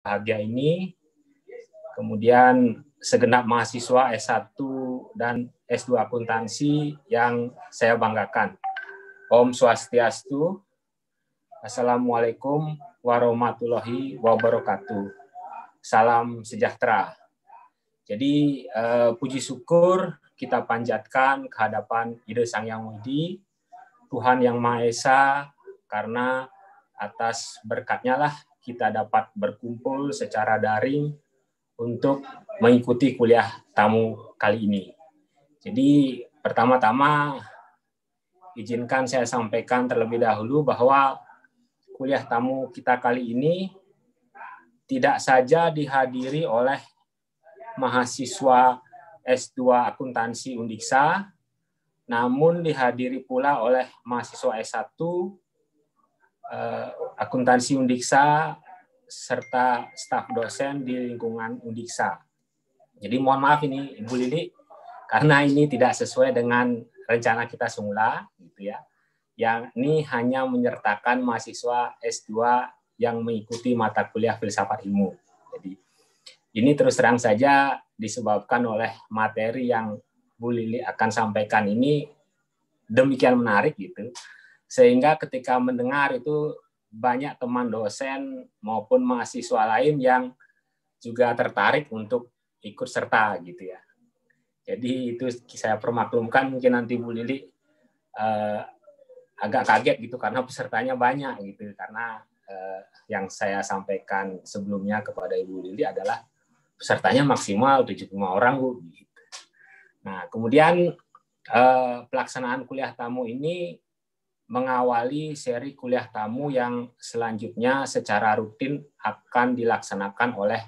bahagia ini, kemudian segenap mahasiswa S1 dan S2 akuntansi yang saya banggakan. Om Swastiastu. Assalamualaikum warahmatullahi wabarakatuh. Salam sejahtera. Jadi puji syukur kita panjatkan kehadapan Ide Sang Yang Widi, Tuhan Yang Maha Esa, karena atas berkatnya lah kita dapat berkumpul secara daring untuk mengikuti kuliah tamu kali ini. Jadi pertama-tama izinkan saya sampaikan terlebih dahulu bahwa kuliah tamu kita kali ini tidak saja dihadiri oleh mahasiswa S2 Akuntansi Undiksa, namun dihadiri pula oleh mahasiswa S1 Akuntansi Undiksa serta staf dosen di lingkungan Undiksa. Jadi mohon maaf ini Ibu Lili, karena ini tidak sesuai dengan rencana kita semula, gitu ya. Yang ini hanya menyertakan mahasiswa S2 yang mengikuti mata kuliah filsafat ilmu. Jadi ini terus terang saja disebabkan oleh materi yang Bu Lili akan sampaikan ini demikian menarik gitu. Sehingga ketika mendengar itu banyak teman dosen maupun mahasiswa lain yang juga tertarik untuk ikut serta gitu ya. Jadi itu saya permaklumkan, mungkin nanti Bu Lili agak kaget gitu karena pesertanya banyak gitu, karena yang saya sampaikan sebelumnya kepada Ibu Lili adalah pesertanya maksimal 75 orang Bu. Gitu. Nah kemudian pelaksanaan kuliah tamu ini mengawali seri kuliah tamu yang selanjutnya secara rutin akan dilaksanakan oleh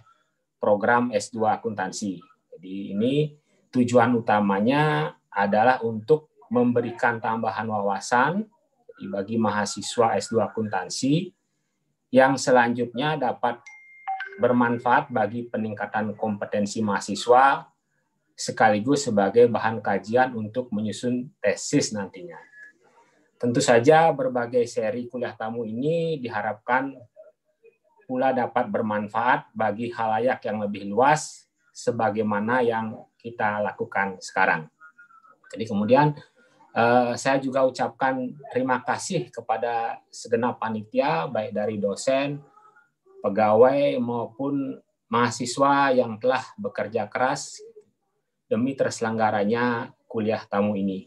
program S2 Akuntansi. Jadi ini tujuan utamanya adalah untuk memberikan tambahan wawasan bagi mahasiswa S2 Akuntansi yang selanjutnya dapat bermanfaat bagi peningkatan kompetensi mahasiswa sekaligus sebagai bahan kajian untuk menyusun tesis nantinya. Tentu saja berbagai seri kuliah tamu ini diharapkan pula dapat bermanfaat bagi khalayak yang lebih luas sebagaimana yang kita lakukan sekarang. Jadi kemudian saya juga ucapkan terima kasih kepada segenap panitia baik dari dosen, pegawai maupun mahasiswa yang telah bekerja keras demi terselenggaranya kuliah tamu ini.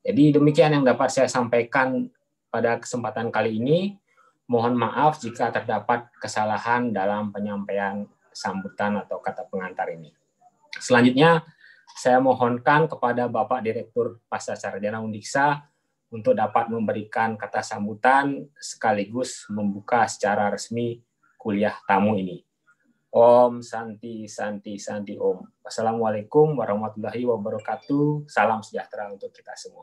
Jadi demikian yang dapat saya sampaikan pada kesempatan kali ini. Mohon maaf jika terdapat kesalahan dalam penyampaian sambutan atau kata pengantar ini. Selanjutnya, saya mohonkan kepada Bapak Direktur Pascasarjana Undiksa untuk dapat memberikan kata sambutan sekaligus membuka secara resmi kuliah tamu ini. Om Santi Santi Santi Om. Wassalamualaikum warahmatullahi wabarakatuh. Salam sejahtera untuk kita semua.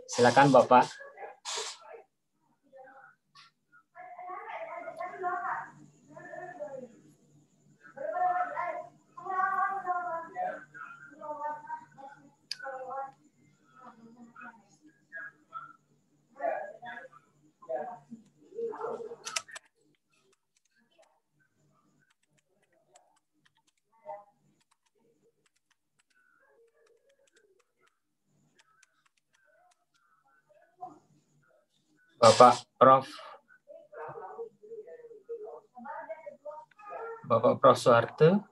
Silakan Bapak. Bapak Prof Soeharto.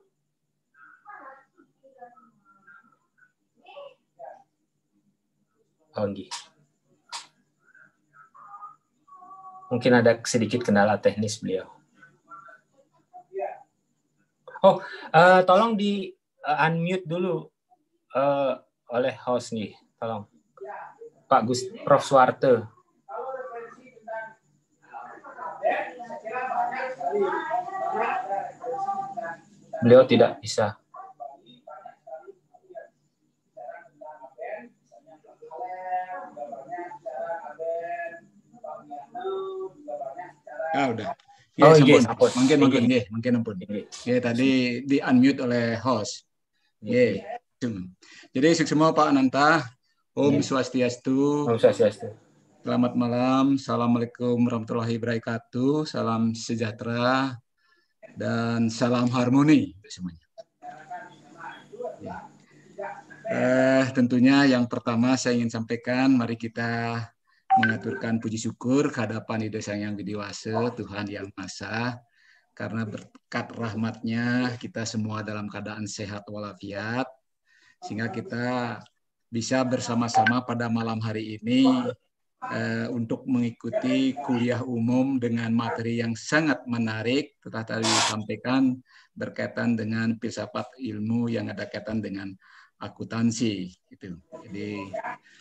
Mungkin ada sedikit kendala teknis beliau. Tolong di unmute dulu oleh host nih, tolong. Pak Prof Soeharto. Beliau tidak bisa. Udah. Ya, ampun. Mungkin ampun. Ya, tadi di unmute oleh host. Ya. Jadi semua Pak Ananta, Om Swastiastu. Om Swastiastu. Selamat malam. Assalamualaikum warahmatullahi wabarakatuh. Salam sejahtera. dan salam harmoni untuk semuanya. Tentunya yang pertama saya ingin sampaikan, mari kita mengaturkan puji syukur kehadapan Ida Sang Yang Widi Wase, Tuhan Yang Maha Esa, karena berkat rahmat-Nya kita semua dalam keadaan sehat walafiat, sehingga kita bisa bersama-sama pada malam hari ini untuk mengikuti kuliah umum dengan materi yang sangat menarik, telah tadi disampaikan berkaitan dengan filsafat ilmu yang ada kaitan dengan akuntansi. Gitu. Jadi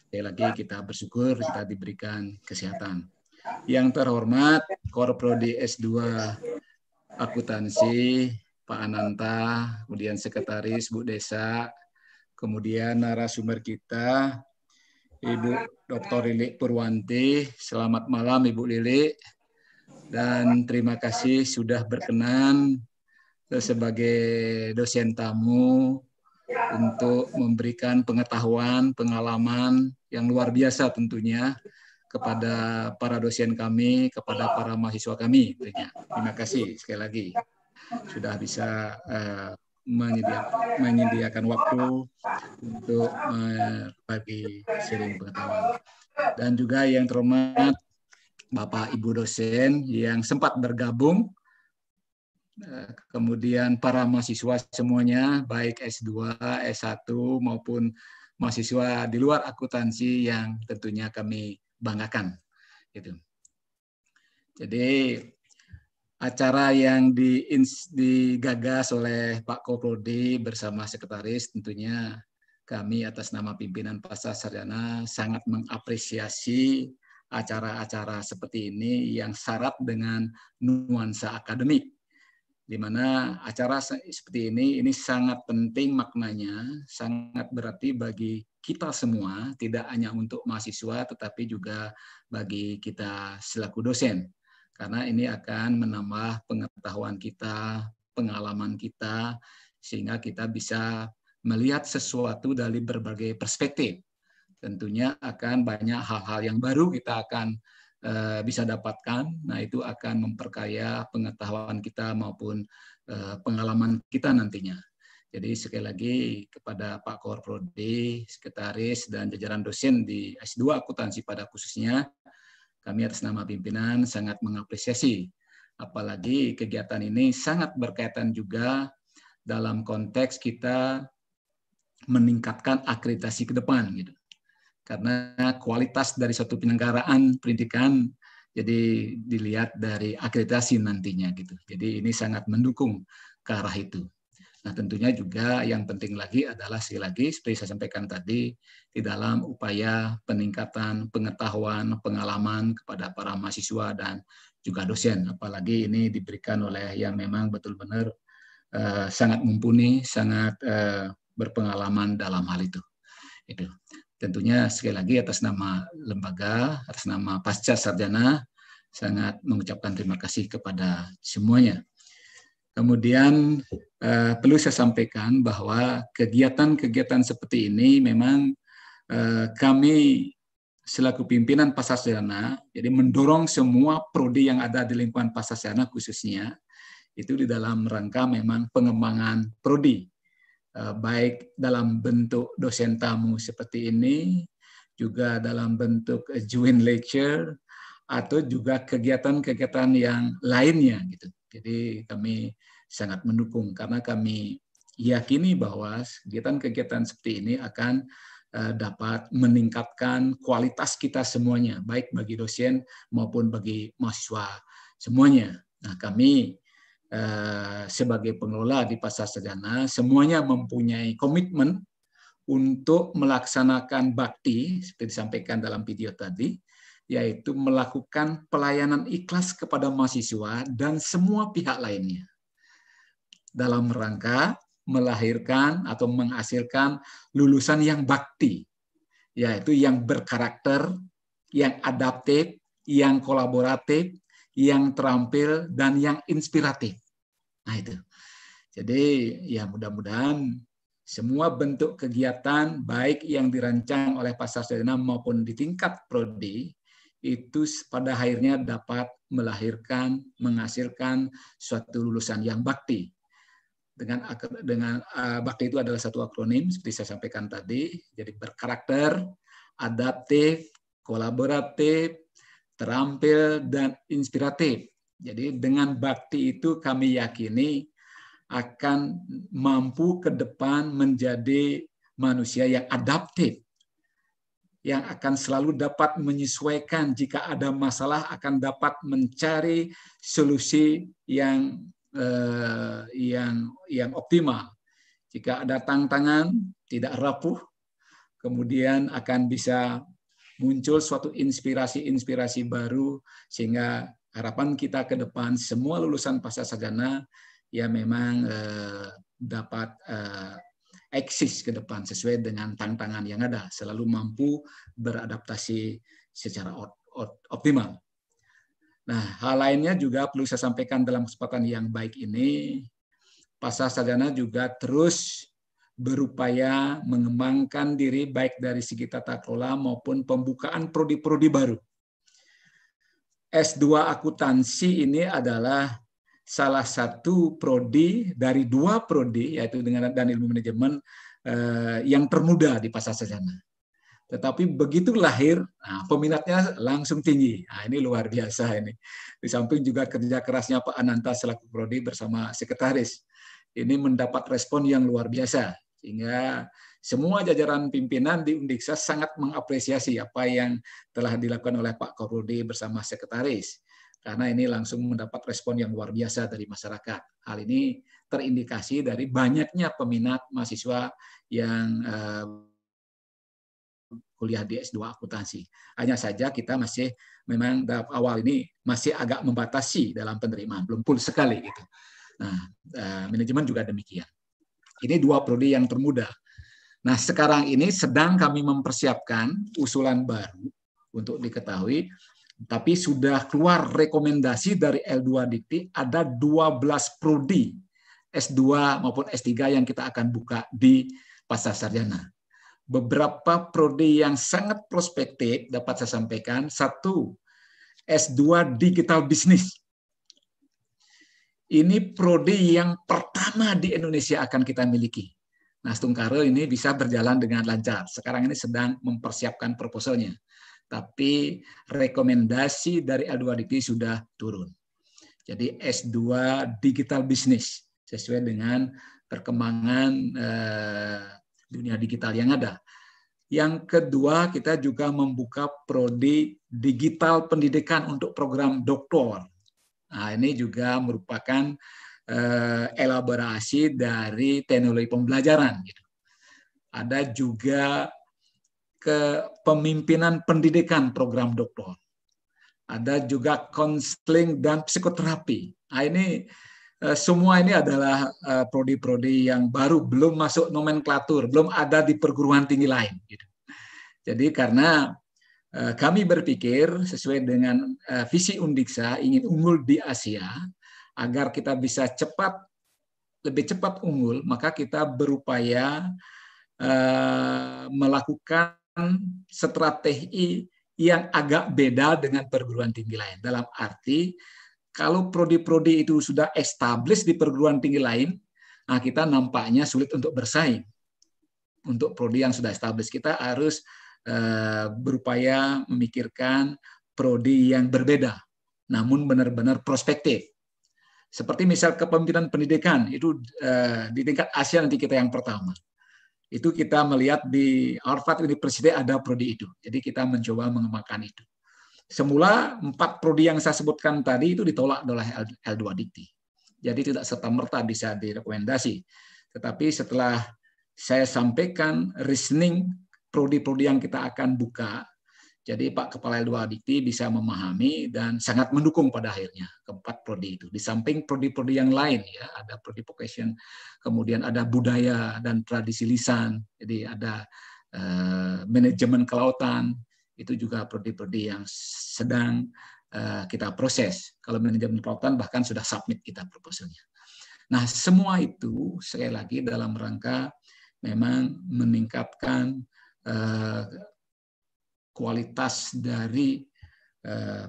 sekali lagi kita bersyukur kita diberikan kesehatan. Yang terhormat Korprodi S2 Akuntansi Pak Ananta, kemudian Sekretaris Bu Desa, kemudian narasumber kita Ibu Dr. Lili Purwanti. Selamat malam Ibu Lili, dan terima kasih sudah berkenan sebagai dosen tamu untuk memberikan pengetahuan, pengalaman yang luar biasa tentunya kepada para dosen kami, kepada para mahasiswa kami. Terima kasih sekali lagi sudah bisa menyediakan waktu untuk berbagi sharing pengetahuan. Dan juga yang terhormat Bapak Ibu dosen yang sempat bergabung, kemudian para mahasiswa semuanya, baik S2, S1 maupun mahasiswa di luar akuntansi yang tentunya kami banggakan. Gitu. Jadi acara yang digagas oleh Pak Koprodi bersama sekretaris, tentunya kami atas nama pimpinan Pasca Sarjana sangat mengapresiasi acara-acara seperti ini yang syarat dengan nuansa akademik, di mana acara seperti ini sangat penting maknanya, sangat berarti bagi kita semua, tidak hanya untuk mahasiswa tetapi juga bagi kita selaku dosen. Karena ini akan menambah pengetahuan kita, pengalaman kita, sehingga kita bisa melihat sesuatu dari berbagai perspektif. Tentunya akan banyak hal-hal yang baru kita akan bisa dapatkan. Nah, itu akan memperkaya pengetahuan kita maupun pengalaman kita nantinya. Jadi sekali lagi kepada Pak Korprodi, sekretaris, dan jajaran dosen di S2 Akuntansi pada khususnya, kami atas nama pimpinan sangat mengapresiasi. Apalagi kegiatan ini sangat berkaitan juga dalam konteks kita meningkatkan akreditasi ke depan, gitu. Karena kualitas dari suatu penyelenggaraan pendidikan jadi dilihat dari akreditasi nantinya, gitu. Jadi ini sangat mendukung ke arah itu. Nah, tentunya juga yang penting lagi adalah sekali lagi seperti saya sampaikan tadi, di dalam upaya peningkatan pengetahuan, pengalaman kepada para mahasiswa dan juga dosen. Apalagi ini diberikan oleh yang memang betul-benar sangat mumpuni, sangat berpengalaman dalam hal itu. Itu. Tentunya sekali lagi atas nama lembaga, atas nama Pasca Sarjana, sangat mengucapkan terima kasih kepada semuanya. Kemudian perlu saya sampaikan bahwa kegiatan-kegiatan seperti ini memang kami selaku pimpinan Pasca Sarjana, jadi mendorong semua prodi yang ada di lingkungan Pasca Sarjana khususnya, itu di dalam rangka memang pengembangan prodi, baik dalam bentuk dosen tamu seperti ini, juga dalam bentuk joint lecture, atau juga kegiatan-kegiatan yang lainnya, gitu. Jadi kami sangat mendukung karena kami yakini bahwa kegiatan-kegiatan seperti ini akan dapat meningkatkan kualitas kita semuanya, baik bagi dosen maupun bagi mahasiswa semuanya. Nah, kami sebagai pengelola di Pasca Sarjana semuanya mempunyai komitmen untuk melaksanakan bakti seperti disampaikan dalam video tadi, yaitu melakukan pelayanan ikhlas kepada mahasiswa dan semua pihak lainnya dalam rangka melahirkan atau menghasilkan lulusan yang bakti, yaitu yang berkarakter, yang adaptif, yang kolaboratif, yang terampil, dan yang inspiratif. Nah itu. Jadi ya mudah-mudahan semua bentuk kegiatan baik yang dirancang oleh Pasca Sarjana maupun di tingkat prodi itu pada akhirnya dapat melahirkan, menghasilkan suatu lulusan yang bakti. Dengan bakti itu adalah satu akronim seperti saya sampaikan tadi, jadi berkarakter, adaptif, kolaboratif, terampil, dan inspiratif. Jadi dengan bakti itu kami yakini akan mampu ke depan menjadi manusia yang adaptif, yang akan selalu dapat menyesuaikan jika ada masalah, akan dapat mencari solusi yang optimal. Jika ada tantangan, tidak rapuh, kemudian akan bisa muncul suatu inspirasi-inspirasi baru, sehingga harapan kita ke depan semua lulusan pasca sarjana ya memang dapat eksis ke depan sesuai dengan tantangan yang ada, selalu mampu beradaptasi secara optimal. Nah, hal lainnya juga perlu saya sampaikan dalam kesempatan yang baik ini, pasca sarjana juga terus berupaya mengembangkan diri baik dari segi tata kelola maupun pembukaan prodi-prodi baru. S2 akuntansi ini adalah salah satu prodi dari 2 prodi, yaitu dengan dan ilmu manajemen yang termuda di pasca sarjana. Tetapi begitu lahir, peminatnya langsung tinggi. Nah, ini luar biasa ini. Di samping juga kerja kerasnya Pak Ananta selaku prodi bersama sekretaris, ini mendapat respon yang luar biasa. Sehingga semua jajaran pimpinan di Undiksa sangat mengapresiasi apa yang telah dilakukan oleh Pak Kaprodi bersama sekretaris. Karena ini langsung mendapat respon yang luar biasa dari masyarakat. Hal ini terindikasi dari banyaknya peminat mahasiswa yang kuliah di S2 akuntansi. Hanya saja kita masih memang dalam awal ini masih agak membatasi dalam penerimaan, belum full sekali gitu. Nah, manajemen juga demikian. Ini 2 prodi yang termuda. Nah, sekarang ini sedang kami mempersiapkan usulan baru untuk diketahui, tapi sudah keluar rekomendasi dari L2 Dikti, ada 12 prodi S2 maupun S3 yang kita akan buka di pasca sarjana. Beberapa prodi yang sangat prospektif dapat saya sampaikan. 1, S2 Digital Business. Ini prodi yang pertama di Indonesia akan kita miliki. Nah, Stungkare ini bisa berjalan dengan lancar. Sekarang ini sedang mempersiapkan proposalnya. Tapi rekomendasi dari L2 Dikti sudah turun. Jadi S2 Digital Business sesuai dengan perkembangan dunia digital yang ada. Yang kedua, kita juga membuka prodi digital pendidikan untuk program doktor. Nah, ini juga merupakan elaborasi dari teknologi pembelajaran. Gitu. Ada juga kepemimpinan pendidikan program doktor. Ada juga konseling dan psikoterapi. Nah, ini semua ini adalah prodi-prodi yang baru, belum masuk nomenklatur, belum ada di perguruan tinggi lain. Gitu. Jadi karena kami berpikir sesuai dengan visi Undiksa ingin unggul di Asia, agar kita bisa lebih cepat unggul, maka kita berupaya melakukan strategi yang agak beda dengan perguruan tinggi lain. Dalam arti, kalau prodi-prodi itu sudah established di perguruan tinggi lain, nah kita nampaknya sulit untuk bersaing. Untuk prodi yang sudah established, kita harus berupaya memikirkan prodi yang berbeda, namun benar-benar prospektif. Seperti misal kepemimpinan pendidikan, itu di tingkat Asia nanti kita yang pertama. Itu kita melihat di Harvard University ada prodi itu. Jadi kita mencoba mengembangkan itu. Semula 4 prodi yang saya sebutkan tadi itu ditolak oleh L2 Dikti. Jadi tidak serta-merta bisa direkomendasi. Tetapi setelah saya sampaikan reasoning prodi-prodi yang kita akan buka, jadi Pak Kepala L2 Dikti bisa memahami dan sangat mendukung pada akhirnya keempat prodi itu. Di samping prodi-prodi yang lain, ya ada prodi vocation, kemudian ada budaya dan tradisi lisan, jadi ada manajemen kelautan, itu juga prodi-prodi yang sedang kita proses. Kalau manajemen kelautan bahkan sudah submit kita proposalnya. Nah, semua itu sekali lagi dalam rangka memang meningkatkan kualitas dari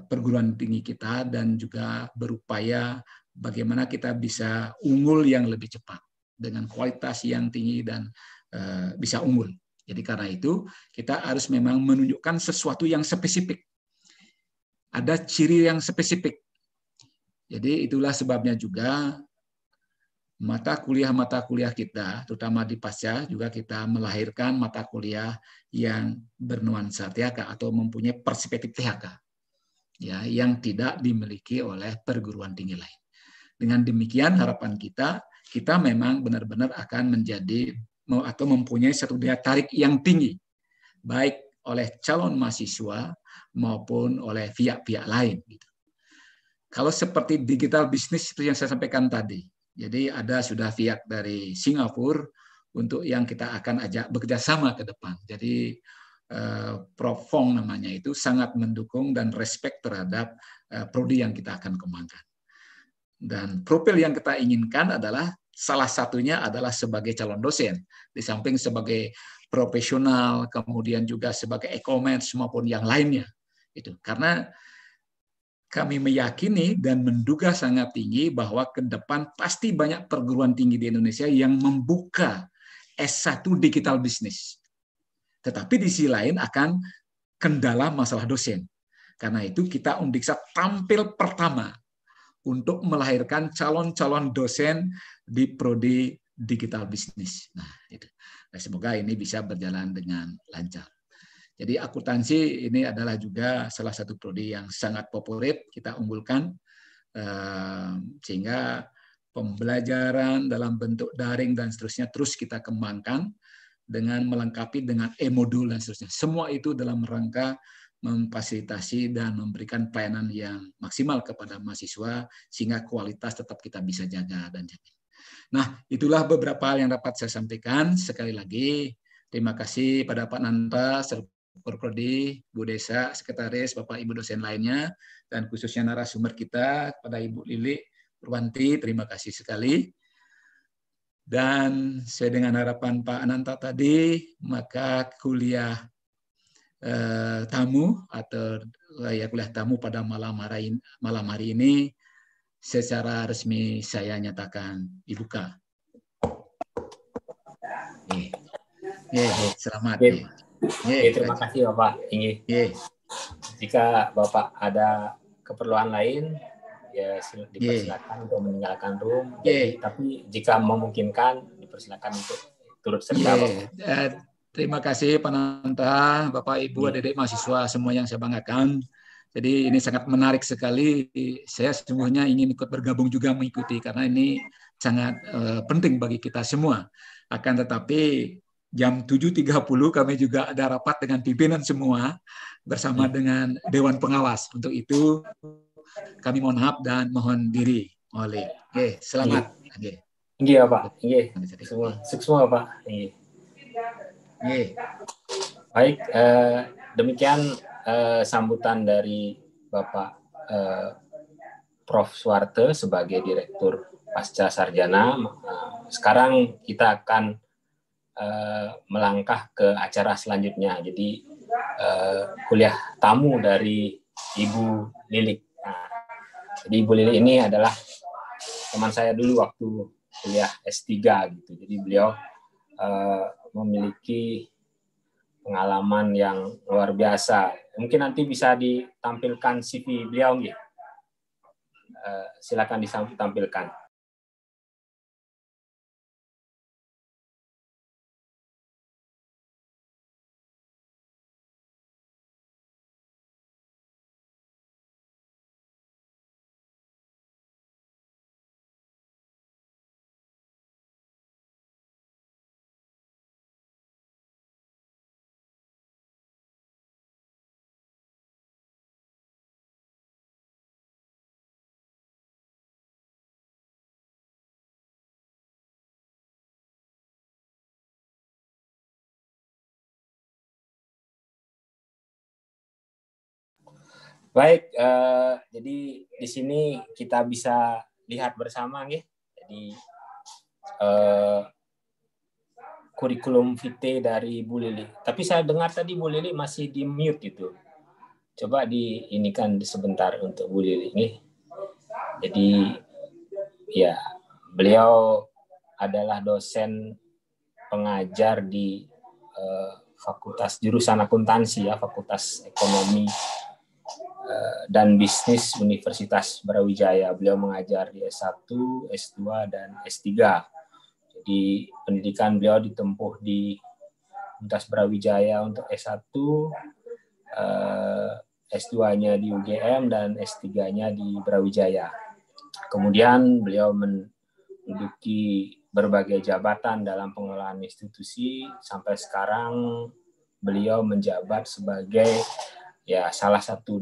perguruan tinggi kita dan juga berupaya bagaimana kita bisa unggul yang lebih cepat dengan kualitas yang tinggi dan bisa unggul. Jadi karena itu kita harus memang menunjukkan sesuatu yang spesifik. Ada ciri yang spesifik. Jadi itulah sebabnya juga mata kuliah kita, terutama di Pasca, juga kita melahirkan mata kuliah yang bernuansa THK atau mempunyai perspektif THK, ya, yang tidak dimiliki oleh perguruan tinggi lain. Dengan demikian harapan kita memang benar-benar akan menjadi atau mempunyai satu daya tarik yang tinggi, baik oleh calon mahasiswa maupun oleh pihak-pihak lain. Kalau seperti digital bisnis itu yang saya sampaikan tadi, jadi ada sudah pihak dari Singapura untuk yang kita akan ajak bekerja sama ke depan. Jadi Prof. Fong namanya itu sangat mendukung dan respect terhadap prodi yang kita akan kembangkan. Dan profil yang kita inginkan adalah salah satunya adalah sebagai calon dosen, di samping sebagai profesional, kemudian juga sebagai e-commerce maupun yang lainnya. Itu karena kami meyakini dan menduga sangat tinggi bahwa ke depan pasti banyak perguruan tinggi di Indonesia yang membuka S1 digital business. Tetapi di sisi lain akan kendala masalah dosen. Karena itu kita Undiksa tampil pertama untuk melahirkan calon-calon dosen di prodi digital business. Nah, itu. Nah, semoga ini bisa berjalan dengan lancar. Jadi akuntansi ini adalah juga salah satu prodi yang sangat populer kita unggulkan, sehingga pembelajaran dalam bentuk daring dan seterusnya terus kita kembangkan dengan melengkapi dengan e-modul dan seterusnya. Semua itu dalam rangka memfasilitasi dan memberikan pelayanan yang maksimal kepada mahasiswa sehingga kualitas tetap kita bisa jaga dan jamin. Nah, itulah beberapa hal yang dapat saya sampaikan. Sekali lagi, terima kasih pada Pak Nanta, Prodi, Bu Desa, Sekretaris, Bapak Ibu dosen lainnya, dan khususnya narasumber kita, pada Ibu Lili Purwanti, terima kasih sekali. Dan sesuai dengan harapan Pak Ananta tadi, maka kuliah tamu atau kuliah tamu pada malam hari ini secara resmi saya nyatakan dibuka. Selamat. Terima kasih Bapak Inggi. Jika Bapak ada keperluan lain, ya dipersilakan untuk meninggalkan room. Tapi jika memungkinkan, dipersilakan untuk turut serta. Terima kasih Pak Nanta, Bapak Ibu, adik-adik mahasiswa semua yang saya banggakan. Jadi ini sangat menarik sekali. Saya sesungguhnya ingin ikut bergabung juga mengikuti karena ini sangat penting bagi kita semua. Akan tetapi jam 7.30 kami juga ada rapat dengan pimpinan semua bersama dengan Dewan Pengawas. Untuk itu kami mohon maaf dan mohon diri. Selamat. Iya Pak. Semua Pak. Baik, demikian sambutan dari Bapak Prof. Suwarte sebagai Direktur Pasca Sarjana. Sekarang kita akan melangkah ke acara selanjutnya. Jadi kuliah tamu dari Ibu Lilik. Jadi Ibu Lilik ini adalah teman saya dulu waktu kuliah S3 gitu. Jadi beliau memiliki pengalaman yang luar biasa. Mungkin nanti bisa ditampilkan CV beliau gitu. Silakan ditampilkan. Baik, jadi di sini kita bisa lihat bersama, ya. Jadi kurikulum vitae dari Bu Lili. Tapi saya dengar tadi Bu Lili masih di mute gitu. Coba diinikan sebentar untuk Bu Lili ini. Jadi ya, beliau adalah dosen pengajar di Fakultas Jurusan Akuntansi ya, Fakultas Ekonomi dan Bisnis Universitas Brawijaya. Beliau mengajar di S1, S2, dan S3. Jadi pendidikan beliau ditempuh di Universitas Brawijaya untuk S1, S2-nya di UGM, dan S3-nya di Brawijaya. Kemudian beliau menduduki berbagai jabatan dalam pengelolaan institusi. Sampai sekarang beliau menjabat sebagai salah satu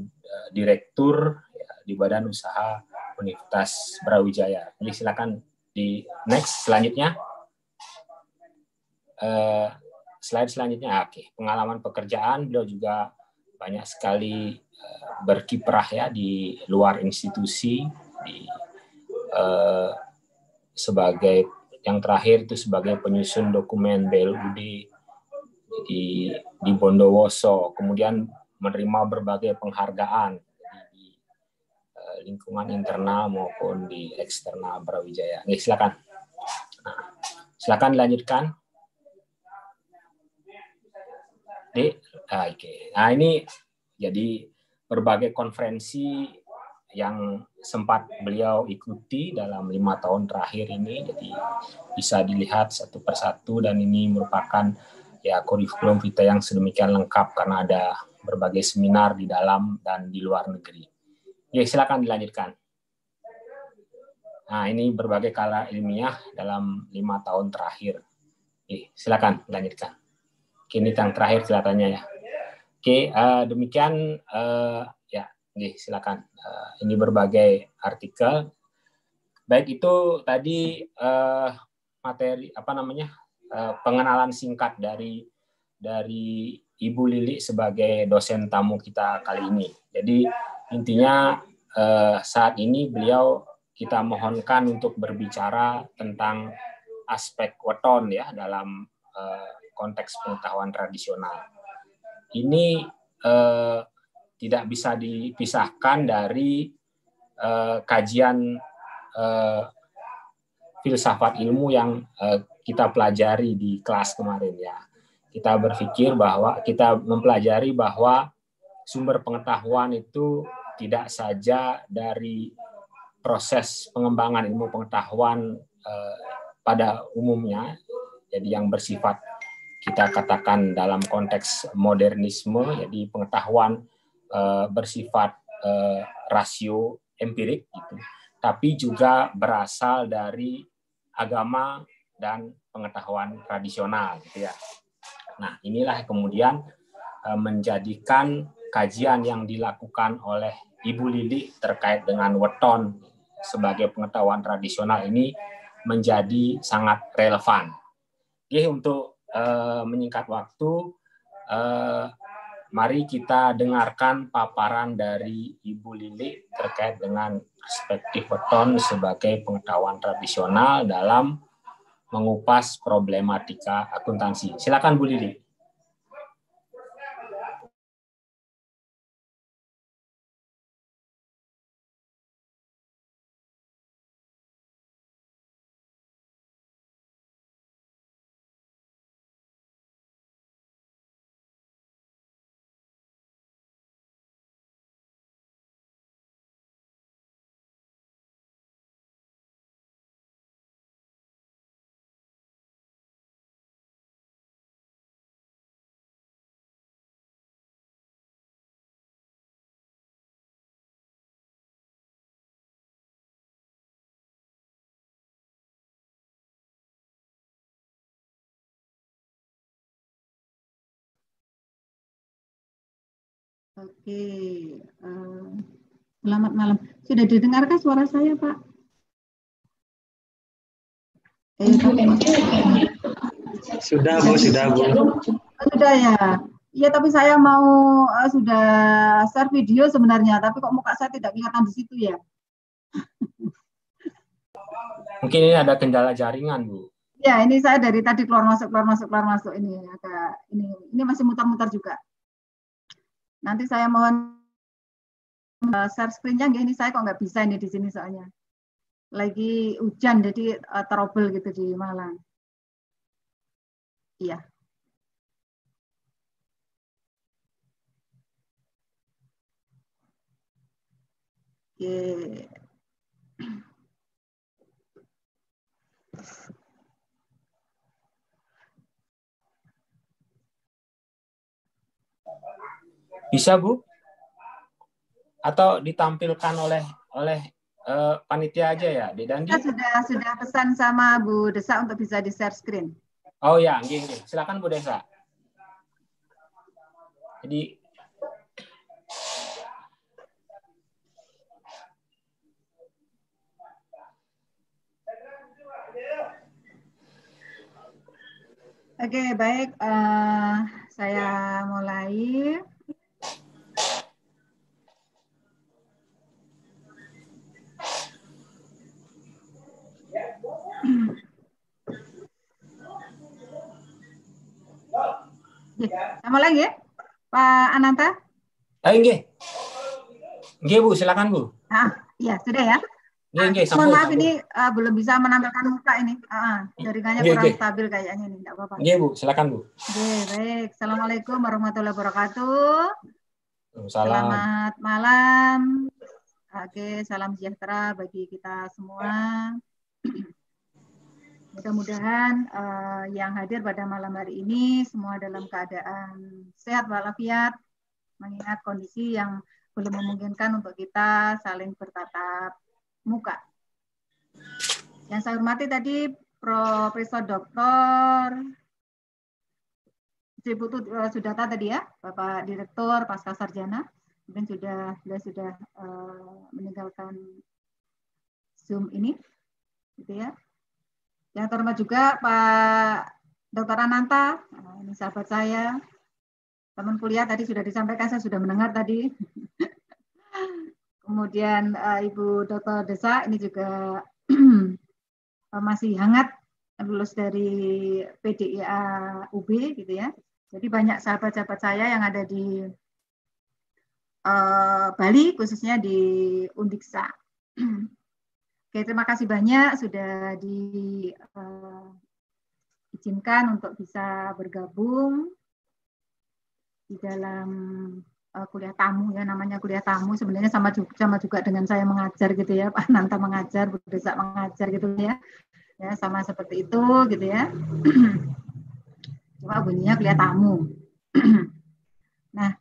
direktur di Badan Usaha Universitas Brawijaya. Jadi silakan di next selanjutnya. Slide selanjutnya. Oke, pengalaman pekerjaan, beliau juga banyak sekali berkiprah ya di luar institusi, sebagai yang terakhir itu sebagai penyusun dokumen BLUD di Bondowoso, kemudian menerima berbagai penghargaan di lingkungan internal maupun di eksternal Brawijaya. Oke, silakan. Nah, silakan dilanjutkan. Oke. Nah, ini jadi berbagai konferensi yang sempat beliau ikuti dalam 5 tahun terakhir ini. Jadi bisa dilihat satu persatu, dan ini merupakan kurikulum kita yang sedemikian lengkap karena ada berbagai seminar di dalam dan di luar negeri. Ya, silakan dilanjutkan. Nah, ini berbagai karya ilmiah dalam 5 tahun terakhir. Silakan dilanjutkan. Ini yang terakhir kelihatannya ya. Oke, demikian silakan. Ini berbagai artikel. Baik, itu tadi materi pengenalan singkat dari Ibu Lili sebagai dosen tamu kita kali ini. Jadi intinya saat ini beliau kita mohonkan untuk berbicara tentang aspek weton ya dalam konteks pengetahuan tradisional. Ini tidak bisa dipisahkan dari kajian filsafat ilmu yang kita pelajari di kelas kemarin ya. Kita berpikir bahwa kita mempelajari bahwa sumber pengetahuan itu tidak saja dari proses pengembangan ilmu pengetahuan pada umumnya, jadi yang bersifat kita katakan dalam konteks modernisme, jadi pengetahuan bersifat rasio empirik gitu, tapi juga berasal dari agama dan pengetahuan tradisional gitu ya. Nah, inilah kemudian menjadikan kajian yang dilakukan oleh Ibu Lili terkait dengan weton sebagai pengetahuan tradisional ini menjadi sangat relevan. Oke, untuk menyingkat waktu, mari kita dengarkan paparan dari Ibu Lili terkait dengan perspektif weton sebagai pengetahuan tradisional dalam mengupas problematika akuntansi. Silakan Bu Lili. Oke, selamat malam. Sudah didengarkan suara saya, Pak? Sudah, Bu. Sudah ya. Iya, tapi saya mau sudah share video sebenarnya, tapi kok muka saya tidak kelihatan di situ ya? Mungkin ini ada kendala jaringan, Bu. Ya, ini saya dari tadi keluar masuk ini agak ini masih mutar-mutar juga. Nanti saya mohon share screen-nya ini saya kok nggak bisa ini di sini soalnya. Lagi hujan jadi trouble gitu di Malang. Iya. Oke. Bisa, Bu? Atau ditampilkan oleh panitia aja ya, Dedandi? Kita sudah pesan sama Bu Desa untuk bisa di share screen. Oh ya, nggih. Silakan Bu Desa. Jadi Oke, baik. Saya mulai. Sama lagi ya, Pak Ananta? nggih. Nggih, Bu, silakan, Bu. Iya, sudah ya. Nggih, mohon maaf ini belum bisa menampilkan muka ini. Jaringannya kurang stabil kayaknya ini, enggak apa-apa. Nggih, Bu, silakan, Bu. Oke, baik. Assalamualaikum warahmatullahi wabarakatuh. Selamat malam. Oke, salam sejahtera bagi kita semua. Mudah-mudahan yang hadir pada malam hari ini semua dalam keadaan sehat walafiat, mengingat kondisi yang belum memungkinkan untuk kita saling bertatap muka. Yang saya hormati tadi Profesor Dr. Triputu Sudata tadi ya, Bapak Direktur Pasca Sarjana, mungkin sudah meninggalkan Zoom ini, gitu ya. Yang terhormat juga Pak Dr. Ananta, ini sahabat saya, teman kuliah tadi sudah disampaikan, saya sudah mendengar tadi. Kemudian Ibu Dr. Desa, ini juga masih hangat, lulus dari PDIA UB, gitu ya. Jadi banyak sahabat-sahabat saya yang ada di Bali, khususnya di Undiksa. Oke, terima kasih banyak sudah diizinkan untuk bisa bergabung di dalam kuliah tamu ya, namanya kuliah tamu sebenarnya sama juga dengan saya mengajar gitu ya, Pak Nanta mengajar, Bu Desa mengajar gitu ya, sama seperti itu gitu ya. Cuma bunyinya kuliah tamu. Nah,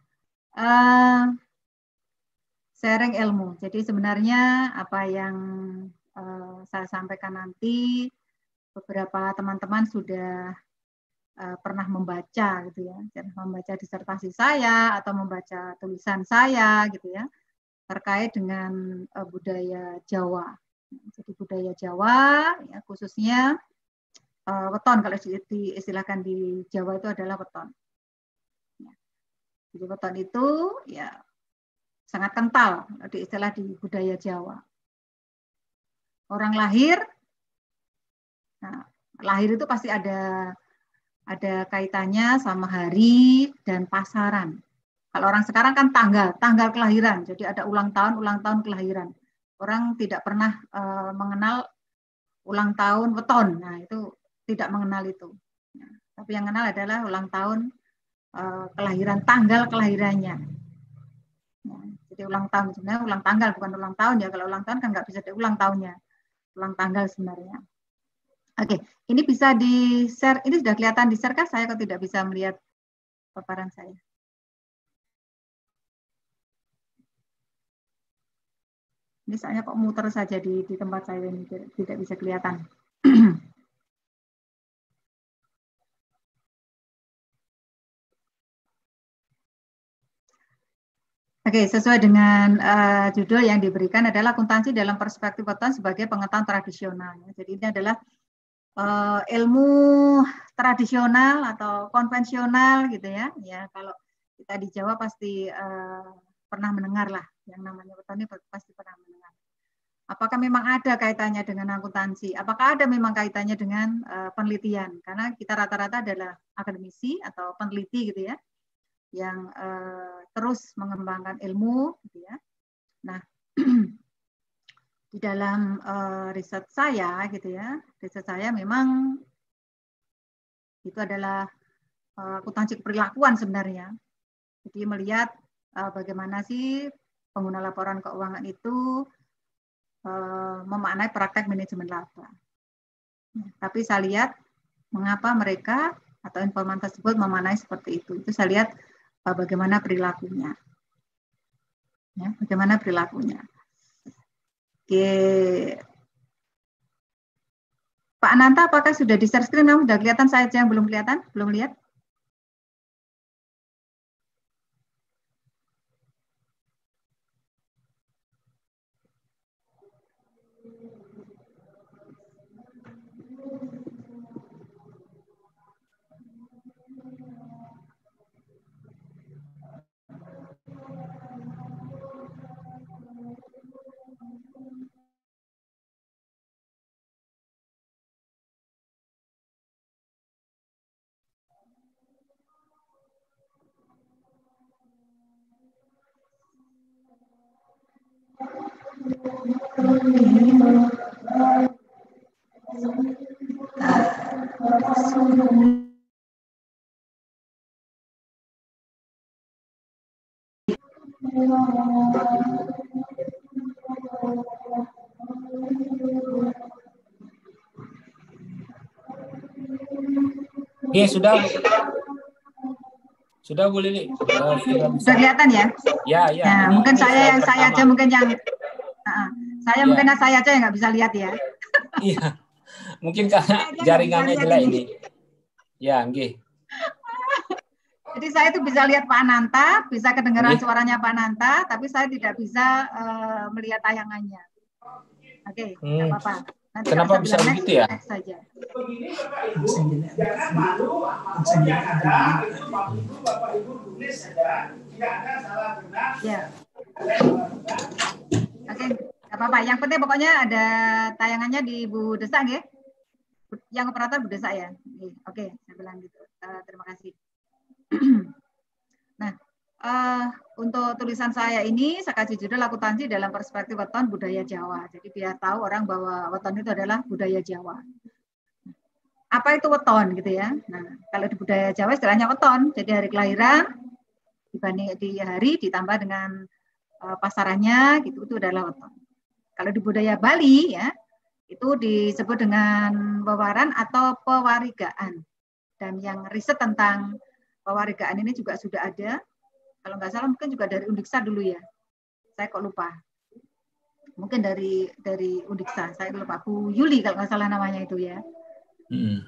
sharing ilmu. Jadi sebenarnya apa yang saya sampaikan nanti beberapa teman-teman sudah pernah membaca gitu ya, membaca disertasi saya atau membaca tulisan saya gitu ya, terkait dengan budaya Jawa. Jadi budaya Jawa ya, khususnya weton, kalau diistilahkan di Jawa itu adalah weton. Jadi weton itu ya sangat kental di istilah di budaya Jawa. Orang lahir, nah, lahir itu pasti ada kaitannya sama hari dan pasaran. Kalau orang sekarang kan tanggal kelahiran, jadi ada ulang tahun kelahiran. Orang tidak pernah mengenal ulang tahun weton, nah itu tidak mengenal itu. Nah, tapi yang kenal adalah ulang tahun kelahiran, tanggal kelahirannya. Nah, jadi ulang tahun sebenarnya ulang tanggal bukan ulang tahun ya. Kalau ulang tahun kan nggak bisa diulang tahunnya, ulang tanggal sebenarnya. Oke, ini bisa di-share, ini sudah kelihatan di-share kah? Saya kok tidak bisa melihat paparan saya. Ini soalnya kok muter saja di tempat saya ini, tidak bisa kelihatan. Oke, sesuai dengan judul yang diberikan adalah akuntansi dalam perspektif weton sebagai pengetahuan tradisional. Jadi ini adalah ilmu tradisional atau konvensional gitu ya. Ya kalau kita di Jawa pasti pernah mendengar lah yang namanya weton ini pasti pernah mendengar. Apakah memang ada kaitannya dengan akuntansi? Apakah ada memang kaitannya dengan penelitian? Karena kita rata-rata adalah akademisi atau peneliti gitu ya, yang terus mengembangkan ilmu gitu ya. Nah, di dalam riset saya gitu ya, riset saya memang itu adalah akuntansi perilakuan sebenarnya. Jadi melihat bagaimana sih pengguna laporan keuangan itu memaknai praktek manajemen laba. Tapi saya lihat mengapa mereka atau informan tersebut memaknai seperti itu. Itu saya lihat bagaimana perilakunya. Ya, bagaimana perilakunya. Oke. Pak Ananta, apakah sudah di share screen? Sudah kelihatan, saya aja yang belum kelihatan? Belum lihat? Oke, sudah Bu Lili. Sudah kelihatan ya? Ya, ya. Nah, ini mungkin saya aja mungkin yang mungkin saya aja yang nggak bisa lihat ya. Iya. Mungkin karena jaringannya jelek ini. Ya, nggih. Jadi saya itu bisa lihat Pak Ananta, bisa kedengaran suaranya Pak Ananta, tapi saya tidak bisa melihat tayangannya. Oke, nggak apa-apa. Nanti kenapa bisa begitu ya? Saja. Ya. Oke, nggak apa-apa. Yang penting pokoknya ada tayangannya di Bu Desa, ya? Yang operator Bu Desa ya. Oke, saya bilang gitu. Terima kasih. Nah, untuk tulisan saya ini saya kasih judul akuntansi dalam perspektif weton budaya Jawa. Jadi biar tahu orang bahwa weton itu adalah budaya Jawa. Apa itu weton gitu ya? Nah, kalau di budaya Jawa istilahnya weton. Jadi hari kelahiran dibanding di hari ditambah dengan pasarannya gitu, itu adalah weton. Kalau di budaya Bali ya, itu disebut dengan wewaran atau pewarigaan. Dan yang riset tentang pewarigaan ini juga sudah ada. Kalau nggak salah mungkin juga dari Undiksa dulu ya. Saya kok lupa. Mungkin dari Undiksa. Saya lupa. Bu Yuli kalau nggak salah namanya itu ya.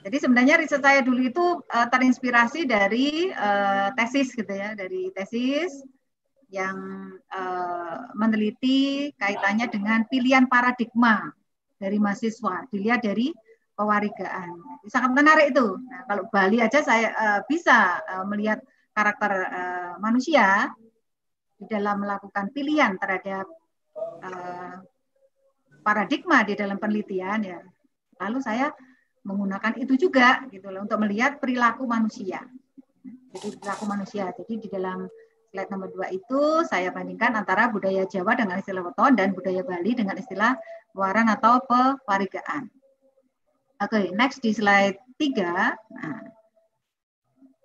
Jadi sebenarnya riset saya dulu itu terinspirasi dari tesis gitu ya. Dari tesis yang meneliti kaitannya dengan pilihan paradigma dari mahasiswa. Dilihat dari pewarigaan. Sangat menarik itu. Nah, kalau Bali aja saya bisa melihat karakter manusia di dalam melakukan pilihan terhadap paradigma di dalam penelitian ya. Lalu saya menggunakan itu juga gitu loh untuk melihat perilaku manusia. Jadi perilaku manusia. Jadi di dalam slide nomor 2 itu saya bandingkan antara budaya Jawa dengan istilah weton dan budaya Bali dengan istilah wewaran atau pewarigaan. Oke, next di slide 3. Nah,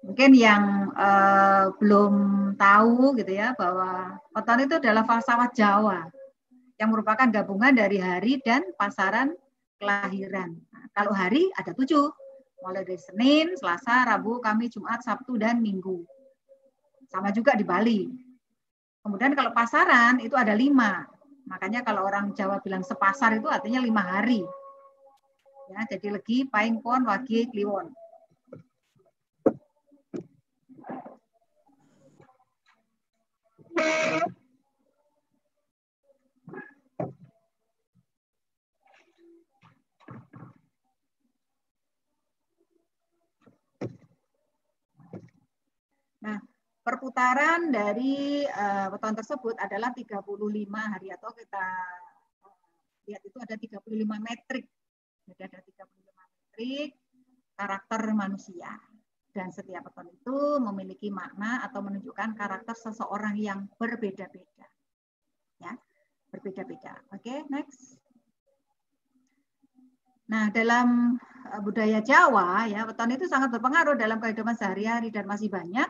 mungkin yang belum tahu gitu ya bahwa weton itu adalah falsafah Jawa yang merupakan gabungan dari hari dan pasaran kelahiran. Nah, kalau hari ada 7, mulai dari Senin, Selasa, Rabu, Kamis, Jumat, Sabtu, dan Minggu. Sama juga di Bali. Kemudian kalau pasaran itu ada 5. Makanya kalau orang Jawa bilang sepasar itu artinya 5 hari. Ya, jadi Legi, Paing, Pon, Wage, Kliwon. Nah, perputaran dari weton tersebut adalah 35 hari atau kita lihat itu ada 35 metrik. Jadi ada 35 metrik karakter manusia. Dan setiap weton itu memiliki makna atau menunjukkan karakter seseorang yang berbeda-beda. Ya. berbeda-beda. Oke, next. Nah, dalam budaya Jawa ya, weton itu sangat berpengaruh dalam kehidupan sehari-hari dan masih banyak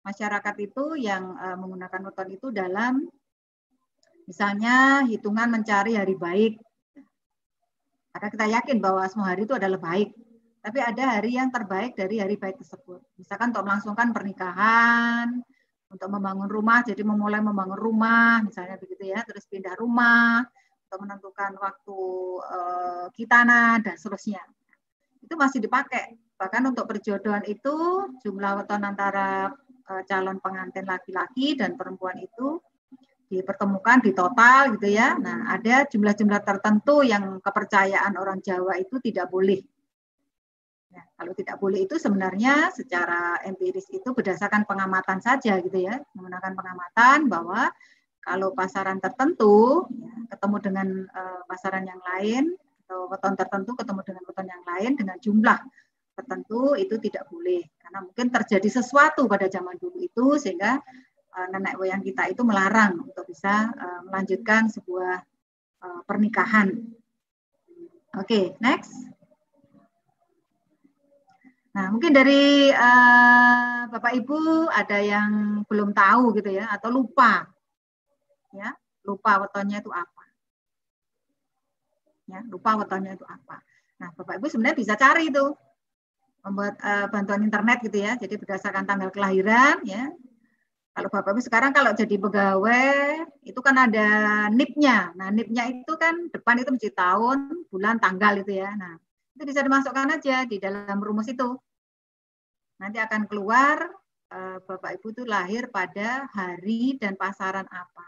masyarakat itu yang menggunakan weton itu dalam misalnya hitungan mencari hari baik. Karena kita yakin bahwa semua hari itu adalah baik. Tapi ada hari yang terbaik dari hari baik tersebut. Misalkan untuk melangsungkan pernikahan, untuk membangun rumah, jadi memulai membangun rumah, misalnya begitu ya, terus pindah rumah, untuk menentukan waktu khitana dan seterusnya. Itu masih dipakai. Bahkan untuk perjodohan itu jumlah weton antara calon pengantin laki-laki dan perempuan itu dipertemukan di total gitu ya. Nah, ada jumlah-jumlah tertentu yang kepercayaan orang Jawa itu tidak boleh. Ya, kalau tidak boleh itu sebenarnya secara empiris itu berdasarkan pengamatan saja gitu ya, menggunakan pengamatan bahwa kalau pasaran tertentu ya, ketemu dengan pasaran yang lain atau weton tertentu ketemu dengan weton yang lain dengan jumlah tertentu itu tidak boleh karena mungkin terjadi sesuatu pada zaman dulu itu sehingga nenek moyang kita itu melarang untuk bisa melanjutkan sebuah pernikahan. Oke, next. Nah, mungkin dari Bapak Ibu ada yang belum tahu gitu ya, atau lupa, ya, lupa wetonnya itu apa, ya, lupa wetonnya itu apa. Nah, Bapak Ibu sebenarnya bisa cari itu, membuat bantuan internet gitu ya, jadi berdasarkan tanggal kelahiran, ya. Kalau Bapak Ibu sekarang kalau jadi pegawai itu kan ada NIP-nya. Nah, NIP-nya itu kan depan itu mesti tahun, bulan, tanggal itu ya. Nah, itu bisa dimasukkan aja di dalam rumus itu. Nanti akan keluar Bapak Ibu itu lahir pada hari dan pasaran apa.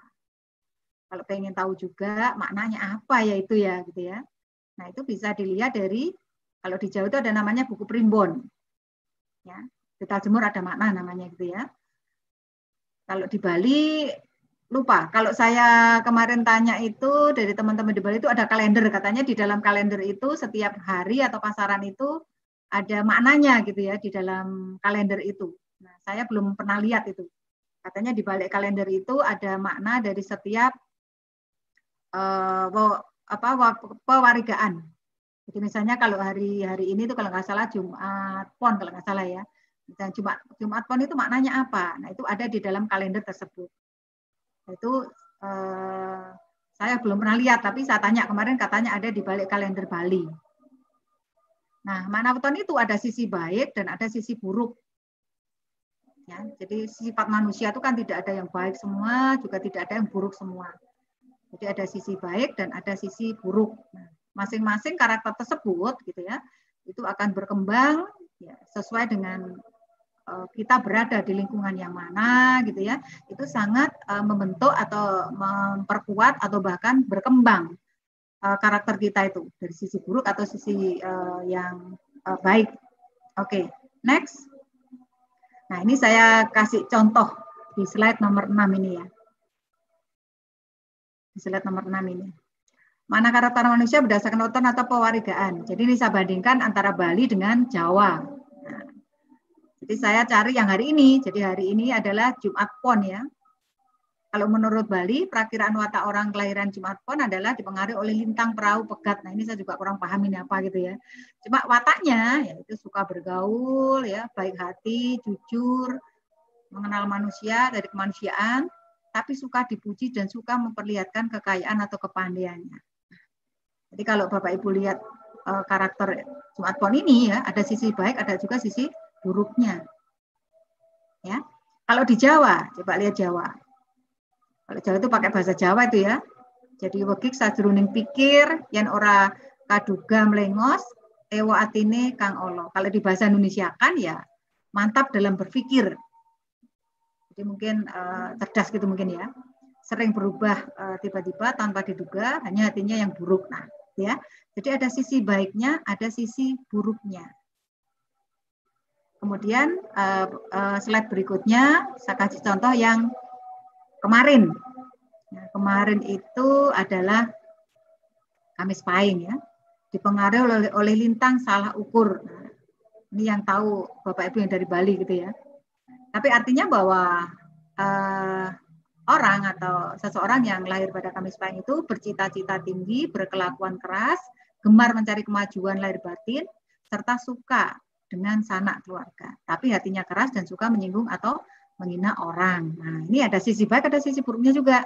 Kalau pengen tahu juga maknanya apa ya itu ya gitu ya. Nah, itu bisa dilihat dari kalau di Jawa itu ada namanya buku primbon. Ya, di Tajemur ada makna namanya gitu ya. Kalau di Bali lupa. Kalau saya kemarin tanya itu dari teman-teman di Bali itu ada kalender, katanya di dalam kalender itu setiap hari atau pasaran itu ada maknanya gitu ya di dalam kalender itu. Nah, saya belum pernah lihat itu. Katanya di balik kalender itu ada makna dari setiap pewarigaan. Jadi misalnya kalau hari ini itu kalau nggak salah Jumat Pon kalau nggak salah ya. Dan Jumat Pon itu maknanya apa? Nah, itu ada di dalam kalender tersebut. Itu saya belum pernah lihat, tapi saya tanya kemarin katanya ada di balik kalender Bali. Nah, makna weton itu ada sisi baik dan ada sisi buruk. Ya, jadi sifat manusia itu kan tidak ada yang baik semua, juga tidak ada yang buruk semua. Jadi ada sisi baik dan ada sisi buruk. Nah, masing-masing karakter tersebut gitu ya, itu akan berkembang ya, sesuai dengan kita berada di lingkungan yang mana gitu ya, itu sangat membentuk atau memperkuat atau bahkan berkembang karakter kita itu dari sisi buruk atau sisi yang baik. Oke, next. Nah, ini saya kasih contoh di slide nomor 6 ini ya. Di slide nomor 6 ini. Mana karakter manusia berdasarkan weton atau pewarigaan. Jadi ini saya bandingkan antara Bali dengan Jawa. Nah, jadi saya cari yang hari ini. Jadi hari ini adalah Jumat Pon ya. Kalau menurut Bali, perakiraan watak orang kelahiran Jumat Pon adalah dipengaruhi oleh lintang perahu pegat. Nah, ini saya juga kurang paham ini apa gitu ya. Cuma wataknya ya itu suka bergaul ya, baik hati, jujur, mengenal manusia dari kemanusiaan, tapi suka dipuji dan suka memperlihatkan kekayaan atau kepandaiannya. Jadi kalau Bapak Ibu lihat karakter Jumat Pon ini ya, ada sisi baik, ada juga sisi buruknya. Ya. Kalau di Jawa, coba lihat Jawa. Kalau Jawa itu pakai bahasa Jawa itu ya. Jadi wegik sajroning pikir yen ora kaduga mlengos ewa atine kang olo. Kalau di bahasa Indonesia kan ya mantap dalam berpikir. Jadi mungkin cerdas gitu mungkin ya. Sering berubah tiba-tiba tanpa diduga, hanya hatinya yang buruk. Nah, ya. Jadi ada sisi baiknya, ada sisi buruknya. Kemudian slide berikutnya saya kasih contoh yang kemarin. Nah, kemarin itu adalah Kamis Pahing ya. Dipengaruhi oleh lintang salah ukur. Nah, ini yang tahu Bapak Ibu yang dari Bali gitu ya. Tapi artinya bahwa orang atau seseorang yang lahir pada Kamis Pahing itu bercita-cita tinggi, berkelakuan keras, gemar mencari kemajuan lahir batin, serta suka dengan sanak keluarga. Tapi hatinya keras dan suka menyinggung atau menghina orang. Nah, ini ada sisi baik, ada sisi buruknya juga.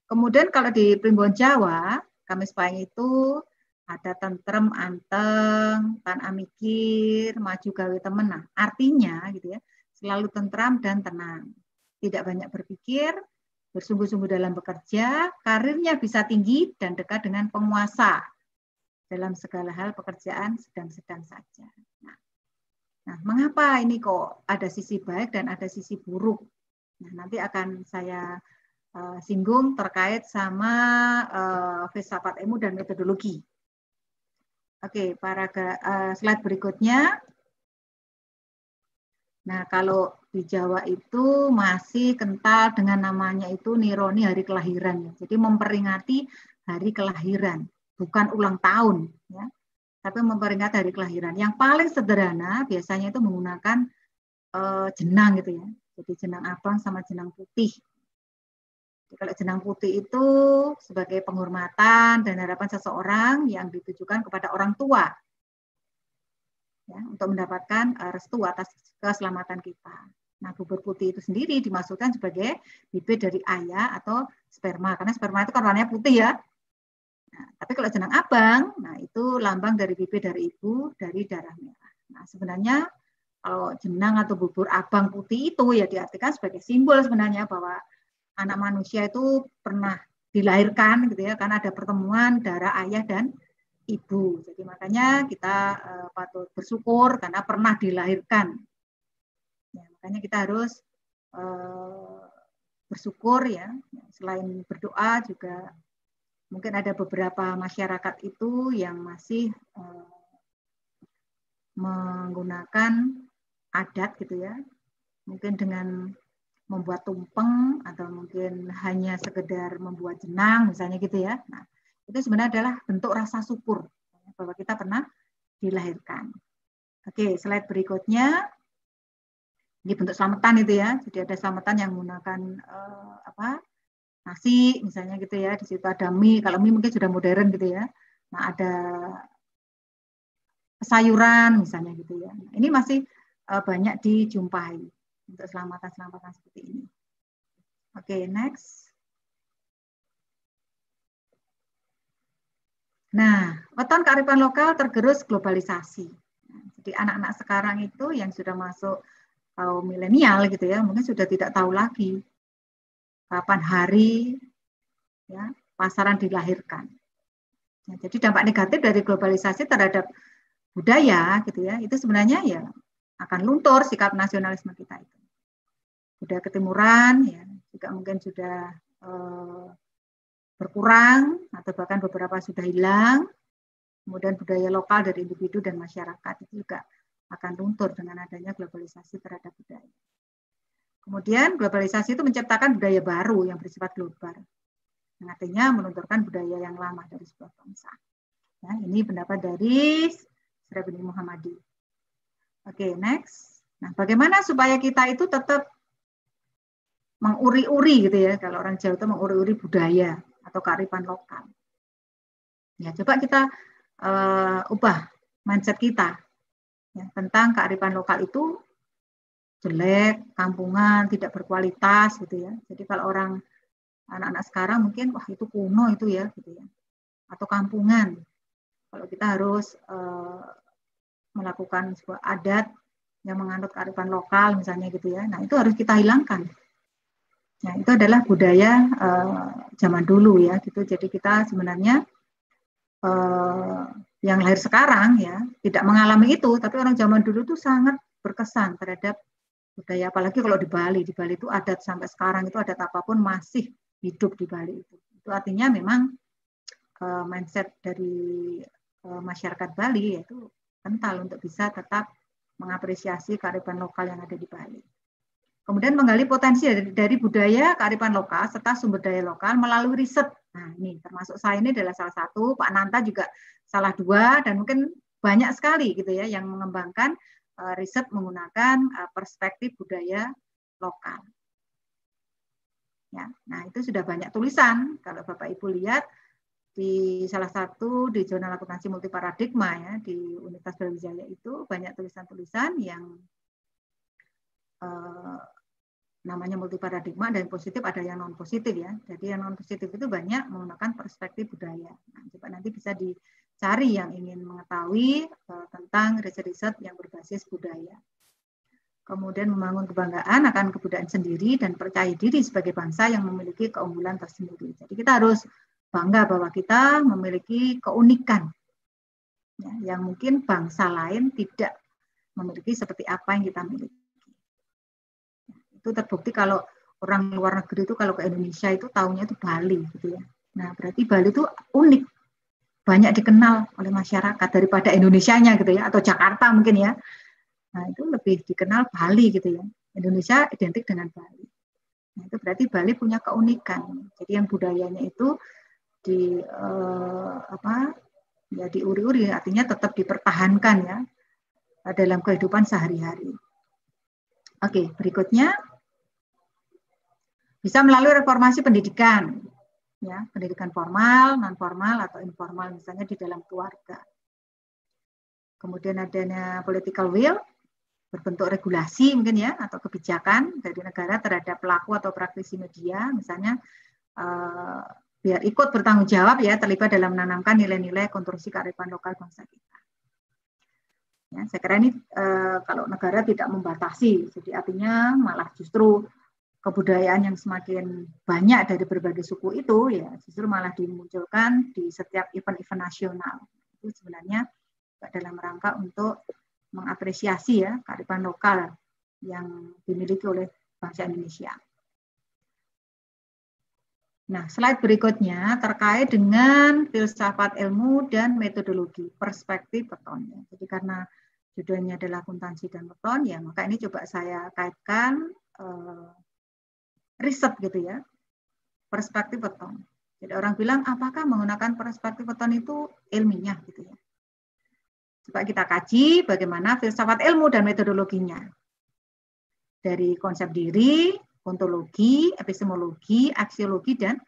Kemudian kalau di Primbon Jawa, Kamis Pahing itu ada tentrem, anteng, tan amikir, maju gawe temen. Nah, artinya gitu ya, selalu tentram dan tenang. Tidak banyak berpikir, bersungguh-sungguh dalam bekerja, karirnya bisa tinggi dan dekat dengan penguasa. Dalam segala hal pekerjaan sedang-sedang saja. Nah, mengapa ini kok ada sisi baik dan ada sisi buruk? Nah, nanti akan saya singgung terkait sama filsafat ilmu dan metodologi. Oke, slide berikutnya. Nah, kalau di Jawa itu masih kental dengan namanya itu Nironi hari kelahiran. Jadi memperingati hari kelahiran, bukan ulang tahun, ya, tapi memperingati hari kelahiran. Yang paling sederhana biasanya itu menggunakan jenang gitu ya. Jadi jenang abang sama jenang putih. Jadi kalau jenang putih itu sebagai penghormatan dan harapan seseorang yang ditujukan kepada orang tua. Ya, untuk mendapatkan restu atas keselamatan kita. Nah, bubur putih itu sendiri dimasukkan sebagai bibit dari ayah atau sperma, karena sperma itu kan warnanya putih ya. Nah, tapi kalau jenang abang, nah itu lambang dari bibit dari ibu dari darah merah. Nah, sebenarnya kalau jenang atau bubur abang putih itu ya diartikan sebagai simbol sebenarnya bahwa anak manusia itu pernah dilahirkan gitu ya, karena ada pertemuan darah ayah dan ibu. Jadi makanya kita patut bersyukur karena pernah dilahirkan. Ya, makanya kita harus bersyukur ya. Selain berdoa juga mungkin ada beberapa masyarakat itu yang masih menggunakan adat gitu ya. Mungkin dengan membuat tumpeng atau mungkin hanya sekedar membuat jenang misalnya gitu ya. Nah, itu sebenarnya adalah bentuk rasa syukur bahwa kita pernah dilahirkan. Oke, slide berikutnya. Ini bentuk selamatan itu ya. Jadi ada selamatan yang menggunakan nasi misalnya gitu ya. Di situ ada mie. Kalau mie mungkin sudah modern gitu ya. Nah, ada sayuran misalnya gitu ya. Nah, ini masih banyak dijumpai untuk selamatan-selamatan seperti ini. Oke, next. Nah, weton kearifan lokal tergerus globalisasi. Nah, jadi anak-anak sekarang itu yang sudah masuk kaum milenial gitu ya, mungkin sudah tidak tahu lagi kapan hari ya pasaran dilahirkan. Nah, jadi dampak negatif dari globalisasi terhadap budaya gitu ya, itu sebenarnya ya akan luntur sikap nasionalisme kita itu. Budaya ketimuran ya juga mungkin sudah berkurang atau bahkan beberapa sudah hilang. Kemudian budaya lokal dari individu dan masyarakat itu juga akan luntur dengan adanya globalisasi terhadap budaya. Kemudian globalisasi itu menciptakan budaya baru yang bersifat global. Yang artinya melunturkan budaya yang lama dari sebuah bangsa. Ya, ini pendapat dari Srebeni Muhammadi. Oke, next. Nah, bagaimana supaya kita itu tetap menguri-uri gitu ya, kalau orang Jawa itu menguri-uri budaya atau kearifan lokal. Ya, coba kita ubah mindset kita ya, tentang kearifan lokal itu jelek, kampungan, tidak berkualitas gitu ya. Jadi kalau orang anak-anak sekarang mungkin wah itu kuno itu ya gitu ya. Atau kampungan. Kalau kita harus melakukan sebuah adat yang menganut kearifan lokal misalnya gitu ya. Nah, itu harus kita hilangkan. Nah, itu adalah budaya zaman dulu ya gitu. Jadi kita sebenarnya yang lahir sekarang ya tidak mengalami itu, tapi orang zaman dulu tuh sangat berkesan terhadap budaya, apalagi kalau di Bali. Di Bali itu adat sampai sekarang itu adat apapun masih hidup di Bali itu. Itu artinya memang mindset dari masyarakat Bali yaitu kental untuk bisa tetap mengapresiasi kearifan lokal yang ada di Bali. Kemudian menggali potensi dari budaya, kearifan lokal, serta sumber daya lokal melalui riset. Nah, ini termasuk saya ini adalah salah satu, Pak Nanta juga salah dua, dan mungkin banyak sekali gitu ya yang mengembangkan riset menggunakan perspektif budaya lokal. Ya, nah itu sudah banyak tulisan. Kalau Bapak Ibu lihat di salah satu di jurnal akuntansi multiparadigma ya di Universitas Brawijaya itu banyak tulisan-tulisan yang namanya multiparadigma, ada yang positif, ada yang non positif ya. Jadi yang non positif itu banyak menggunakan perspektif budaya. Nah, coba nanti bisa dicari yang ingin mengetahui tentang riset-riset yang berbasis budaya. Kemudian membangun kebanggaan akan kebudayaan sendiri dan percaya diri sebagai bangsa yang memiliki keunggulan tersendiri. Jadi kita harus bangga bahwa kita memiliki keunikan ya, yang mungkin bangsa lain tidak memiliki seperti apa yang kita miliki. Itu terbukti kalau orang luar negeri itu kalau ke Indonesia itu taunya itu Bali gitu ya. Nah, berarti Bali itu unik. Banyak dikenal oleh masyarakat daripada Indonesianya gitu ya, atau Jakarta mungkin ya. Nah, itu lebih dikenal Bali gitu ya. Indonesia identik dengan Bali. Nah, itu berarti Bali punya keunikan. Jadi yang budayanya itu diuri-uri, artinya tetap dipertahankan ya dalam kehidupan sehari-hari. Oke, berikutnya bisa melalui reformasi pendidikan, ya, pendidikan formal, non formal atau informal, misalnya di dalam keluarga. Kemudian adanya political will, berbentuk regulasi mungkin ya, atau kebijakan dari negara terhadap pelaku atau praktisi media, misalnya biar ikut bertanggung jawab ya, terlibat dalam menanamkan nilai-nilai konstruksi kearifan lokal bangsa kita. Ya, saya kira ini kalau negara tidak membatasi, jadi artinya malah justru kebudayaan yang semakin banyak dari berbagai suku itu ya justru malah dimunculkan di setiap event-event nasional. Itu sebenarnya dalam rangka untuk mengapresiasi ya kearifan lokal yang dimiliki oleh bangsa Indonesia. Nah, slide berikutnya terkait dengan filsafat ilmu dan metodologi perspektif weton. Jadi karena judulnya adalah akuntansi dan weton, ya maka ini coba saya kaitkan riset gitu ya, perspektif weton. Jadi orang bilang apakah menggunakan perspektif weton itu ilmiah gitu ya. Coba kita kaji bagaimana filsafat ilmu dan metodologinya. Dari konsep diri, ontologi, epistemologi, aksiologi, dan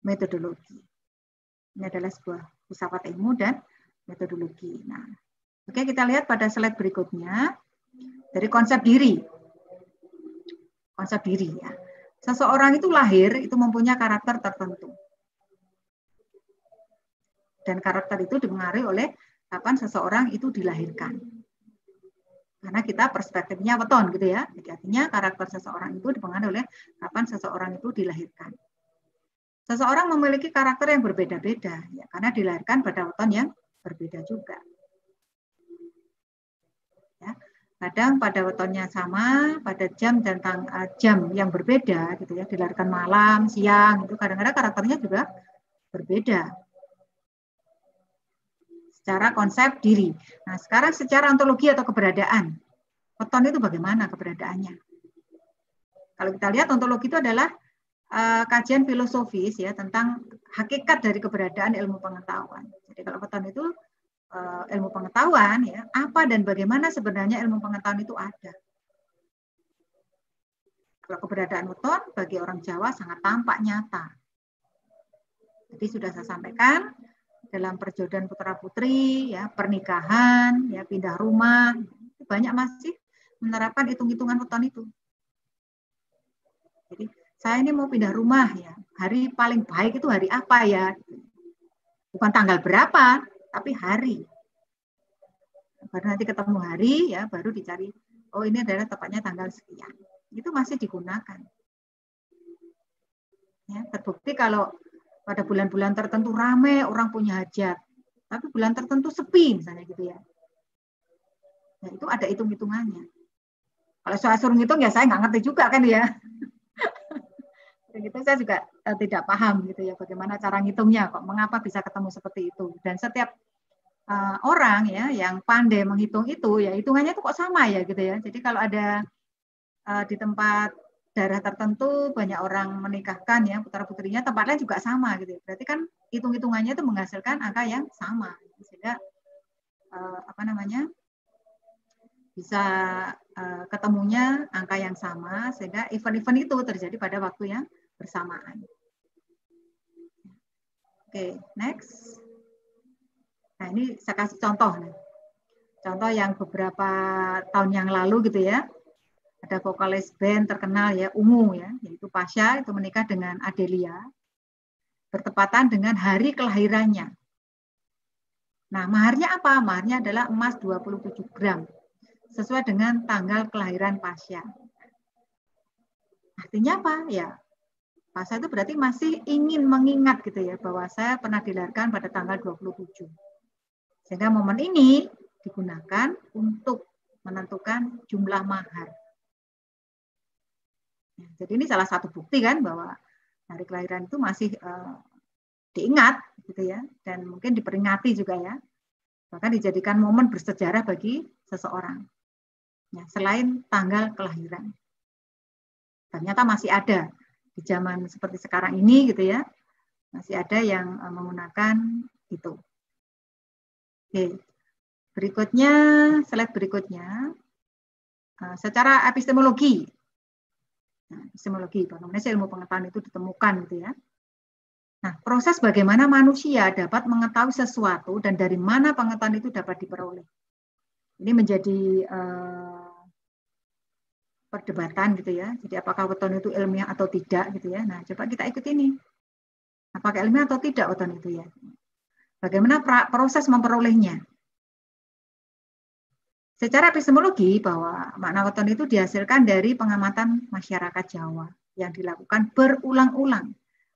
metodologi. Ini adalah sebuah filsafat ilmu dan metodologi. Nah, oke, kita lihat pada slide berikutnya dari konsep diri. Konsep diri ya. Seseorang itu lahir itu mempunyai karakter tertentu. Dan karakter itu dipengaruhi oleh kapan seseorang itu dilahirkan. Karena kita perspektifnya weton gitu ya. Jadi artinya karakter seseorang itu dipengaruhi oleh kapan seseorang itu dilahirkan. Seseorang memiliki karakter yang berbeda-beda ya, karena dilahirkan pada weton yang berbeda juga. Ya. Kadang pada wetonnya sama, pada jam dan jam yang berbeda gitu ya, dilahirkan malam, siang, itu kadang-kadang karakternya juga berbeda. Secara konsep diri. Nah, sekarang secara ontologi atau keberadaan. Weton itu bagaimana keberadaannya? Kalau kita lihat ontologi itu adalah kajian filosofis ya tentang hakikat dari keberadaan ilmu pengetahuan. Jadi kalau weton itu ilmu pengetahuan ya, apa dan bagaimana sebenarnya ilmu pengetahuan itu ada. Kalau keberadaan weton bagi orang Jawa sangat tampak nyata. Jadi sudah saya sampaikan dalam perjodohan putra-putri, ya, pernikahan, ya, pindah rumah, banyak masih menerapkan hitung-hitungan weton itu. Jadi saya ini mau pindah rumah ya, hari paling baik itu hari apa ya? Bukan tanggal berapa, tapi hari. Baru nanti ketemu hari, ya, baru dicari. Oh ini adalah tepatnya tanggal sekian. Itu masih digunakan. Ya, terbukti kalau pada bulan-bulan tertentu ramai orang punya hajat, tapi bulan tertentu sepi misalnya gitu ya. Nah, itu ada hitung-hitungannya. Kalau saya suruh ngitung ya saya nggak ngerti juga kan ya. Gitu saya juga tidak paham gitu ya bagaimana cara ngitungnya kok mengapa bisa ketemu seperti itu. Dan setiap orang ya yang pandai menghitung itu ya hitungannya itu kok sama ya gitu ya. Jadi kalau ada di tempat daerah tertentu banyak orang menikahkan ya putra-putrinya, tempat lain juga sama gitu. Berarti kan hitung-hitungannya itu menghasilkan angka yang sama sehingga bisa ketemunya angka yang sama sehingga event-event itu terjadi pada waktu yang bersamaan. Oke, next. Nah, ini saya kasih contoh nih. Contoh yang beberapa tahun yang lalu gitu ya. Ada vokalis band terkenal ya, Ungu ya, yaitu Pasha itu menikah dengan Adelia. Bertepatan dengan hari kelahirannya. Nah, maharnya apa? Maharnya adalah emas 27 gram. Sesuai dengan tanggal kelahiran Pasha. Artinya apa? Ya, Pasha itu berarti masih ingin mengingat gitu ya, bahwa saya pernah dilahirkan pada tanggal 27. Sehingga momen ini digunakan untuk menentukan jumlah mahar. Jadi ini salah satu bukti kan bahwa hari kelahiran itu masih diingat gitu ya, dan mungkin diperingati juga ya, bahkan dijadikan momen bersejarah bagi seseorang ya, selain tanggal kelahiran. Ternyata masih ada di zaman seperti sekarang ini gitu ya, masih ada yang menggunakan itu. Oke, berikutnya, slide berikutnya, secara epistemologi. Nah, epistemologi, bagaimana sih ilmu pengetahuan itu ditemukan gitu ya. Nah, proses bagaimana manusia dapat mengetahui sesuatu dan dari mana pengetahuan itu dapat diperoleh. Ini menjadi perdebatan gitu ya. Jadi apakah weton itu ilmiah atau tidak gitu ya. Nah, coba kita ikut ini. Apakah ilmiah atau tidak weton itu ya. Bagaimana proses memperolehnya. Secara epistemologi bahwa makna weton itu dihasilkan dari pengamatan masyarakat Jawa yang dilakukan berulang-ulang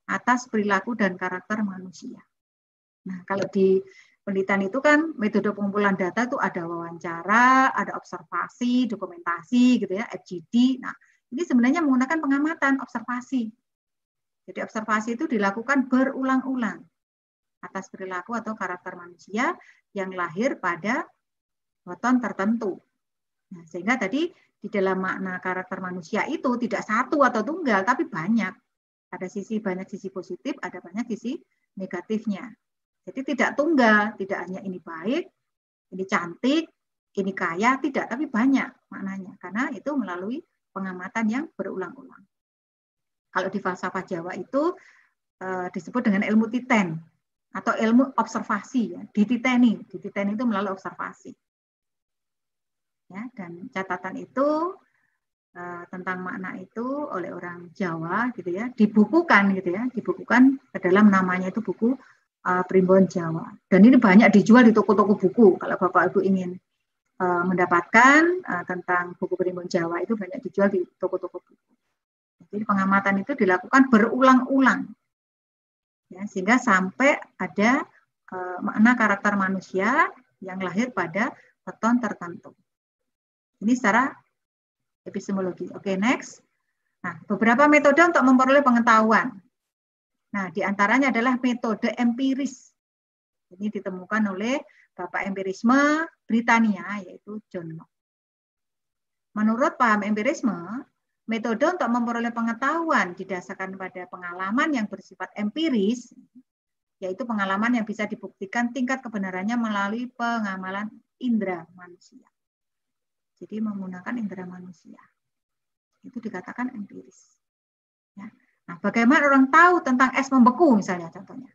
atas perilaku dan karakter manusia. Nah, kalau di penelitian itu kan metode pengumpulan data itu ada wawancara, ada observasi, dokumentasi gitu ya, FGD. Nah, ini sebenarnya menggunakan pengamatan observasi. Jadi observasi itu dilakukan berulang-ulang atas perilaku atau karakter manusia yang lahir pada weton tertentu. Nah, sehingga tadi di dalam makna karakter manusia itu tidak satu atau tunggal, tapi banyak. Ada banyak sisi positif, ada banyak sisi negatifnya. Jadi tidak tunggal, tidak hanya ini baik, ini cantik, ini kaya, tidak, tapi banyak maknanya. Karena itu melalui pengamatan yang berulang-ulang. Kalau di falsafah Jawa itu disebut dengan ilmu titen atau ilmu observasi, ya, dititeni itu melalui observasi. Ya, dan catatan itu tentang makna itu oleh orang Jawa gitu ya, dibukukan ke dalam namanya itu buku Primbon Jawa. Dan ini banyak dijual di toko-toko buku. Kalau Bapak Ibu ingin mendapatkan tentang buku Primbon Jawa itu banyak dijual di toko-toko buku. Jadi pengamatan itu dilakukan berulang-ulang. Ya, sehingga sampai ada makna karakter manusia yang lahir pada weton tertentu. Ini secara epistemologi. Oke, next. Nah, beberapa metode untuk memperoleh pengetahuan. Nah, diantaranya adalah metode empiris. Ini ditemukan oleh Bapak Empirisme Britania, yaitu John Locke. Menurut paham empirisme, metode untuk memperoleh pengetahuan didasarkan pada pengalaman yang bersifat empiris, yaitu pengalaman yang bisa dibuktikan tingkat kebenarannya melalui pengamalan indera manusia. Jadi menggunakan indera manusia. Itu dikatakan empiris. Ya. Nah, bagaimana orang tahu tentang es membeku misalnya contohnya?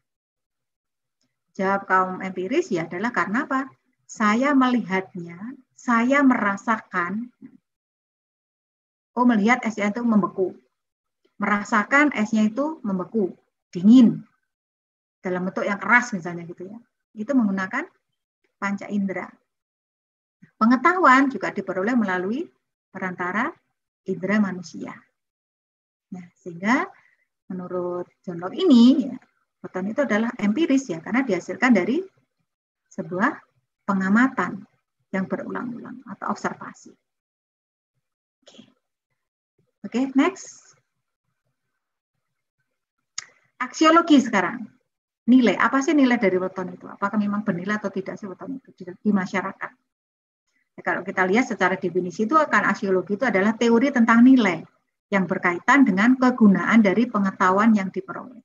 Jawab kaum empiris ya adalah karena apa? Saya melihatnya, saya merasakan, melihat esnya itu membeku. Merasakan esnya itu membeku, dingin. Dalam bentuk yang keras misalnya gitu ya. Itu menggunakan panca indera. Pengetahuan juga diperoleh melalui perantara indera manusia. Nah, sehingga menurut John Locke ini, ya, weton itu adalah empiris ya, karena dihasilkan dari sebuah pengamatan yang berulang-ulang atau observasi. Oke, next. Aksiologi sekarang. Nilai, apa sih nilai dari weton itu? Apakah memang bernilai atau tidak sih weton itu di masyarakat? Ya, kalau kita lihat secara definisi itu akan aksiologi itu adalah teori tentang nilai yang berkaitan dengan kegunaan dari pengetahuan yang diperoleh.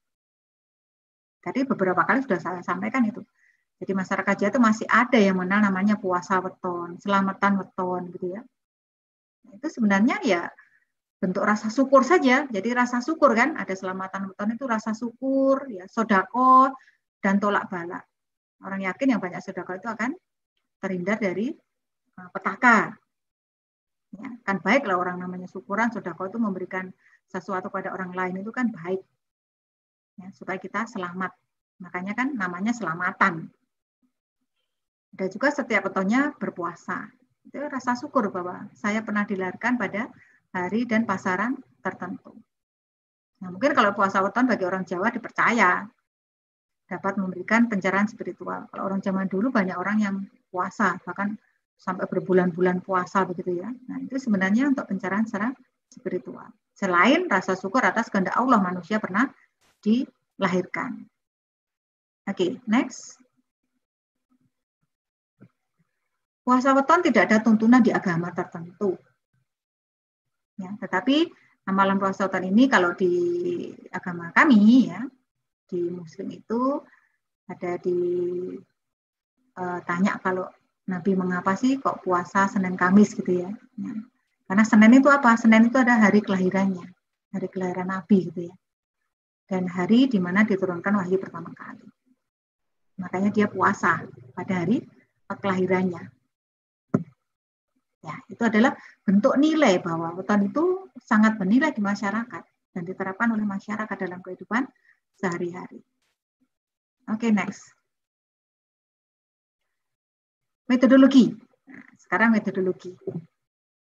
Tadi beberapa kali sudah saya sampaikan itu. Jadi masyarakat Jawa itu masih ada yang mengenal namanya puasa weton, selamatan weton gitu ya. Itu sebenarnya ya bentuk rasa syukur saja. Jadi rasa syukur kan, ada selamatan weton itu rasa syukur, ya, sodako dan tolak bala. Orang yakin yang banyak sodako itu akan terhindar dari petaka. Ya, kan baik lah orang namanya syukuran, sodako itu memberikan sesuatu pada orang lain itu kan baik, ya, supaya kita selamat. Makanya kan namanya selamatan. Ada juga setiap wetonnya berpuasa. Itu rasa syukur bahwa saya pernah dilahirkan pada hari dan pasaran tertentu. Nah, mungkin kalau puasa weton bagi orang Jawa dipercaya dapat memberikan pencerahan spiritual. Kalau orang zaman dulu banyak orang yang puasa, bahkan sampai berbulan-bulan puasa begitu ya. Nah, itu sebenarnya untuk pencerahan secara spiritual. Selain rasa syukur atas kehendak Allah manusia pernah dilahirkan. Oke, next. Puasa weton tidak ada tuntunan di agama tertentu. Ya, tetapi amalan puasa weton ini kalau di agama kami ya, di Muslim itu ada tanya kalau Nabi mengapa sih kok puasa Senin Kamis gitu ya. Ya. Karena Senin itu apa? Senin itu ada hari kelahirannya, hari kelahiran Nabi gitu ya. Dan hari di mana diturunkan wahyu pertama kali. Makanya dia puasa pada hari kelahirannya. Ya, itu adalah bentuk nilai bahwa weton itu sangat bernilai di masyarakat dan diterapkan oleh masyarakat dalam kehidupan sehari-hari. Oke, next. Metodologi. Nah, sekarang metodologi.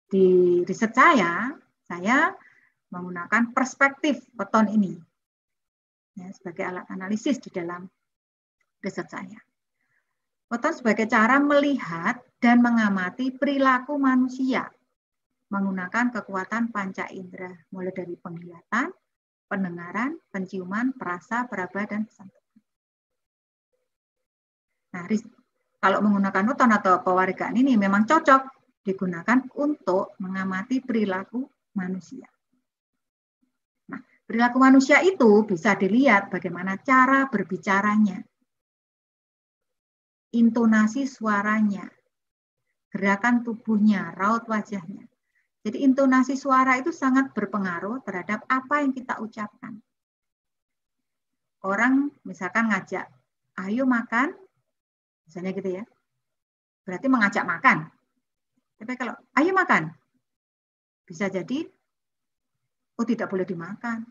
Di riset saya menggunakan perspektif weton ini ya, sebagai alat analisis di dalam riset saya. Weton sebagai cara melihat dan mengamati perilaku manusia menggunakan kekuatan panca indera, mulai dari penglihatan, pendengaran, penciuman, perasa, peraba, dan kesentuhan. Nah, kalau menggunakan weton atau pewarigaan ini memang cocok digunakan untuk mengamati perilaku manusia. Nah, perilaku manusia itu bisa dilihat bagaimana cara berbicaranya, intonasi suaranya, gerakan tubuhnya, raut wajahnya. Jadi intonasi suara itu sangat berpengaruh terhadap apa yang kita ucapkan. Orang misalkan ngajak, ayo makan, misalnya gitu ya, berarti mengajak makan. Tapi kalau ayo makan, bisa jadi, oh tidak boleh dimakan.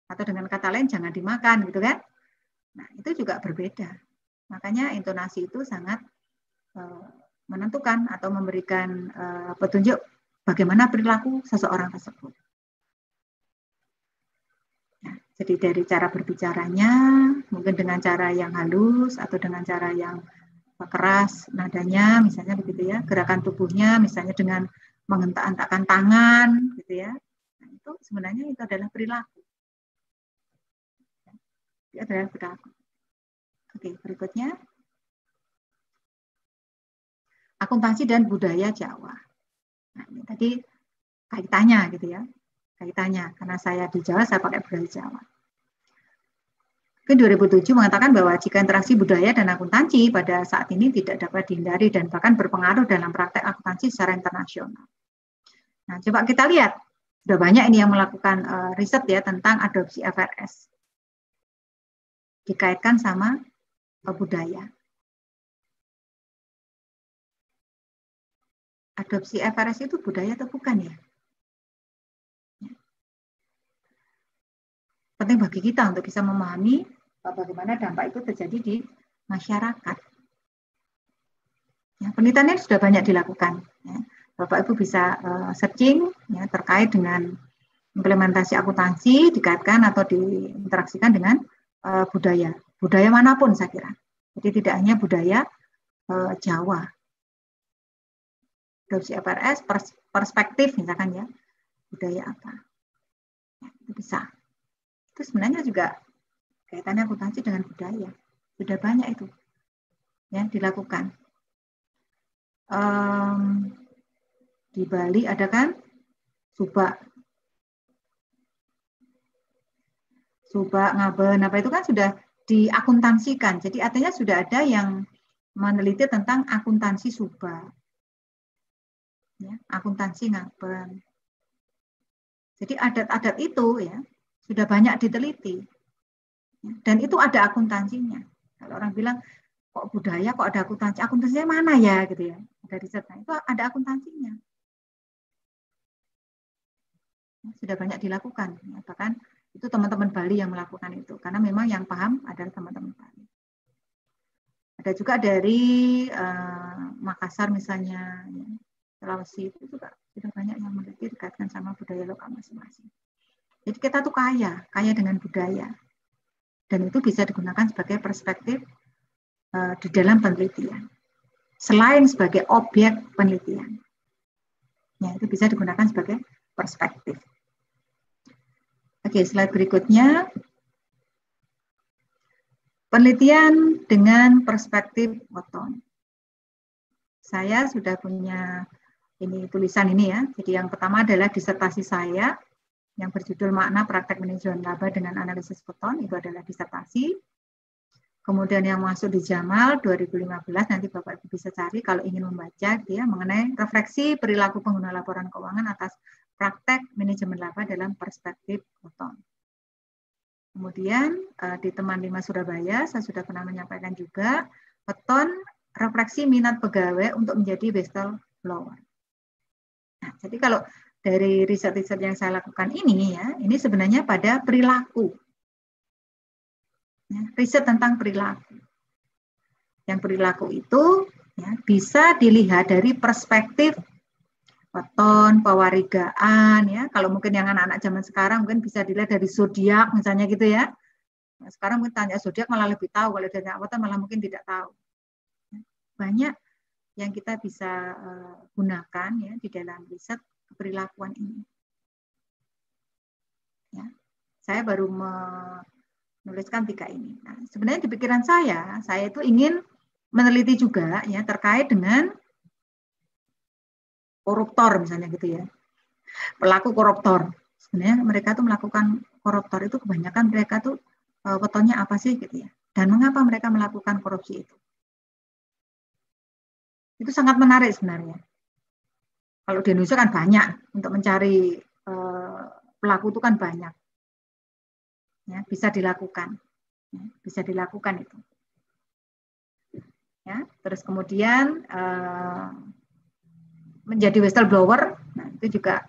Atau dengan kata lain jangan dimakan gitu kan. Nah itu juga berbeda. Makanya intonasi itu sangat menentukan atau memberikan petunjuk bagaimana perilaku seseorang tersebut. Ya, jadi dari cara berbicaranya, mungkin dengan cara yang halus atau dengan cara yang keras nadanya, misalnya begitu ya, gerakan tubuhnya, misalnya dengan menghentak-hentakkan tangan, gitu ya. Nah, itu sebenarnya itu adalah perilaku. Itu adalah perilaku. Oke, berikutnya. Akuntansi dan budaya Jawa. Nah, ini tadi kaitannya gitu ya. Kaitannya, karena saya di Jawa, saya pakai budaya Jawa. Ke 2007 mengatakan bahwa jika interaksi budaya dan akuntansi pada saat ini tidak dapat dihindari dan bahkan berpengaruh dalam praktek akuntansi secara internasional. Nah, coba kita lihat. Sudah banyak ini yang melakukan riset ya tentang adopsi FRS. Dikaitkan sama budaya. Adopsi FRS itu budaya atau bukan ya? Penting bagi kita untuk bisa memahami bagaimana dampak itu terjadi di masyarakat. Ya, penelitian ini sudah banyak dilakukan. Ya. Bapak Ibu bisa searching ya, terkait dengan implementasi akuntansi dikaitkan atau diinteraksikan dengan budaya. Budaya manapun saya kira. Jadi tidak hanya budaya Jawa. Adopsi FRS, perspektif misalkan ya, budaya apa. Ya, itu bisa. Itu sebenarnya juga kaitannya akuntansi dengan budaya. Sudah banyak itu ya dilakukan. Di Bali ada kan Subak, Ngaben, apa itu kan sudah diakuntansikan. Jadi artinya sudah ada yang meneliti tentang akuntansi Subak. Ya, akuntansi Ngaben. Jadi adat-adat itu ya sudah banyak diteliti. Dan itu ada akuntansinya. Kalau orang bilang, kok budaya, kok ada akuntansi? Akuntansinya mana ya? Gitu ya. Ada risetnya. Itu ada akuntansinya. Sudah banyak dilakukan. Bahkan itu teman-teman Bali yang melakukan itu. Karena memang yang paham adalah teman-teman Bali. Ada juga dari Makassar misalnya, ya, Sulawesi itu juga sudah banyak yang meneliti dikaitkan sama budaya lokal masing-masing. Jadi kita tuh kaya dengan budaya. Dan itu bisa digunakan sebagai perspektif di dalam penelitian. Selain sebagai objek penelitian. Ya, itu bisa digunakan sebagai perspektif. Oke, slide berikutnya. Penelitian dengan perspektif weton. Saya sudah punya ini tulisan ini ya. Jadi yang pertama adalah disertasi saya yang berjudul Makna Praktek Manajemen Laba dengan Analisis Weton. Itu adalah disertasi. Kemudian yang masuk di Jamal 2015, nanti Bapak Ibu bisa cari kalau ingin membaca dia mengenai refleksi perilaku pengguna laporan keuangan atas praktek manajemen laba dalam perspektif weton. Kemudian di teman 5 Surabaya, saya sudah pernah menyampaikan juga, weton refleksi minat pegawai untuk menjadi whistleblower. Nah, jadi kalau dari riset-riset yang saya lakukan ini ya, ini sebenarnya pada perilaku. Ya, riset tentang perilaku. Yang perilaku itu ya, bisa dilihat dari perspektif weton, pewarigaan, ya. Kalau mungkin yang anak-anak zaman sekarang mungkin bisa dilihat dari zodiak misalnya gitu ya. Nah, sekarang mungkin tanya zodiak malah lebih tahu, kalau dari weton malah mungkin tidak tahu. Banyak yang kita bisa gunakan ya di dalam riset perilakuan ini. Ya. Saya baru menuliskan 3 ini. Nah, sebenarnya di pikiran saya itu ingin meneliti juga ya terkait dengan koruptor misalnya gitu ya. Pelaku koruptor. Sebenarnya mereka tuh melakukan koruptor itu kebanyakan mereka tuh wetonnya apa sih gitu ya. Dan mengapa mereka melakukan korupsi itu? Itu sangat menarik sebenarnya. Kalau di Indonesia kan banyak untuk mencari pelaku itu kan banyak. Ya, bisa dilakukan. Ya, bisa dilakukan itu. Ya, terus kemudian menjadi whistleblower, nah itu juga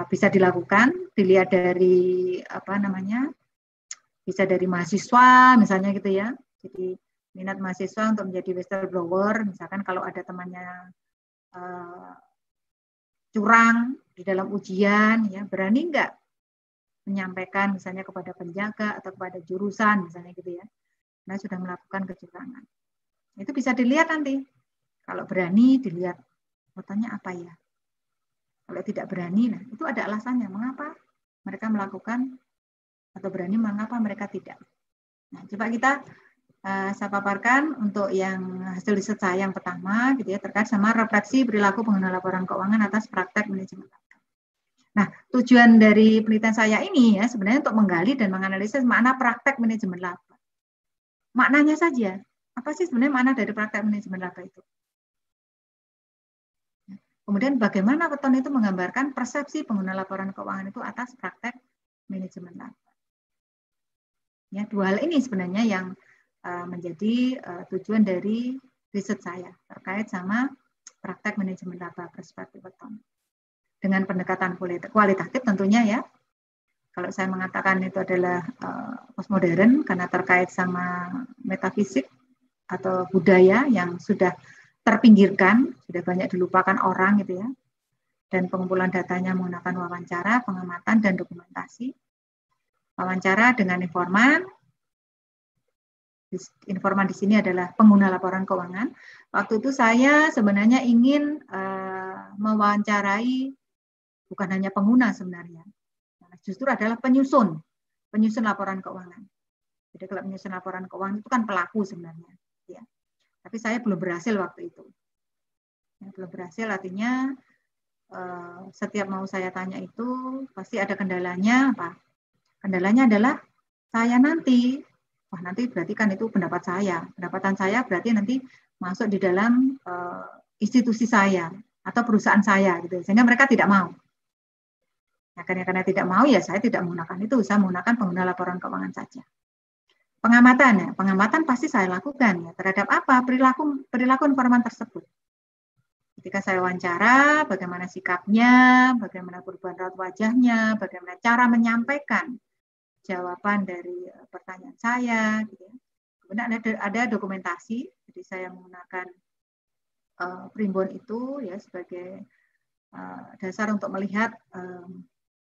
bisa dilakukan. Dilihat dari apa namanya, bisa dari mahasiswa misalnya gitu ya. Jadi minat mahasiswa untuk menjadi whistleblower, misalkan kalau ada temannya curang di dalam ujian, ya berani nggak menyampaikan misalnya kepada penjaga atau kepada jurusan misalnya gitu ya, nah sudah melakukan kecurangan. Itu bisa dilihat nanti. Kalau berani dilihat wetonnya apa ya. Kalau tidak berani, nah itu ada alasannya mengapa mereka melakukan atau berani, mengapa mereka tidak. Nah, coba kita saya paparkan untuk yang hasil riset saya yang pertama gitu ya, terkait sama refleksi perilaku pengguna laporan keuangan atas praktek manajemen laba. Nah, tujuan dari penelitian saya ini ya sebenarnya untuk menggali dan menganalisis makna praktek manajemen laba. Maknanya saja. Apa sih sebenarnya makna dari praktek manajemen laba itu? Kemudian bagaimana weton itu menggambarkan persepsi pengguna laporan keuangan itu atas praktek manajemen laba. Ya, 2 hal ini sebenarnya yang menjadi tujuan dari riset saya terkait sama praktek manajemen laba perspektif weton. Dengan pendekatan kualitatif tentunya ya. Kalau saya mengatakan itu adalah postmodern karena terkait sama metafisik atau budaya yang sudah terpinggirkan, sudah banyak dilupakan orang gitu ya. Dan pengumpulan datanya menggunakan wawancara, pengamatan, dan dokumentasi. Wawancara dengan informan di sini adalah pengguna laporan keuangan. Waktu itu saya sebenarnya ingin mewawancarai bukan hanya pengguna sebenarnya, justru adalah penyusun laporan keuangan. Jadi kalau penyusun laporan keuangan itu kan pelaku sebenarnya, ya. Tapi saya belum berhasil waktu itu. Ya, belum berhasil artinya setiap mau saya tanya itu pasti ada kendalanya apa? Kendalanya adalah saya nanti berarti kan itu pendapat saya. Pendapatan saya berarti nanti masuk di dalam institusi saya atau perusahaan saya gitu. Sehingga mereka tidak mau. Nah, karena tidak mau ya saya tidak menggunakan itu, saya menggunakan pengguna laporan keuangan saja. Pengamatan ya, pengamatan pasti saya lakukan ya terhadap apa? Perilaku informan tersebut. Ketika saya wawancara, bagaimana sikapnya, bagaimana perubahan raut wajahnya, bagaimana cara menyampaikan jawaban dari pertanyaan saya, gitu ya. Kemudian ada dokumentasi, jadi saya menggunakan primbon itu ya sebagai dasar untuk melihat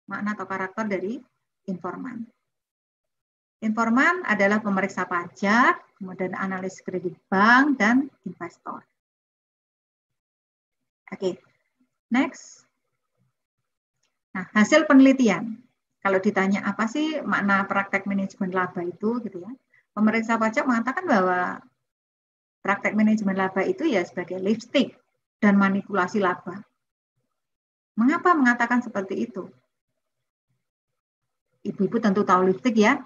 makna atau karakter dari informan. Informan adalah pemeriksa pajak, kemudian analis kredit bank, dan investor. Oke, next. Nah, hasil penelitian. Kalau ditanya apa sih makna praktek manajemen laba itu, gitu ya. Pemeriksa pajak mengatakan bahwa praktek manajemen laba itu ya sebagai lipstick dan manipulasi laba. Mengapa mengatakan seperti itu? Ibu-ibu tentu tahu lipstick ya.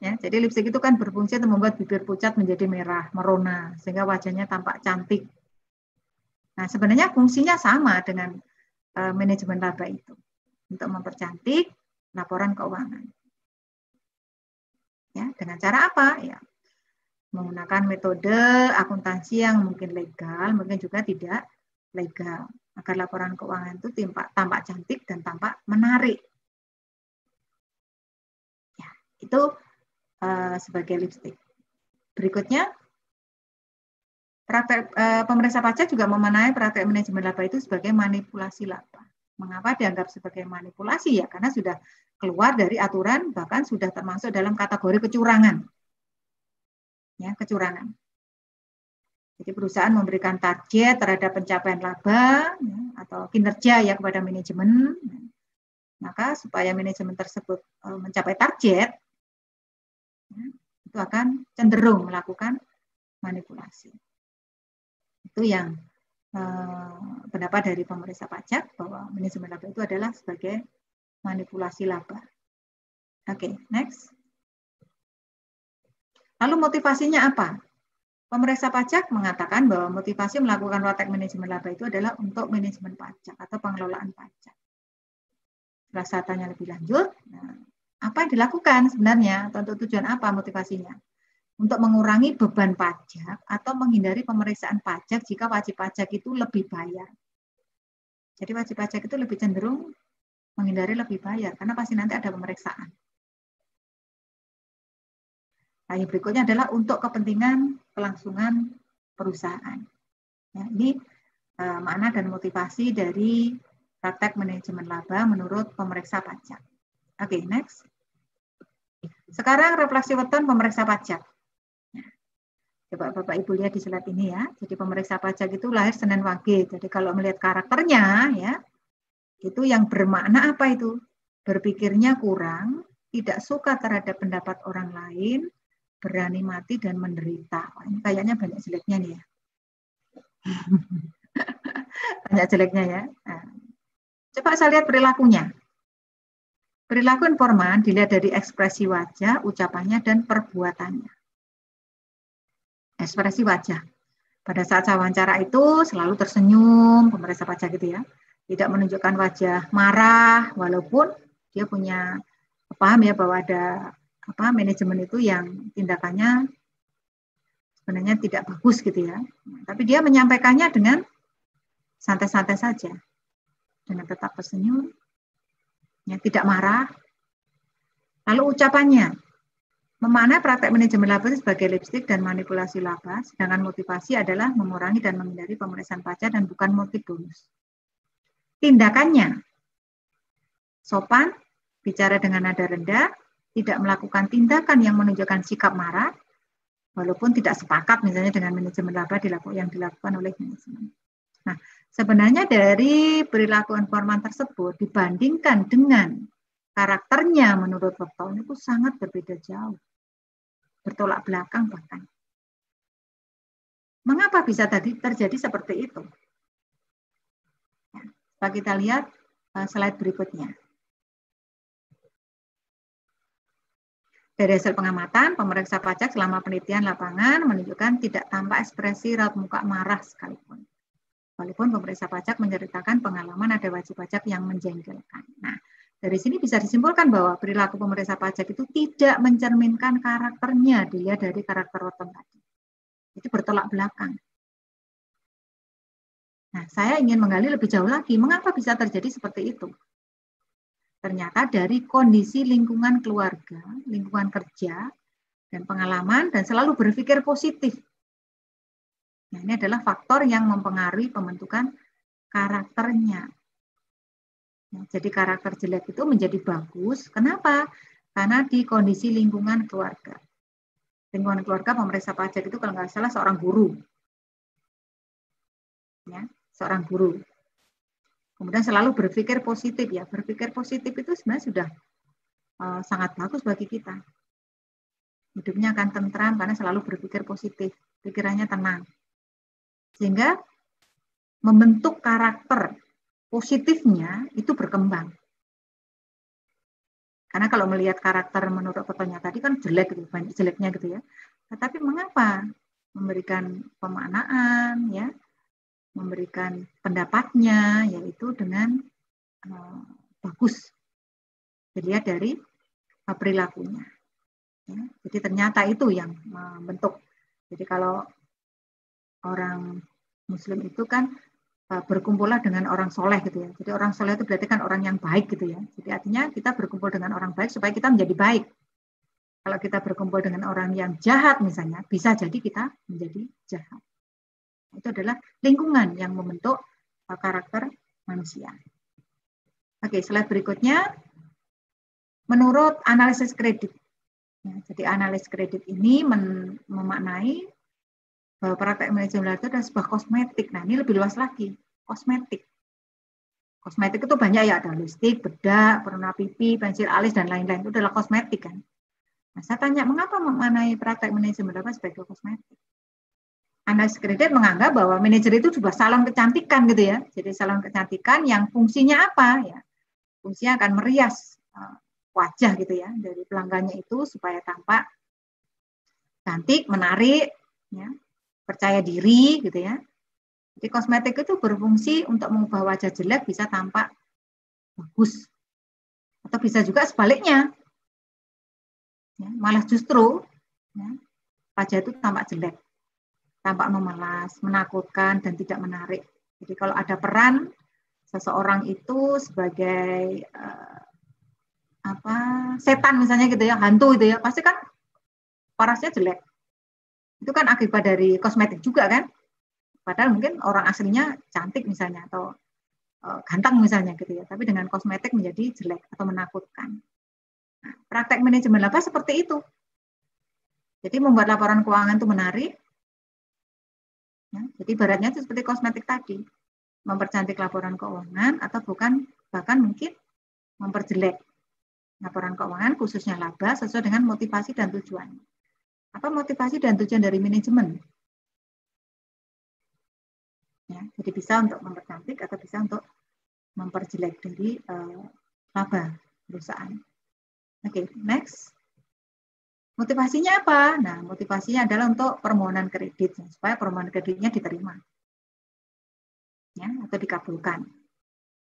Ya, jadi lipstick itu kan berfungsi untuk membuat bibir pucat menjadi merah, merona, sehingga wajahnya tampak cantik. Nah, sebenarnya fungsinya sama dengan manajemen laba itu, untuk mempercantik laporan keuangan. Ya, dengan cara apa? Ya, menggunakan metode akuntansi yang mungkin legal, mungkin juga tidak legal, agar laporan keuangan itu tampak cantik dan tampak menarik. Ya, itu sebagai lipstick. Berikutnya, pemeriksa pajak juga memaknai praktek manajemen laba itu sebagai manipulasi laba. Mengapa dianggap sebagai manipulasi? Ya, karena sudah keluar dari aturan, bahkan sudah termasuk dalam kategori kecurangan. Ya, kecurangan. Jadi perusahaan memberikan target terhadap pencapaian laba ya, atau kinerja ya kepada manajemen. Maka supaya manajemen tersebut mencapai target, ya, itu akan cenderung melakukan manipulasi. Itu yang pendapat dari pemeriksa pajak bahwa manajemen laba itu adalah sebagai manipulasi laba. Oke, next. Lalu motivasinya apa? Pemeriksa pajak mengatakan bahwa motivasi melakukan praktek manajemen laba itu adalah untuk manajemen pajak atau pengelolaan pajak. Setelah saya tanya lebih lanjut, nah, apa yang dilakukan sebenarnya? Untuk tujuan apa motivasinya? Untuk mengurangi beban pajak atau menghindari pemeriksaan pajak jika wajib pajak itu lebih bayar. Jadi wajib pajak itu lebih cenderung menghindari lebih bayar karena pasti nanti ada pemeriksaan. Nah, yang berikutnya adalah untuk kepentingan kelangsungan perusahaan. Ya, ini makna dan motivasi dari praktek manajemen laba menurut pemeriksa pajak. Oke, next. Sekarang refleksi weton pemeriksa pajak. Coba Bapak Ibu lihat di slide ini ya. Jadi pemeriksa pajak itu lahir Senin Wage. Jadi kalau melihat karakternya ya, itu yang bermakna apa itu? Berpikirnya kurang, tidak suka terhadap pendapat orang lain, berani mati dan menderita. Wah, ini kayaknya banyak jeleknya nih ya. Banyak jeleknya ya. Nah, coba saya lihat perilakunya. Perilaku informan dilihat dari ekspresi wajah, ucapannya, dan perbuatannya. Ekspresi wajah. Pada saat saya wawancara itu selalu tersenyum, pemeriksa pajak gitu ya. Tidak menunjukkan wajah marah, walaupun dia punya paham ya bahwa ada manajemen itu yang tindakannya sebenarnya tidak bagus gitu ya. Tapi dia menyampaikannya dengan santai-santai saja. Dengan tetap tersenyum, ya, tidak marah. Lalu ucapannya, memaknai praktek manajemen laba sebagai lipstick dan manipulasi laba, sedangkan motivasi adalah mengurangi dan menghindari pemeriksaan pajak dan bukan motif bonus. Tindakannya, sopan, bicara dengan nada rendah, tidak melakukan tindakan yang menunjukkan sikap marah, walaupun tidak sepakat misalnya dengan manajemen laba yang dilakukan oleh manajemen. Nah, sebenarnya dari perilaku informan tersebut dibandingkan dengan karakternya menurut weton itu sangat berbeda jauh. Bertolak belakang bahkan. Mengapa bisa terjadi seperti itu? Ya, coba kita lihat slide berikutnya. Dari hasil pengamatan, pemeriksa pajak selama penelitian lapangan menunjukkan tidak tampak ekspresi raut muka marah sekalipun. Walaupun pemeriksa pajak menceritakan pengalaman ada wajib pajak yang menjengkelkan. Nah, dari sini bisa disimpulkan bahwa perilaku pemeriksa pajak itu tidak mencerminkan karakternya dilihat dari karakter weton tadi. Itu bertolak belakang. Nah, saya ingin menggali lebih jauh lagi, mengapa bisa terjadi seperti itu? Ternyata dari kondisi lingkungan keluarga, lingkungan kerja, dan pengalaman, dan selalu berpikir positif. Nah, ini adalah faktor yang mempengaruhi pembentukan karakternya. Nah, jadi karakter jelek itu menjadi bagus. Kenapa? Karena di kondisi lingkungan keluarga. Lingkungan keluarga pemeriksa pajak itu kalau nggak salah seorang guru. Ya, seorang guru. Kemudian selalu berpikir positif ya. Berpikir positif itu sebenarnya sudah sangat bagus bagi kita. Hidupnya akan tentram karena selalu berpikir positif. Pikirannya tenang. Sehingga membentuk karakter positifnya itu berkembang. Karena kalau melihat karakter menurut fotonya tadi kan jelek gitu, banyak jeleknya gitu ya. Tetapi mengapa memberikan pemaknaan ya, memberikan pendapatnya yaitu dengan bagus dilihat dari perilakunya. Ya. Jadi ternyata itu yang membentuk. Jadi kalau orang Muslim itu kan berkumpullah dengan orang soleh gitu ya. Jadi orang soleh itu berarti kan orang yang baik gitu ya. Jadi artinya kita berkumpul dengan orang baik supaya kita menjadi baik. Kalau kita berkumpul dengan orang yang jahat misalnya, bisa jadi kita menjadi jahat. Itu adalah lingkungan yang membentuk karakter manusia. Oke, slide berikutnya. Menurut analisis kredit. Ya, jadi analisis kredit ini memaknai bahwa praktek manajemen itu adalah sebuah kosmetik. Nah, ini lebih luas lagi. Kosmetik. Kosmetik itu banyak ya, ada lipstik, bedak, pewarna pipi, pensil alis, dan lain-lain. Itu adalah kosmetik kan. Nah, saya tanya, mengapa memaknai praktek manajemen laba sebagai kosmetik? Analisis kredit menganggap bahwa manajer itu juga salon kecantikan gitu ya. Jadi salon kecantikan yang fungsinya apa? Ya, fungsinya akan merias wajah gitu ya dari pelanggannya itu supaya tampak cantik, menarik, ya, percaya diri gitu ya. Jadi kosmetik itu berfungsi untuk mengubah wajah jelek bisa tampak bagus. Atau bisa juga sebaliknya. Ya, malah justru ya, wajah itu tampak jelek. Tampak memelas, menakutkan, dan tidak menarik. Jadi kalau ada peran seseorang itu sebagai setan misalnya gitu ya, hantu itu ya, pasti kan parasnya jelek. Itu kan akibat dari kosmetik juga kan. Padahal mungkin orang aslinya cantik misalnya atau ganteng misalnya gitu ya, tapi dengan kosmetik menjadi jelek atau menakutkan. Nah, praktek manajemen laba seperti itu. Jadi membuat laporan keuangan itu menarik. Ya, jadi ibaratnya itu seperti kosmetik tadi, mempercantik laporan keuangan atau bahkan mungkin memperjelek laporan keuangan khususnya laba sesuai dengan motivasi dan tujuan. Apa motivasi dan tujuan dari manajemen? Ya, jadi bisa untuk mempercantik atau bisa untuk memperjelek dari laba perusahaan. Oke, next. Motivasinya apa? Nah, motivasinya adalah untuk permohonan kredit, supaya permohonan kreditnya diterima. Ya, atau dikabulkan.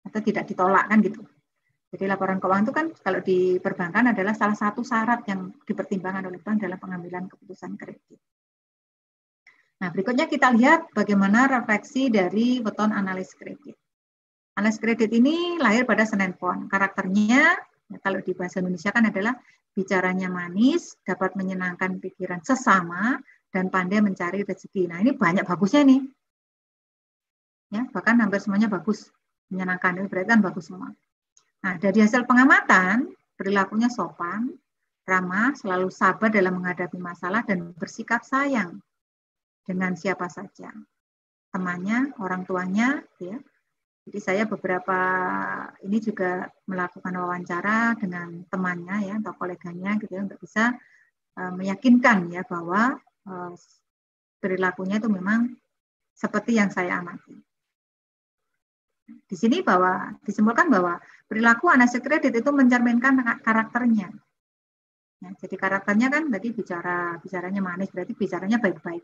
Atau tidak ditolak, kan gitu. Jadi laporan keuangan itu kan kalau di perbankan adalah salah satu syarat yang dipertimbangkan oleh bank dalam pengambilan keputusan kredit. Nah, berikutnya kita lihat bagaimana refleksi dari weton analis kredit. Analis kredit ini lahir pada Senin Pon. Karakternya, ya, kalau di bahasa Indonesia kan adalah bicaranya manis, dapat menyenangkan pikiran sesama, dan pandai mencari rezeki. Nah, ini banyak bagusnya nih. Ya, bahkan hampir semuanya bagus. Menyenangkan, itu berarti kan bagus semua. Nah, dari hasil pengamatan, perilakunya sopan, ramah, selalu sabar dalam menghadapi masalah, dan bersikap sayang dengan siapa saja. Temannya, orang tuanya, ya. Jadi saya beberapa ini juga melakukan wawancara dengan temannya ya atau koleganya gitu ya untuk bisa meyakinkan ya bahwa perilakunya itu memang seperti yang saya amati. Di sini disimpulkan bahwa perilaku analisis kredit itu mencerminkan karakternya. Ya, jadi karakternya kan tadi bicaranya manis berarti bicaranya baik-baik,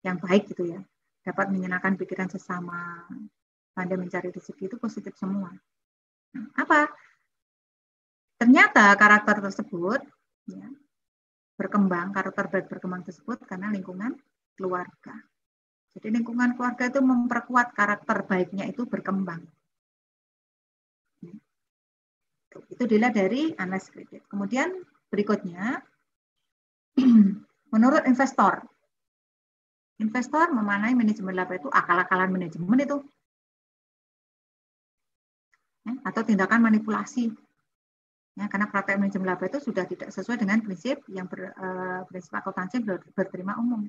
yang baik gitu ya. dapat menyenangkan pikiran sesama, pandai mencari rezeki, itu positif semua. Nah, apa? Ternyata karakter tersebut ya, berkembang, karakter baik berkembang tersebut karena lingkungan keluarga. Jadi lingkungan keluarga itu memperkuat karakter baiknya itu berkembang. Itu dilihat dari analis kredit. Kemudian berikutnya, menurut investor memanai manajemen laba itu akal-akalan manajemen itu, ya, atau tindakan manipulasi. Ya, karena praktek manajemen laba itu sudah tidak sesuai dengan prinsip prinsip akuntansi berterima umum.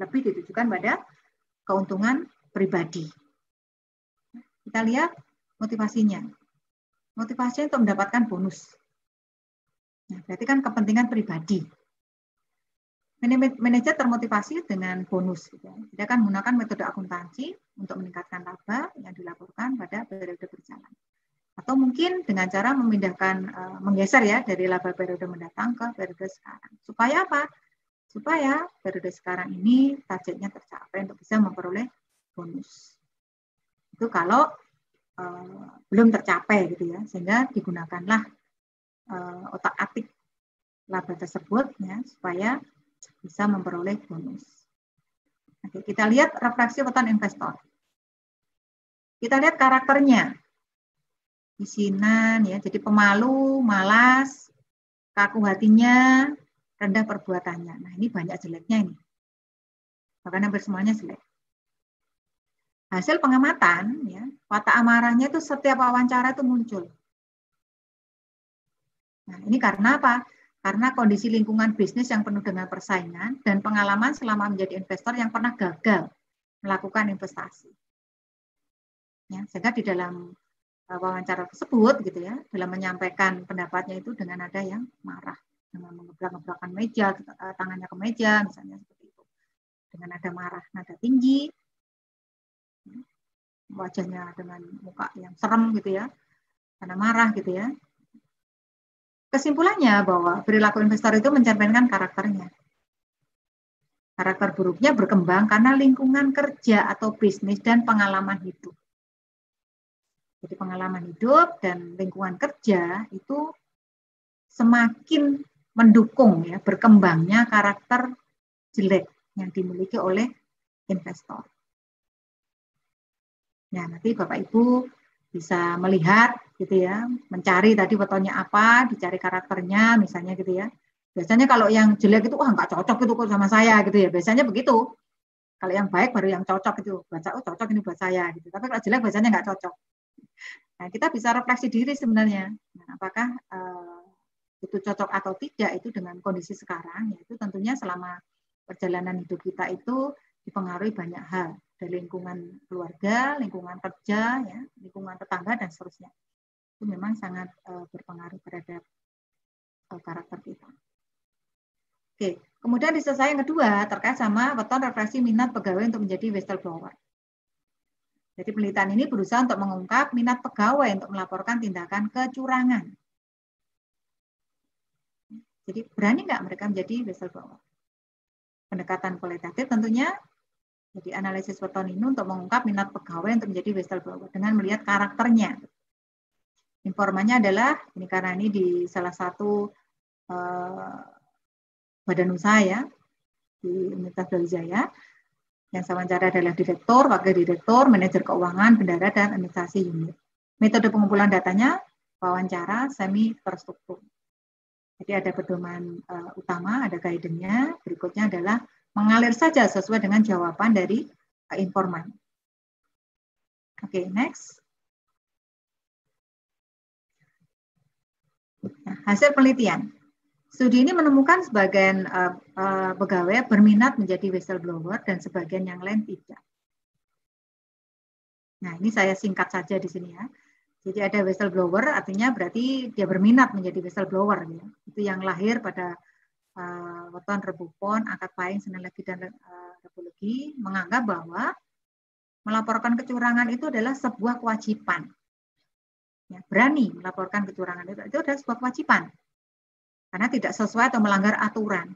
Lebih ditujukan pada keuntungan pribadi. Kita lihat motivasinya. Motivasinya untuk mendapatkan bonus. Nah, berarti kan kepentingan pribadi. Manajer termotivasi dengan bonus. Gitu. Dia akan menggunakan metode akuntansi untuk meningkatkan laba yang dilaporkan pada periode berjalan. Atau mungkin dengan cara memindahkan, menggeser ya dari laba periode mendatang ke periode sekarang. Supaya apa? Supaya periode sekarang ini targetnya tercapai untuk bisa memperoleh bonus. Itu kalau belum tercapai gitu ya, sehingga digunakanlah otak-atik laba tersebut ya, supaya bisa memperoleh bonus. Oke, kita lihat refleksi weton investor. Kita lihat karakternya. Isinan ya, jadi pemalu, malas, kaku hatinya, rendah perbuatannya. Nah, ini banyak jeleknya ini. Bahkan hampir semuanya jelek. Hasil pengamatan, ya, watak amarahnya itu setiap wawancara itu muncul. Nah, ini karena apa? Karena kondisi lingkungan bisnis yang penuh dengan persaingan dan pengalaman selama menjadi investor yang pernah gagal melakukan investasi. Ya, sehingga di dalam wawancara tersebut, gitu ya, dalam menyampaikan pendapatnya itu dengan nada yang marah, dengan mengebrak-ngebrakkan meja, tangannya ke meja, misalnya seperti itu, dengan nada marah, nada tinggi, wajahnya dengan muka yang serem, gitu ya, karena marah, gitu ya. Kesimpulannya bahwa perilaku investor itu mencerminkan karakternya. Karakter buruknya berkembang karena lingkungan kerja atau bisnis dan pengalaman hidup. Jadi pengalaman hidup dan lingkungan kerja itu semakin mendukung ya berkembangnya karakter jelek yang dimiliki oleh investor. Nah, nanti Bapak Ibu bisa melihat gitu ya, mencari tadi wetonnya apa, dicari karakternya misalnya gitu ya. Biasanya kalau yang jelek itu wah nggak cocok itu kok sama saya gitu ya. Biasanya begitu. Kalau yang baik baru yang cocok itu. Baca oh cocok ini buat saya gitu. Tapi kalau jelek biasanya nggak cocok. Nah, kita bisa refleksi diri sebenarnya. Nah, apakah itu cocok atau tidak itu dengan kondisi sekarang, yaitu tentunya selama perjalanan hidup kita itu dipengaruhi banyak hal, dari lingkungan keluarga, lingkungan kerja, ya, lingkungan tetangga, dan seterusnya. Itu memang sangat berpengaruh terhadap karakter kita. Oke, kemudian di slide yang kedua terkait sama weton refleksi minat pegawai untuk menjadi whistleblower. Jadi penelitian ini berusaha untuk mengungkap minat pegawai untuk melaporkan tindakan kecurangan. Jadi berani nggak mereka menjadi whistleblower? Pendekatan kualitatif tentunya, jadi analisis weton ini untuk mengungkap minat pegawai untuk menjadi whistleblower dengan melihat karakternya. Informannya adalah, ini karena ini di salah satu badan usaha ya, di Universitas Brawijaya. Yang saya wawancara adalah direktur, wakil direktur, manajer keuangan, bendara, dan administrasi unit. Metode pengumpulan datanya, wawancara semi terstruktur. Jadi ada pedoman utama, ada guidance-nya. Berikutnya adalah mengalir saja sesuai dengan jawaban dari informan. Oke, next. Nah, hasil penelitian. Studi ini menemukan sebagian pegawai berminat menjadi whistleblower dan sebagian yang lain tidak. Nah, ini saya singkat saja di sini ya. Jadi ada whistleblower, artinya berarti dia berminat menjadi whistleblower. Ya. Itu yang lahir pada weton Rebu Pon, Akad Pahing, Senin Legi, dan Rebu Legi, menganggap bahwa melaporkan kecurangan itu adalah sebuah kewajiban. Ya, berani melaporkan kecurangan itu adalah sebuah kewajiban. Karena tidak sesuai atau melanggar aturan.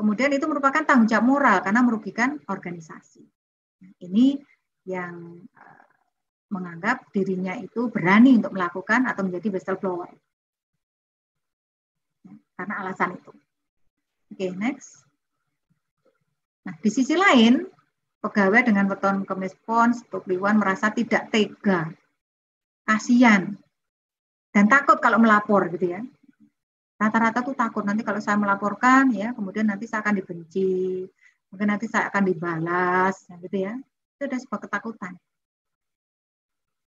kemudian itu merupakan tanggung jawab moral karena merugikan organisasi. Nah, ini yang menganggap dirinya itu berani untuk melakukan atau menjadi whistleblower. Karena alasan itu. Oke, next. Nah, di sisi lain, pegawai dengan weton kemis pons, kliwon merasa tidak tega, kasihan, dan takut kalau melapor gitu ya. Rata-rata tuh takut nanti kalau saya melaporkan ya, kemudian nanti saya akan dibenci, mungkin nanti saya akan dibalas, gitu ya. Itu ada sebuah ketakutan.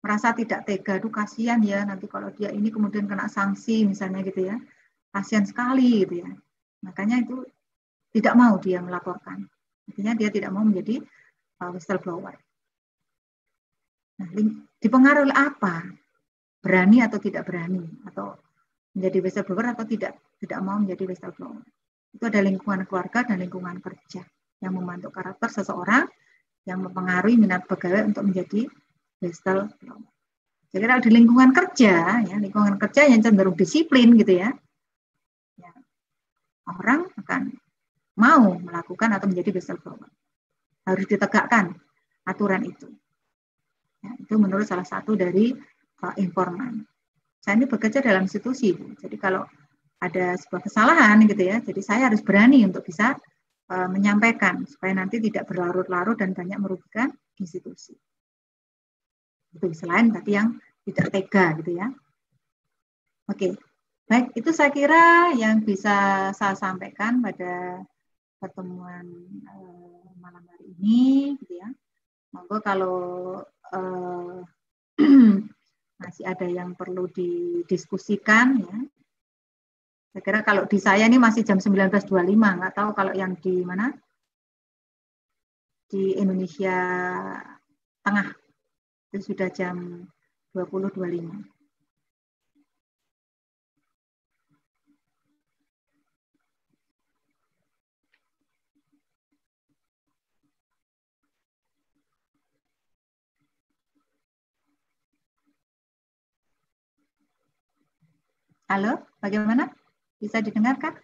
Merasa tidak tega, aduh kasihan ya nanti kalau dia ini kemudian kena sanksi misalnya gitu ya. Kasihan sekali gitu ya. Makanya itu tidak mau dia melaporkan. Artinya dia tidak mau menjadi whistleblower. Nah, dipengaruhi apa? Berani atau tidak berani? Atau menjadi whistleblower atau tidak mau menjadi whistleblower? Itu ada lingkungan keluarga dan lingkungan kerja yang membentuk karakter seseorang yang mempengaruhi minat pegawai untuk menjadi whistleblower. Jadi kalau di lingkungan kerja, ya lingkungan kerja yang cenderung disiplin gitu ya, orang akan mau melakukan atau menjadi whistleblower. Harus ditegakkan aturan itu. Ya, itu menurut salah satu dari informan. Saya ini bekerja dalam institusi, jadi kalau ada sebuah kesalahan gitu ya, jadi saya harus berani untuk bisa menyampaikan supaya nanti tidak berlarut-larut dan banyak merugikan institusi. Itu selain tadi yang tidak tega gitu ya. Oke, baik itu saya kira yang bisa saya sampaikan pada pertemuan malam hari ini gitu ya. Monggo kalau masih ada yang perlu didiskusikan ya. Saya kira kalau di saya ini masih jam 19.25, nggak tahu kalau yang di mana? Di Indonesia Tengah itu sudah jam 20.25. Halo, bagaimana? Bisa didengarkan?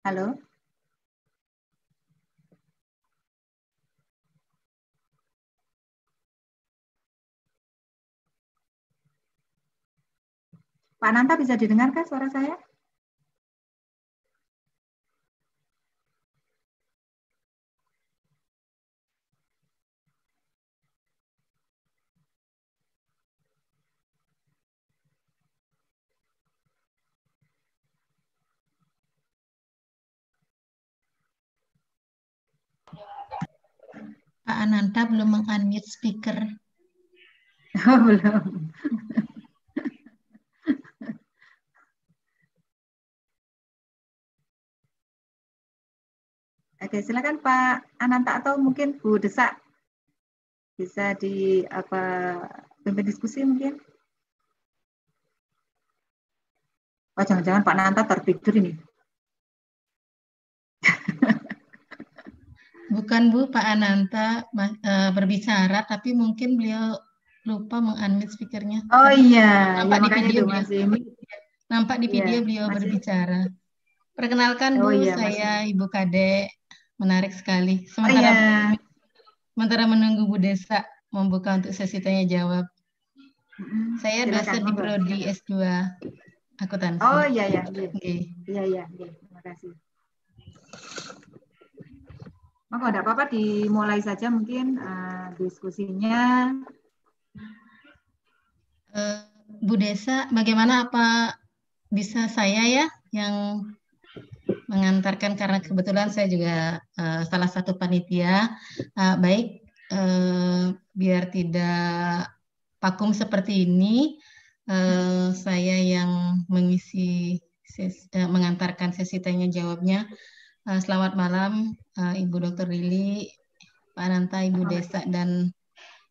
Halo? Pak Nanta bisa didengarkan suara saya? Pak Ananta belum meng-unmute speaker. Oh, belum. Oke, silakan Pak Ananta atau mungkin Bu Desak bisa pimpin diskusi mungkin. Oh, jangan-jangan Pak Ananta tertidur ini. Bukan Bu, Pak Ananta berbicara, tapi mungkin beliau lupa meng-unmute speakernya. Oh iya, nampak ya, di makanya video itu masih. Nampak di video beliau masih, berbicara. Perkenalkan Bu, iya, saya Ibu Kade, menarik sekali. Sementara menunggu Bu Desa membuka untuk sesi tanya jawab. Saya dosen di Prodi S2 Akuntansi. Oh iya. Okay. Iya. Terima kasih. Maka tidak apa-apa dimulai saja mungkin diskusinya. Bu Desa, bagaimana apa bisa saya ya yang mengantarkan karena kebetulan saya juga salah satu panitia. Baik, biar tidak vakum seperti ini, saya yang mengantarkan sesi tanya jawabnya. Selamat malam, Ibu Dr. Lili, Pak Ananta, Ibu Desa, dan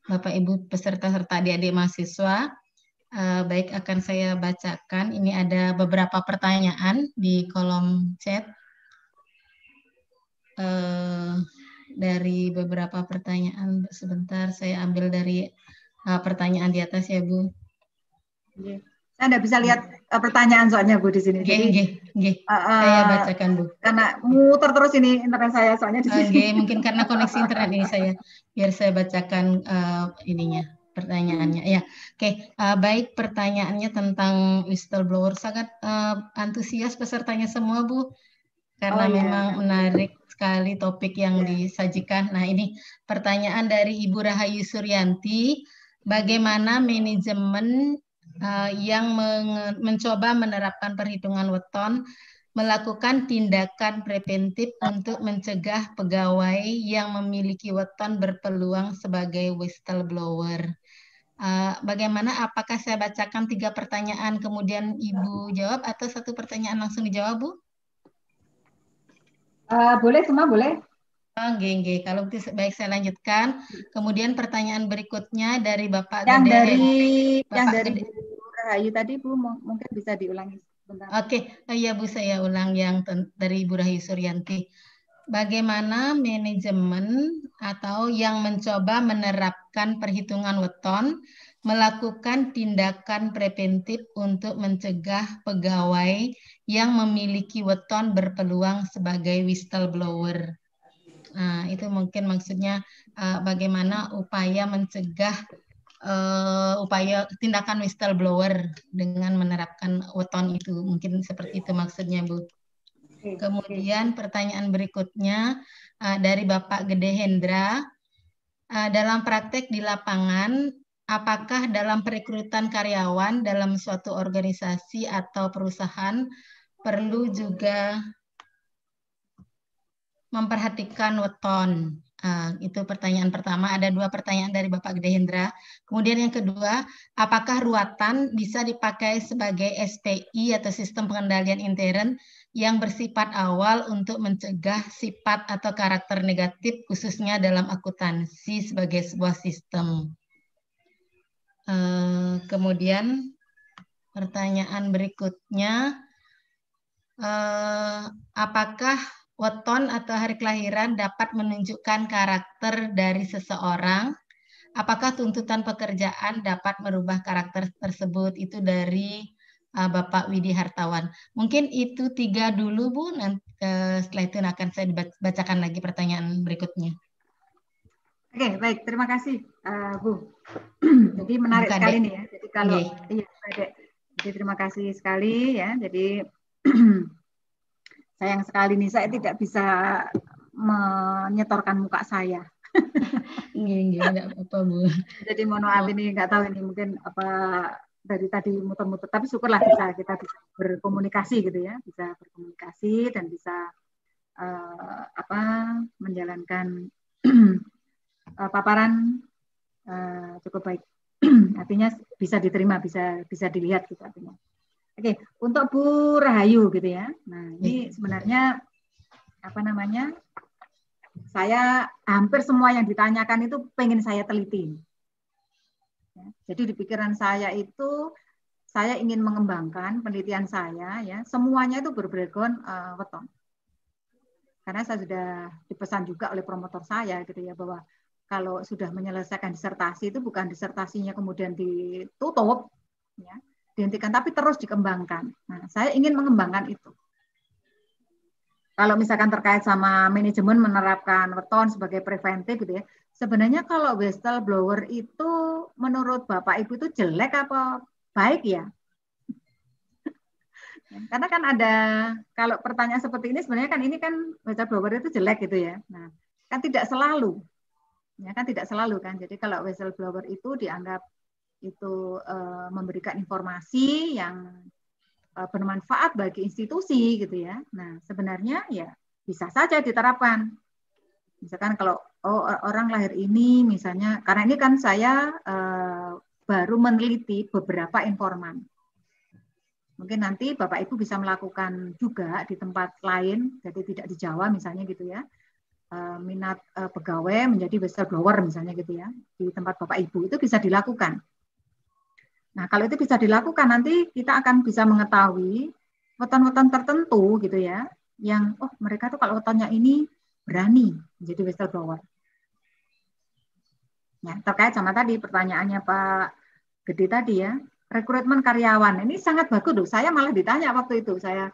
Bapak Ibu peserta serta adik-adik mahasiswa. Baik, akan saya bacakan. Ini ada beberapa pertanyaan di kolom chat. dari beberapa pertanyaan. Sebentar, saya ambil dari pertanyaan di atas ya, Bu. Saya nggak bisa lihat pertanyaan soalnya, Bu, di sini. Jadi saya bacakan, Bu. Karena muter terus ini internet saya soalnya di sini. Mungkin karena koneksi internet ini biar saya bacakan pertanyaannya. Ya, baik, pertanyaannya tentang whistleblower. Sangat antusias pesertanya semua, Bu. Karena memang menarik sekali topik yang disajikan. Nah, ini pertanyaan dari Ibu Rahayu Suryanti. Bagaimana manajemen yang mencoba menerapkan perhitungan weton melakukan tindakan preventif untuk mencegah pegawai yang memiliki weton berpeluang sebagai whistleblower? Bagaimana? Apakah saya bacakan 3 pertanyaan kemudian Ibu jawab atau 1 pertanyaan langsung dijawab, Bu? Boleh, semua boleh. Kalau itu baik, saya lanjutkan. Kemudian pertanyaan berikutnya dari Bapak yang Gede. Yang dari Bu Rahayu tadi, Bu, mungkin bisa diulangi sebentar. Iya, Bu, saya ulang yang dari Ibu Rahayu Suryanti. Bagaimana manajemen atau yang mencoba menerapkan perhitungan weton melakukan tindakan preventif untuk mencegah pegawai yang memiliki weton berpeluang sebagai whistleblower? Nah, itu mungkin maksudnya bagaimana upaya mencegah upaya tindakan whistleblower dengan menerapkan weton itu. Mungkin seperti itu maksudnya, Bu. Kemudian pertanyaan berikutnya dari Bapak Gede Hendra. Dalam praktek di lapangan, apakah dalam perekrutan karyawan dalam suatu organisasi atau perusahaan perlu juga memperhatikan weton? Itu pertanyaan pertama. Ada 2 pertanyaan dari Bapak Gede Hendra. Kemudian yang kedua, apakah ruatan bisa dipakai sebagai SPI atau sistem pengendalian intern yang bersifat awal untuk mencegah sifat atau karakter negatif khususnya dalam akuntansi sebagai sebuah sistem? Kemudian pertanyaan berikutnya, apakah weton atau hari kelahiran dapat menunjukkan karakter dari seseorang? Apakah tuntutan pekerjaan dapat merubah karakter tersebut? Itu dari Bapak Widi Hartawan. Mungkin itu 3 dulu, Bu. Nanti, setelah itu akan saya bacakan lagi pertanyaan berikutnya. Oke, baik. Terima kasih, Bu. Jadi menarik sekali nih ya. Jadi kalau jadi terima kasih sekali ya. Jadi sayang sekali nih saya tidak bisa menyetorkan muka saya. Enggak apa-apa, Bu. Jadi mohon maaf, ini nggak tahu ini mungkin apa dari tadi muter-muter, tapi syukurlah kita bisa berkomunikasi gitu ya, bisa berkomunikasi dan bisa menjalankan paparan cukup baik. Artinya bisa diterima, bisa dilihat gitu artinya. Oke, untuk Bu Rahayu gitu ya. Nah, ini sebenarnya saya hampir semua yang ditanyakan itu pengen saya teliti. Ya, jadi di pikiran saya itu saya ingin mengembangkan penelitian saya ya, semuanya itu berbackground weton. Karena saya sudah dipesan juga oleh promotor saya gitu ya, bahwa kalau sudah menyelesaikan disertasi itu bukan disertasinya kemudian ditutup ya, dihentikan, tapi terus dikembangkan. Nah, saya ingin mengembangkan itu. Kalau misalkan terkait sama manajemen menerapkan weton sebagai preventif gitu ya, sebenarnya kalau whistleblower itu menurut Bapak Ibu itu jelek apa baik ya? Karena kan ada, kalau pertanyaan seperti ini sebenarnya kan ini kan whistleblower itu jelek gitu ya. Nah, kan tidak selalu. Ya kan tidak selalu kan. Jadi kalau whistleblower itu dianggap itu memberikan informasi yang bermanfaat bagi institusi gitu ya. Nah, sebenarnya ya bisa saja diterapkan. Misalkan kalau orang lahir ini misalnya, karena ini kan saya baru meneliti beberapa informan. Mungkin nanti Bapak Ibu bisa melakukan juga di tempat lain, jadi tidak di Jawa misalnya gitu ya. Minat pegawai menjadi whistleblower misalnya gitu ya. Di tempat Bapak Ibu itu bisa dilakukan. Nah, kalau itu bisa dilakukan, nanti kita akan bisa mengetahui weton-weton tertentu gitu ya, yang mereka tuh kalau wetonnya ini berani menjadi whistleblower. Ya, terkait sama tadi pertanyaannya Pak Gede tadi ya, rekrutmen karyawan ini sangat bagus loh. Saya malah ditanya waktu itu, saya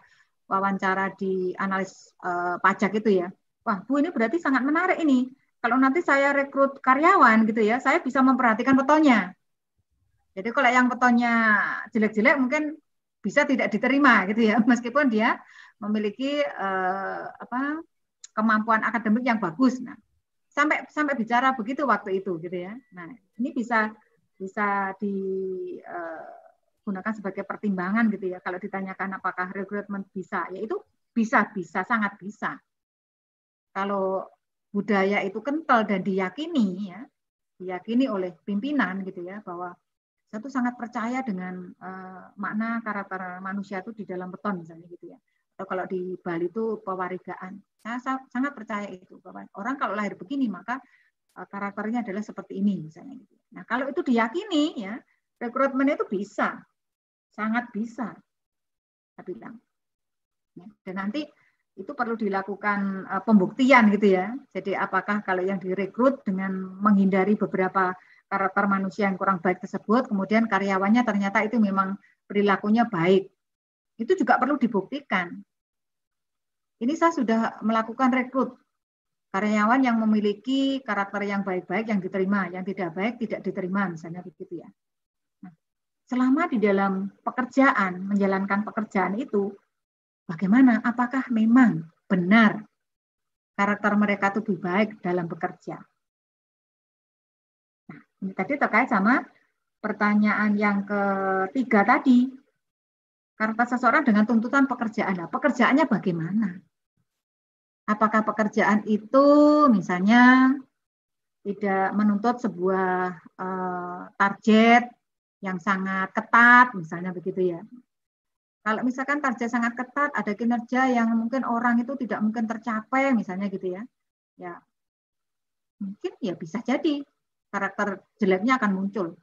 wawancara di analis pajak itu ya. Wah, Bu, ini berarti sangat menarik ini. Kalau nanti saya rekrut karyawan gitu ya, saya bisa memperhatikan petonnya. Jadi kalau yang petonnya jelek-jelek mungkin bisa tidak diterima gitu ya, meskipun dia memiliki kemampuan akademik yang bagus. Nah, sampai bicara begitu waktu itu gitu ya. Nah, ini bisa digunakan sebagai pertimbangan gitu ya. Kalau ditanyakan apakah rekrutmen bisa, ya itu bisa sangat bisa. Kalau budaya itu kental dan diyakini ya, diyakini oleh pimpinan gitu ya, bahwa saya tuh sangat percaya dengan makna karakter manusia itu di dalam beton misalnya gitu ya. Atau kalau di Bali itu pewarigaan. Saya sangat percaya itu bahwa orang kalau lahir begini maka karakternya adalah seperti ini misalnya gitu. Nah, kalau itu diyakini ya, rekrutmen itu bisa. Sangat bisa. Saya bilang. Ya, dan nanti itu perlu dilakukan pembuktian gitu ya. Jadi apakah kalau yang direkrut dengan menghindari beberapa karakter manusia yang kurang baik tersebut, kemudian karyawannya ternyata itu memang perilakunya baik. Itu juga perlu dibuktikan. Ini saya sudah melakukan rekrut karyawan yang memiliki karakter yang baik-baik yang diterima, yang tidak baik tidak diterima, misalnya begitu ya. Nah, selama di dalam pekerjaan, menjalankan pekerjaan itu, bagaimana? Apakah memang benar karakter mereka itu lebih baik dalam bekerja? Nah, ini tadi terkait sama pertanyaan yang ketiga tadi. Karakter seseorang dengan tuntutan pekerjaan. Nah, pekerjaannya bagaimana? Apakah pekerjaan itu misalnya tidak menuntut sebuah target yang sangat ketat, misalnya begitu ya. Kalau misalkan target sangat ketat, ada kinerja yang mungkin orang itu tidak mungkin tercapai, misalnya gitu ya. Ya, mungkin ya bisa jadi karakter jeleknya akan muncul.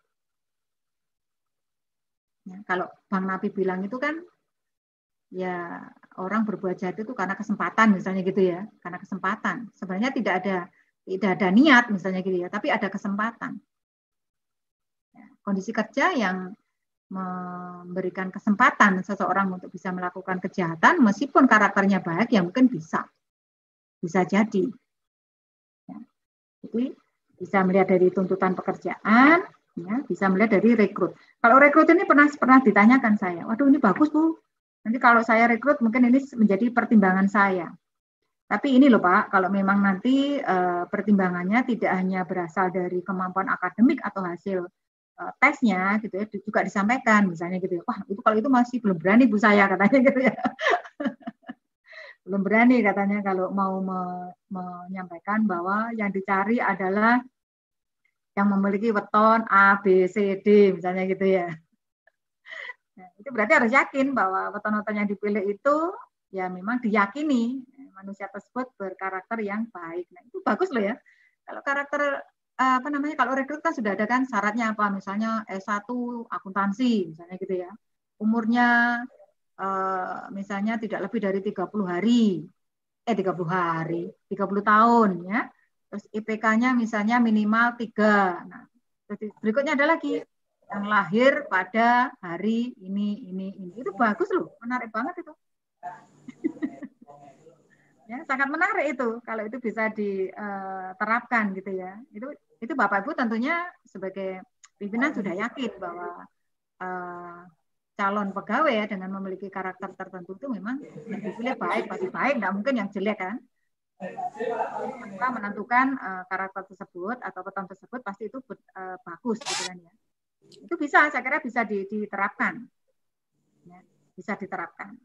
Ya, kalau Bang Nabi bilang itu kan, ya orang berbuat jahat itu karena kesempatan misalnya gitu ya, karena kesempatan. Sebenarnya tidak ada niat misalnya gitu ya, tapi ada kesempatan. Ya, kondisi kerja yang memberikan kesempatan seseorang untuk bisa melakukan kejahatan, meskipun karakternya baik, ya mungkin bisa jadi. Ya, jadi bisa melihat dari tuntutan pekerjaan, ya, bisa melihat dari rekrut. Kalau rekrut ini pernah ditanyakan saya, waduh ini bagus Bu. Nanti kalau saya rekrut mungkin ini menjadi pertimbangan saya. Tapi ini loh Pak, kalau memang nanti pertimbangannya tidak hanya berasal dari kemampuan akademik atau hasil tesnya gitu ya, juga disampaikan misalnya gitu ya. Wah, itu kalau itu masih belum berani Bu saya katanya gitu ya. Belum berani katanya kalau mau menyampaikan bahwa yang dicari adalah yang memiliki weton A, B, C, D misalnya gitu ya. Nah, itu berarti harus yakin bahwa weton-weton yang dipilih itu ya memang diyakini manusia tersebut berkarakter yang baik. Nah, itu bagus loh ya. Kalau karakter kalau rekrut kan sudah ada kan syaratnya apa? Misalnya S1 akuntansi misalnya gitu ya. Umurnya misalnya tidak lebih dari 30 tahun ya. Terus IPK-nya misalnya minimal 3. Nah, berikutnya ada lagi yang lahir pada hari ini. Itu bagus loh, menarik banget itu. Ya, sangat menarik itu kalau itu bisa diterapkan gitu ya. Itu Bapak Ibu tentunya sebagai pimpinan sudah yakin bahwa calon pegawai ya dengan memiliki karakter tertentu itu memang yang dipilih baik, pasti baik, nggak mungkin yang jelek kan. Maka menentukan karakter tersebut atau weton tersebut pasti itu bagus gitu kan ya. Itu bisa, saya kira bisa diterapkan. Ya, bisa diterapkan.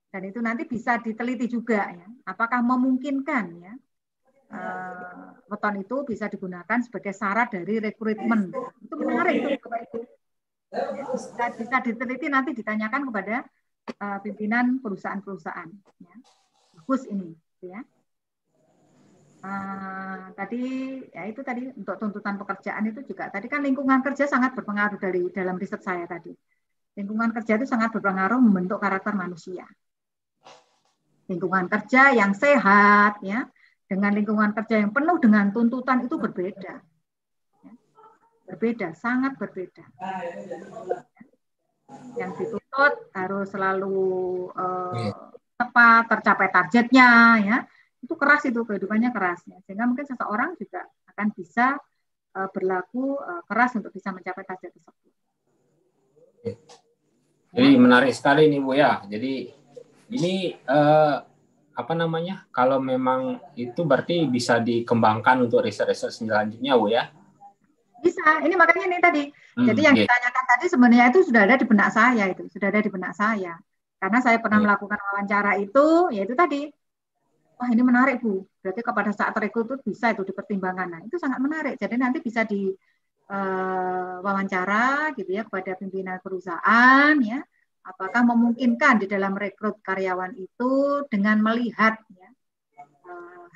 Dan itu nanti bisa diteliti juga ya. Apakah memungkinkan ya weton itu bisa digunakan sebagai syarat dari rekrutmen. Itu menarik itu Bapak Ibu. Ya, bisa diteliti nanti ditanyakan kepada pimpinan perusahaan-perusahaan. Ya. Bagus ini ya. Tadi ya itu tadi untuk tuntutan pekerjaan itu juga tadi kan lingkungan kerja sangat berpengaruh dalam riset saya tadi. Lingkungan kerja itu sangat berpengaruh membentuk karakter manusia. Lingkungan kerja yang sehat ya, dengan lingkungan kerja yang penuh dengan tuntutan itu berbeda. Berbeda, sangat berbeda. Yang dituntut harus selalu tepat, tercapai targetnya, ya. Itu keras, itu kehidupannya keras, ya. Sehingga mungkin seseorang juga akan bisa berlaku keras untuk bisa mencapai target tersebut. Jadi menarik sekali nih Bu ya. Jadi ini apa namanya? Kalau memang itu berarti bisa dikembangkan untuk riset-riset selanjutnya Bu ya. Bisa. Ini makanya nih tadi. Jadi yang ditanyakan tadi sebenarnya itu sudah ada di benak saya, itu sudah ada di benak saya. Karena saya pernah melakukan wawancara itu, yaitu tadi. Wah, ini menarik Bu. Berarti kepada saat rekrut bisa itu dipertimbangkan. Nah, itu sangat menarik. Jadi nanti bisa di wawancara gitu ya kepada pimpinan perusahaan, ya, apakah memungkinkan di dalam rekrut karyawan itu dengan melihat ya,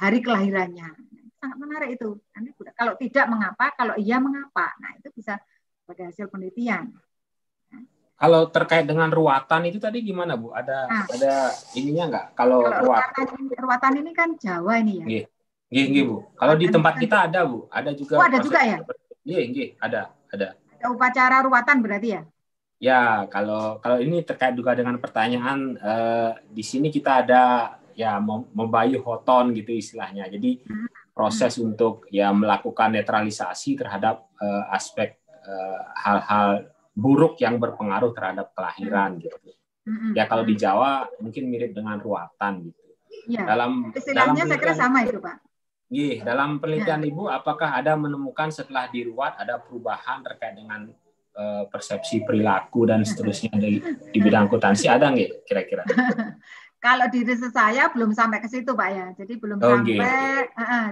hari kelahirannya. Sangat menarik itu. Nanti kalau tidak mengapa, kalau iya mengapa. Nah, itu bisa pada hasil penelitian. Kalau terkait dengan ruwatan itu tadi gimana Bu? Ada ininya nggak? Kalau ruwatan ini kan Jawa ini ya. Nggih, Bu. Kalau di tempat kita ada Bu, ada juga. Oh, ada juga ya? Nggih, ada. Ada upacara ruwatan berarti ya? Ya, kalau ini terkait juga dengan pertanyaan, di sini kita ada ya membayu hoton gitu istilahnya. Jadi proses untuk ya melakukan netralisasi terhadap aspek hal-hal buruk yang berpengaruh terhadap kelahiran gitu. Ya kalau di Jawa mungkin mirip dengan ruwatan gitu. Ya, istilahnya saya kira sama itu Pak. Iya, dalam penelitian Ibu, apakah ada menemukan setelah diruat ada perubahan terkait dengan persepsi perilaku dan seterusnya di bidang akuntansi, ada nggak kira-kira? Kalau di riset saya belum sampai ke situ Pak ya, jadi belum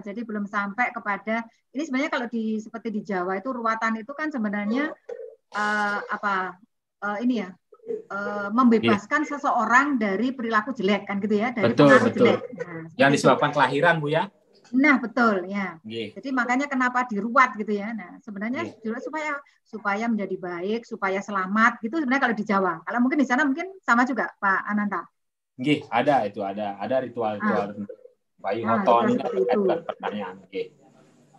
jadi belum sampai kepada ini sebenarnya kalau seperti di Jawa itu ruwatan itu kan sebenarnya ini ya membebaskan seseorang dari perilaku jelek kan gitu ya, dari pengaruh jelek. Nah, yang disebabkan kelahiran Bu ya? Nah betul ya. Jadi makanya kenapa diruat gitu ya. Nah sebenarnya juga supaya menjadi baik, supaya selamat gitu sebenarnya kalau di Jawa. Kalau mungkin di sana mungkin sama juga Pak Ananta. Ada ritual-ritual bayi hoton itu pertanyaan.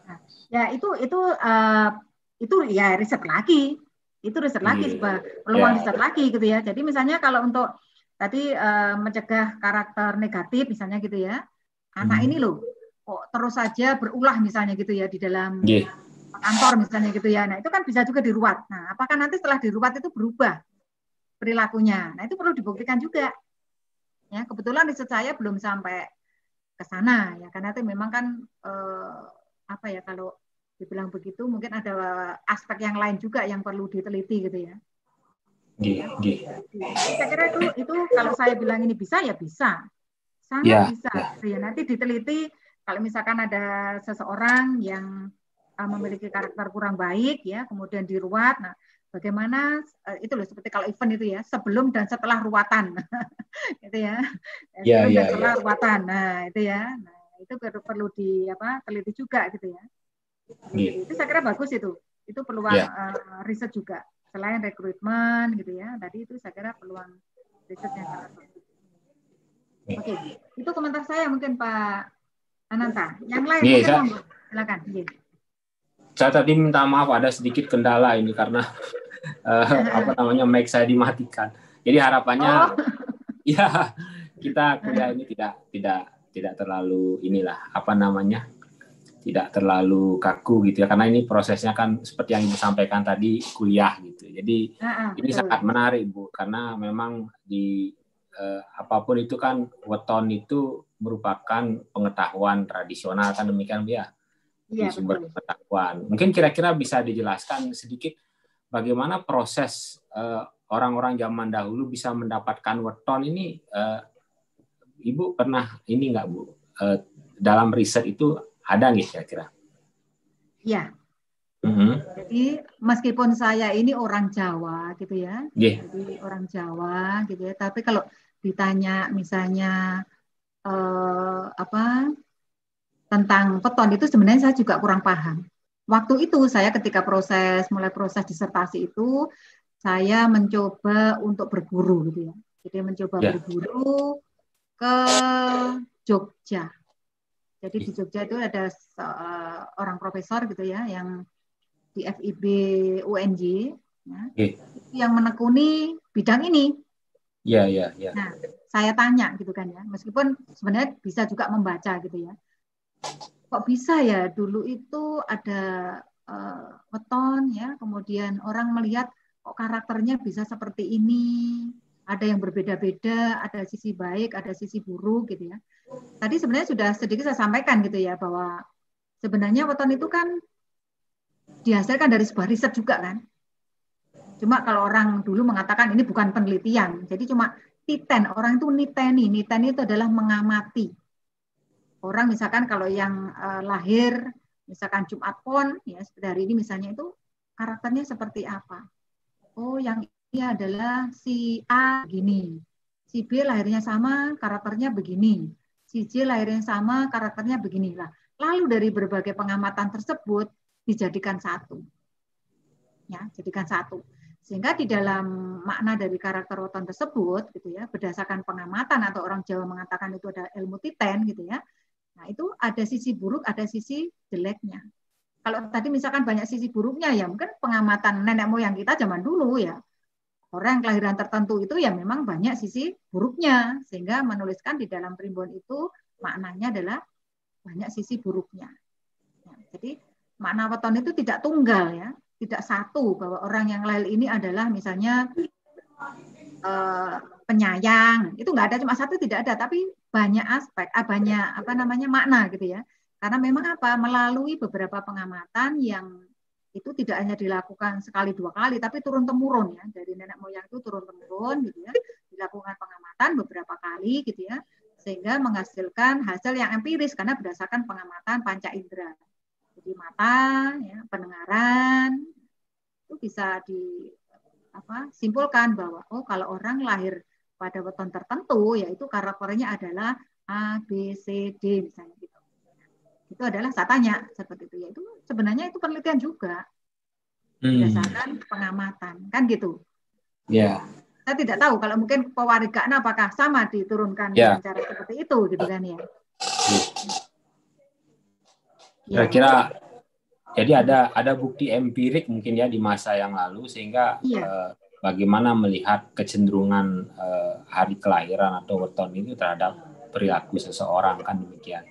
Nah, ya itu ya riset lagi. Itu riset lagi peluang riset lagi gitu ya. Jadi misalnya kalau untuk tadi mencegah karakter negatif misalnya gitu ya. Anak ini loh kok terus saja berulah misalnya gitu ya di dalam kantor misalnya gitu ya. Nah, itu kan bisa juga diruat. Nah, apakah nanti setelah diruat itu berubah perilakunya? Nah, itu perlu dibuktikan juga. Ya, kebetulan riset saya belum sampai ke sana ya karena itu memang kan kalau dibilang begitu mungkin ada aspek yang lain juga yang perlu diteliti gitu ya. Saya kira itu kalau saya bilang ini bisa ya bisa. Sangat bisa. Ya, nanti diteliti kalau misalkan ada seseorang yang memiliki karakter kurang baik ya, kemudian diruat. Nah, bagaimana itu loh seperti kalau event itu ya, sebelum dan setelah ruwatan. Gitu ya. Sebelum dan setelah ruwatan. Nah, itu ya. Nah, itu perlu teliti juga gitu ya. Itu saya kira bagus itu. Itu peluang riset juga. Selain rekrutmen gitu ya. Tadi itu saya kira peluang riset yang sangat bagus. Oke, itu komentar saya mungkin Pak Ananta. Yang lain mungkin silakan. Saya tadi minta maaf ada sedikit kendala ini karena mic saya dimatikan. Jadi harapannya ya kita kuliah ini tidak terlalu tidak terlalu kaku gitu ya karena ini prosesnya kan seperti yang Ibu sampaikan tadi kuliah gitu. Jadi ini sangat menarik Bu karena memang di apapun itu kan weton itu merupakan pengetahuan tradisional kan demikian Bu ya. Di sumber pengetahuan. Mungkin kira-kira bisa dijelaskan sedikit bagaimana proses orang-orang zaman dahulu bisa mendapatkan weton ini. Ibu pernah ini nggak Bu? Dalam riset itu ada nggak kira-kira? Iya. Jadi meskipun saya ini orang Jawa gitu ya, jadi orang Jawa gitu ya. Tapi kalau ditanya misalnya tentang weton itu sebenarnya saya juga kurang paham. Waktu itu saya ketika mulai proses disertasi itu saya mencoba untuk berguru gitu ya. Jadi mencoba berguru ke Jogja. Jadi di Jogja itu ada orang profesor gitu ya, yang di FIB UNJ, ya, yang menekuni bidang ini. Iya. Nah, saya tanya gitu kan ya, meskipun sebenarnya bisa juga membaca gitu ya. Kok bisa ya dulu itu ada weton ya, kemudian orang melihat kok karakternya bisa seperti ini, ada yang berbeda-beda, ada sisi baik, ada sisi buruk gitu ya. Tadi sebenarnya sudah sedikit saya sampaikan gitu ya, bahwa sebenarnya weton itu kan dihasilkan dari sebuah riset juga kan. Cuma kalau orang dulu mengatakan ini bukan penelitian, jadi cuma titen, orang itu niteni itu adalah mengamati. Orang misalkan kalau yang lahir, misalkan Jumat Pon, ya seperti hari ini misalnya itu karakternya seperti apa. Oh yang ini adalah si A begini, si B lahirnya sama, karakternya begini. Si J lahirnya sama, karakternya begini. Lalu dari berbagai pengamatan tersebut dijadikan satu. Ya, jadikan satu. Sehingga di dalam makna dari karakter weton tersebut gitu ya, berdasarkan pengamatan atau orang Jawa mengatakan itu ada ilmu titen gitu ya. Nah, itu ada sisi buruk, ada sisi jeleknya. Kalau tadi misalkan banyak sisi buruknya ya mungkin pengamatan nenek moyang kita zaman dulu ya. Orang yang kelahiran tertentu itu ya memang banyak sisi buruknya, sehingga menuliskan di dalam primbon itu maknanya adalah banyak sisi buruknya. Ya, jadi makna weton itu tidak tunggal ya, tidak satu bahwa orang yang lahir ini adalah misalnya penyayang, itu nggak ada, cuma satu tidak ada, tapi banyak aspek, banyak makna gitu ya. Karena memang melalui beberapa pengamatan yang itu tidak hanya dilakukan sekali dua kali, tapi turun temurun ya, dari nenek moyang itu turun temurun gitu ya, dilakukan pengamatan beberapa kali gitu ya, sehingga menghasilkan hasil yang empiris karena berdasarkan pengamatan panca indera. Jadi mata, ya, pendengaran itu bisa simpulkan bahwa kalau orang lahir pada weton tertentu, yaitu karakternya adalah A, B, C, D misalnya gitu. Itu adalah saya tanya seperti itu, yaitu sebenarnya itu penelitian juga berdasarkan pengamatan kan gitu. Ya. Saya tidak tahu kalau mungkin pewarigaan apakah sama diturunkan dengan cara seperti itu gitu kan ya. Kira-kira jadi ada bukti empirik mungkin ya di masa yang lalu sehingga bagaimana melihat kecenderungan hari kelahiran atau weton itu terhadap perilaku seseorang kan demikian.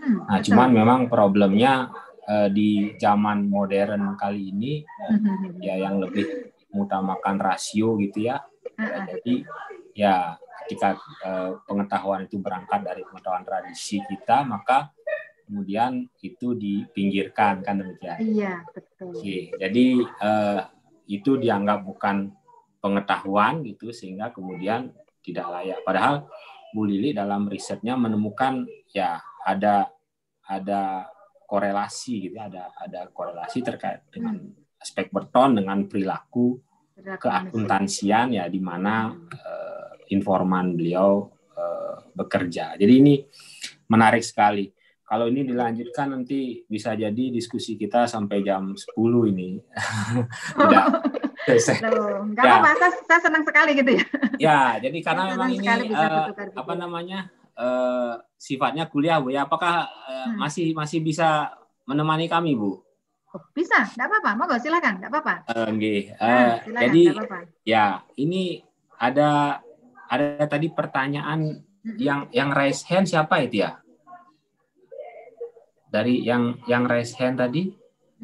Nah, cuman memang problemnya di zaman modern kali ini ya yang lebih mengutamakan rasio gitu ya. Jadi ya ketika pengetahuan itu berangkat dari pengetahuan tradisi kita, maka kemudian itu dipinggirkan kan demikian. Iya, betul. Oke, jadi itu dianggap bukan pengetahuan gitu sehingga kemudian tidak layak. Padahal Bu Lili dalam risetnya menemukan ya ada korelasi gitu, ada korelasi terkait dengan aspek weton dengan perilaku keakuntansian ya di mana informan beliau bekerja. Jadi ini menarik sekali. Kalau ini dilanjutkan nanti bisa jadi diskusi kita sampai jam 10 ini. Tidak. Enggak apa-apa, saya senang sekali gitu ya. Ya, jadi karena memang ini sifatnya kuliah Bu ya. Apakah masih bisa menemani kami Bu? Bisa, enggak apa-apa. Monggo silakan, enggak apa-apa. Silakan, jadi apa-apa. Ya, ini ada tadi pertanyaan yang raise hand siapa itu ya? Dari yang raise hand tadi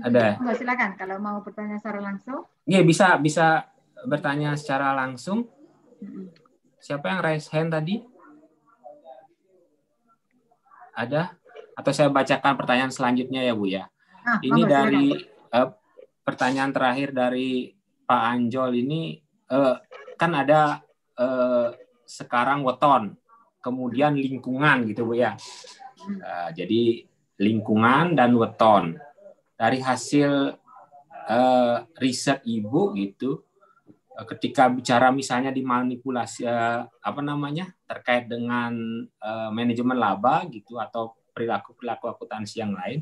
ada. Monggo silakan kalau mau bertanya secara langsung. Iya, bisa bertanya secara langsung. Siapa yang raise hand tadi? Ada? Atau saya bacakan pertanyaan selanjutnya ya Bu ya. Ini dari pertanyaan terakhir dari Pak Anjol ini kan ada sekarang weton, kemudian lingkungan gitu Bu ya. Jadi lingkungan dan weton. Dari hasil riset Ibu gitu, ketika bicara misalnya dimanipulasi terkait dengan manajemen laba gitu atau perilaku akuntansi yang lain,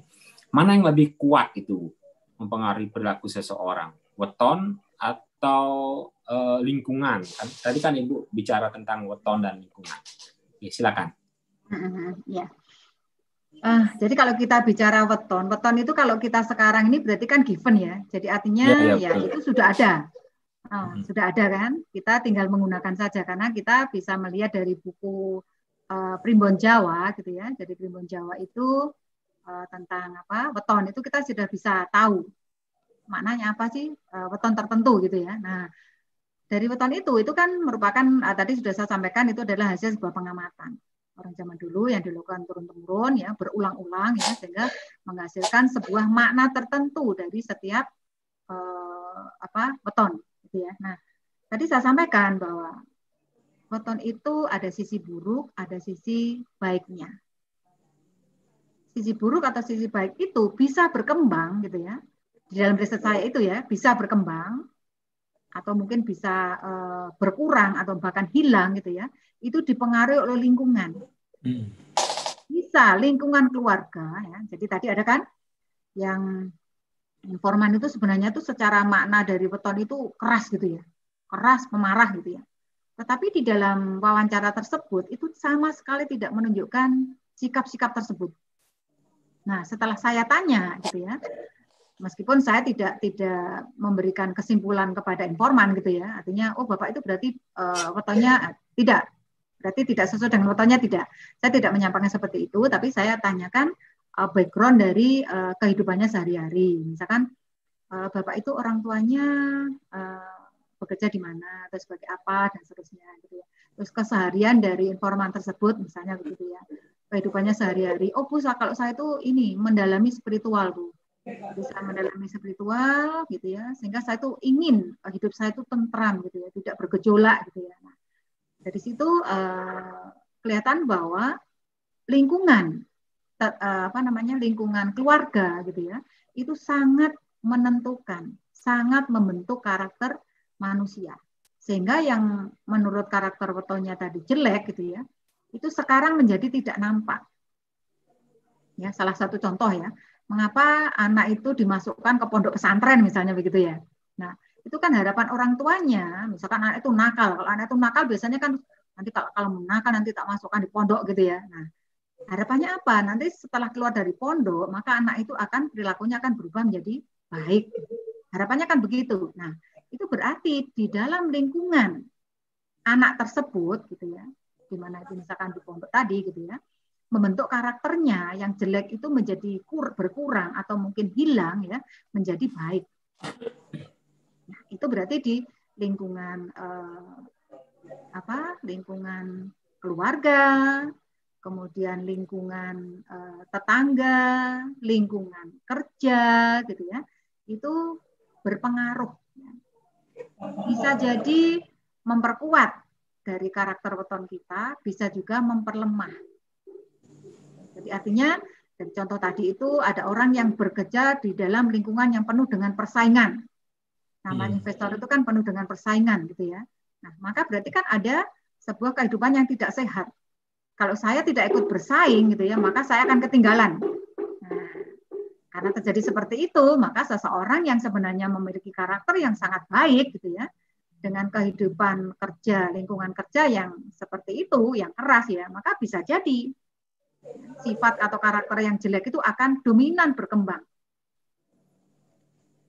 mana yang lebih kuat itu mempengaruhi perilaku seseorang, weton atau lingkungan? Tadi kan Ibu bicara tentang weton dan lingkungan. Ya, silakan. Ya. Jadi kalau kita bicara weton itu kalau kita sekarang ini berarti kan given ya. Jadi artinya ya itu sudah ada. Sudah ada kan? Kita tinggal menggunakan saja karena kita bisa melihat dari buku Primbon Jawa gitu ya. Jadi Primbon Jawa itu tentang apa? Weton itu kita sudah bisa tahu maknanya apa sih weton tertentu gitu ya. Nah, dari weton itu kan merupakan tadi sudah saya sampaikan itu adalah hasil sebuah pengamatan orang zaman dulu yang dilakukan turun-temurun ya, berulang-ulang ya, sehingga menghasilkan sebuah makna tertentu dari setiap weton gitu ya. Nah, tadi saya sampaikan bahwa weton itu ada sisi buruk, ada sisi baiknya. Sisi buruk atau sisi baik itu bisa berkembang gitu ya. Di dalam riset saya itu ya, bisa berkembang atau mungkin bisa berkurang atau bahkan hilang gitu ya. Itu dipengaruhi oleh lingkungan. Bisa lingkungan keluarga ya. Jadi tadi ada kan yang informan itu sebenarnya itu secara makna dari weton itu keras gitu ya. Keras, pemarah gitu ya. Tetapi di dalam wawancara tersebut itu sama sekali tidak menunjukkan sikap-sikap tersebut. Nah, setelah saya tanya gitu ya, meskipun saya tidak memberikan kesimpulan kepada informan gitu ya, artinya oh Bapak itu berarti wetonnya tidak, berarti tidak sesuai dengan wetonnya tidak. Saya tidak menyampaikan seperti itu, tapi saya tanyakan background dari kehidupannya sehari-hari. Misalkan Bapak itu orang tuanya bekerja di mana, atau sebagai apa, dan seterusnya gitu ya. Terus keseharian dari informan tersebut, misalnya begitu ya, kehidupannya sehari-hari. Oh Bu, kalau saya itu ini mendalami spiritual Bu, bisa mendalami spiritual gitu ya, sehingga saya itu ingin hidup saya itu tentram gitu ya, tidak bergejolak gitu ya. Nah, dari situ kelihatan bahwa lingkungan lingkungan keluarga gitu ya, itu sangat menentukan, sangat membentuk karakter manusia. Sehingga yang menurut karakter wetonnya tadi jelek gitu ya, itu sekarang menjadi tidak nampak. Ya, salah satu contoh ya, mengapa anak itu dimasukkan ke pondok pesantren misalnya begitu ya. Nah, itu kan harapan orang tuanya, misalkan anak itu nakal. Kalau anak itu nakal biasanya kan nanti kalau nakal nanti tak masukkan di pondok gitu ya. Nah, harapannya apa? Nanti setelah keluar dari pondok, maka anak itu akan perilakunya akan berubah menjadi baik. Harapannya kan begitu. Nah, itu berarti di dalam lingkungan anak tersebut gitu ya, di mana itu misalkan di pondok tadi gitu ya, membentuk karakternya yang jelek itu menjadi berkurang atau mungkin hilang ya, menjadi baik. Nah, itu berarti di lingkungan lingkungan keluarga, kemudian lingkungan tetangga, lingkungan kerja gitu ya, itu berpengaruh. Bisa jadi memperkuat dari karakter weton kita, bisa juga memperlemah. Jadi artinya, dari contoh tadi itu ada orang yang bekerja di dalam lingkungan yang penuh dengan persaingan. Namanya investor itu kan penuh dengan persaingan gitu ya. Nah, maka berarti kan ada sebuah kehidupan yang tidak sehat. Kalau saya tidak ikut bersaing gitu ya, maka saya akan ketinggalan. Nah, karena terjadi seperti itu, maka seseorang yang sebenarnya memiliki karakter yang sangat baik gitu ya, dengan kehidupan kerja, lingkungan kerja yang seperti itu, yang keras ya, maka bisa jadi sifat atau karakter yang jelek itu akan dominan berkembang.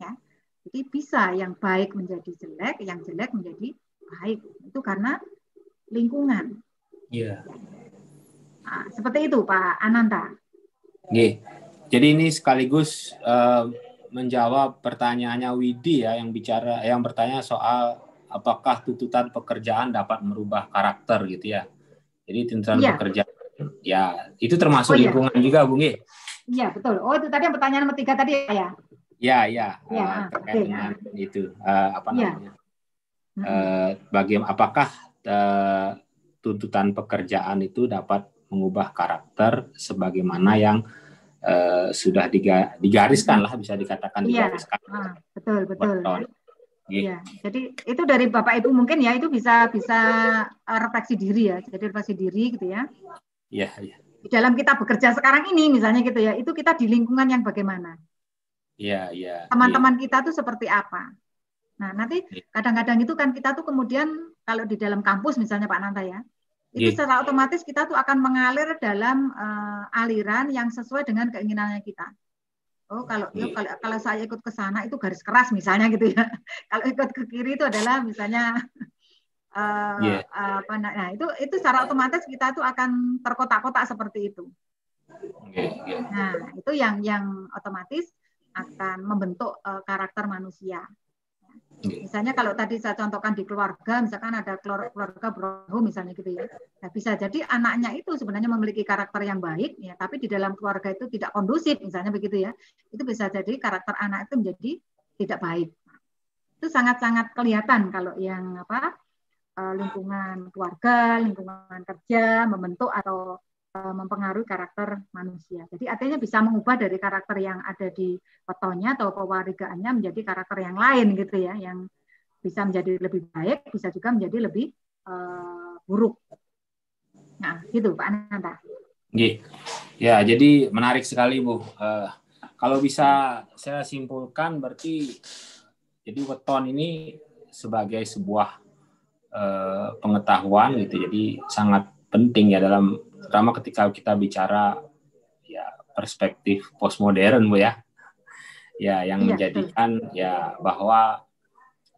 Ya. Jadi bisa yang baik menjadi jelek, yang jelek menjadi baik. Itu karena lingkungan. Iya. Nah, seperti itu Pak Ananta. Jadi ini sekaligus menjawab pertanyaannya Widi ya, yang bertanya soal apakah tuntutan pekerjaan dapat merubah karakter gitu ya. Jadi tuntutan pekerjaan ya itu termasuk lingkungan juga Bu. Iya betul. Oh itu tadi yang pertanyaan nomor 3 tadi ya. Iya. Terkait dengan itu namanya? Apakah tuntutan pekerjaan itu dapat mengubah karakter sebagaimana yang sudah digariskan lah, bisa dikatakan digariskan. Betul. Iya, jadi itu dari Bapak Ibu mungkin ya itu bisa refleksi diri ya, jadi refleksi diri gitu ya. Iya. Di dalam kita bekerja sekarang ini misalnya gitu ya, itu kita di lingkungan yang bagaimana? Iya. Teman-teman kita tuh seperti apa? Nah nanti kadang-kadang itu kan kita tuh kemudian kalau di dalam kampus misalnya Pak Nanta ya, Itu secara otomatis kita tuh akan mengalir dalam aliran yang sesuai dengan keinginannya kita. Oh, kalau saya ikut ke sana itu garis keras misalnya gitu ya. Kalau ikut ke kiri itu adalah misalnya nah itu secara otomatis kita tuh akan terkotak-kotak seperti itu. Nah, itu yang otomatis akan membentuk karakter manusia. Misalnya kalau tadi saya contohkan di keluarga, misalkan ada keluarga broho misalnya gitu ya. Nah, bisa jadi anaknya itu sebenarnya memiliki karakter yang baik, ya, tapi di dalam keluarga itu tidak kondusif, misalnya begitu ya. Itu bisa jadi karakter anak itu menjadi tidak baik. Itu sangat-sangat kelihatan kalau yang lingkungan keluarga, lingkungan kerja membentuk atau mempengaruhi karakter manusia. Jadi artinya bisa mengubah dari karakter yang ada di wetonya atau pewarigaannya menjadi karakter yang lain gitu ya, yang bisa menjadi lebih baik, bisa juga menjadi lebih buruk. Nah, gitu Pak Ananta. Ya, jadi menarik sekali Bu. Kalau bisa saya simpulkan berarti jadi weton ini sebagai sebuah pengetahuan gitu. Jadi sangat penting ya terutama ketika kita bicara ya perspektif postmodern Bu ya. Ya yang menjadikan ya bahwa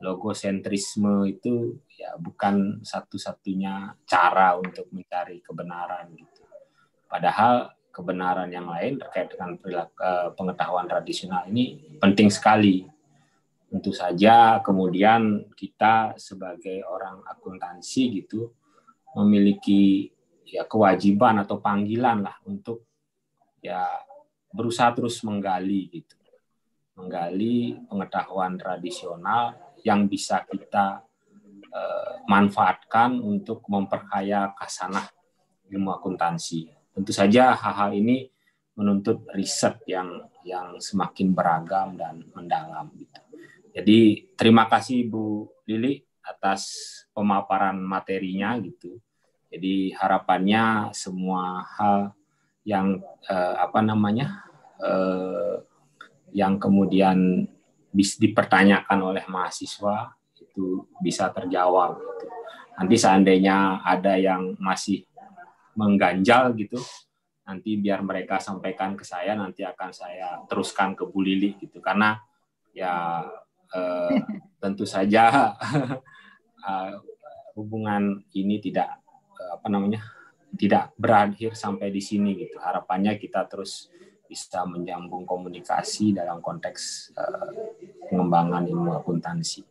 logosentrisme itu ya bukan satu-satunya cara untuk mencari kebenaran gitu. Padahal kebenaran yang lain terkait dengan pengetahuan tradisional ini penting sekali. Tentu saja kemudian kita sebagai orang akuntansi gitu memiliki ya kewajiban atau panggilan lah untuk ya berusaha terus menggali gitu. Menggali pengetahuan tradisional yang bisa kita manfaatkan untuk memperkaya khasanah ilmu akuntansi. Tentu saja hal-hal ini menuntut riset yang semakin beragam dan mendalam gitu. Jadi terima kasih Bu Lili atas pemaparan materinya gitu. Jadi harapannya semua hal yang yang kemudian dipertanyakan oleh mahasiswa itu bisa terjawab gitu. Nanti seandainya ada yang masih mengganjal gitu, nanti biar mereka sampaikan ke saya, nanti akan saya teruskan ke Bu Lili gitu. Karena ya tentu saja hubungan ini tidak tidak berakhir sampai di sini gitu. Harapannya kita terus bisa menyambung komunikasi dalam konteks pengembangan ilmu akuntansi.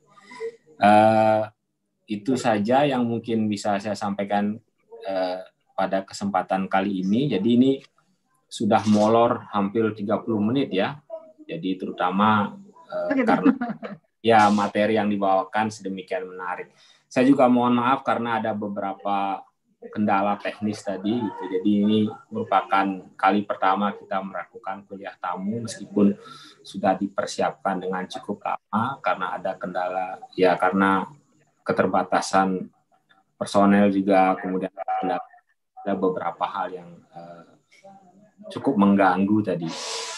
Itu saja yang mungkin bisa saya sampaikan pada kesempatan kali ini. Jadi ini sudah molor hampir 30 menit ya. Jadi terutama karena ya materi yang dibawakan sedemikian menarik. Saya juga mohon maaf karena ada beberapa kendala teknis tadi gitu. Jadi ini merupakan kali pertama kita melakukan kuliah tamu meskipun sudah dipersiapkan dengan cukup lama karena ada kendala ya karena keterbatasan personel juga, kemudian ada beberapa hal yang cukup mengganggu tadi.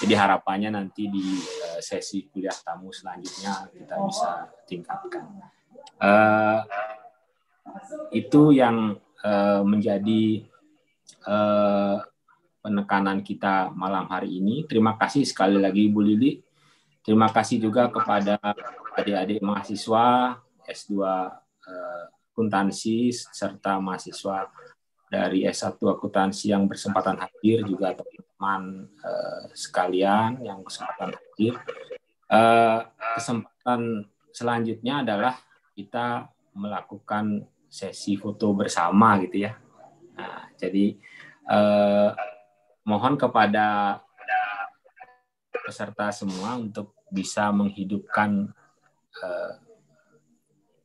Jadi harapannya nanti di sesi kuliah tamu selanjutnya kita bisa tingkatkan. Itu yang menjadi penekanan kita malam hari ini. Terima kasih sekali lagi Bu Lili. Terima kasih juga kepada adik-adik mahasiswa S2 akuntansi serta mahasiswa dari S1 akuntansi yang berkesempatan hadir, juga teman-teman sekalian yang kesempatan hadir. Kesempatan selanjutnya adalah kita melakukan sesi foto bersama gitu ya. Nah, jadi mohon kepada peserta semua untuk bisa menghidupkan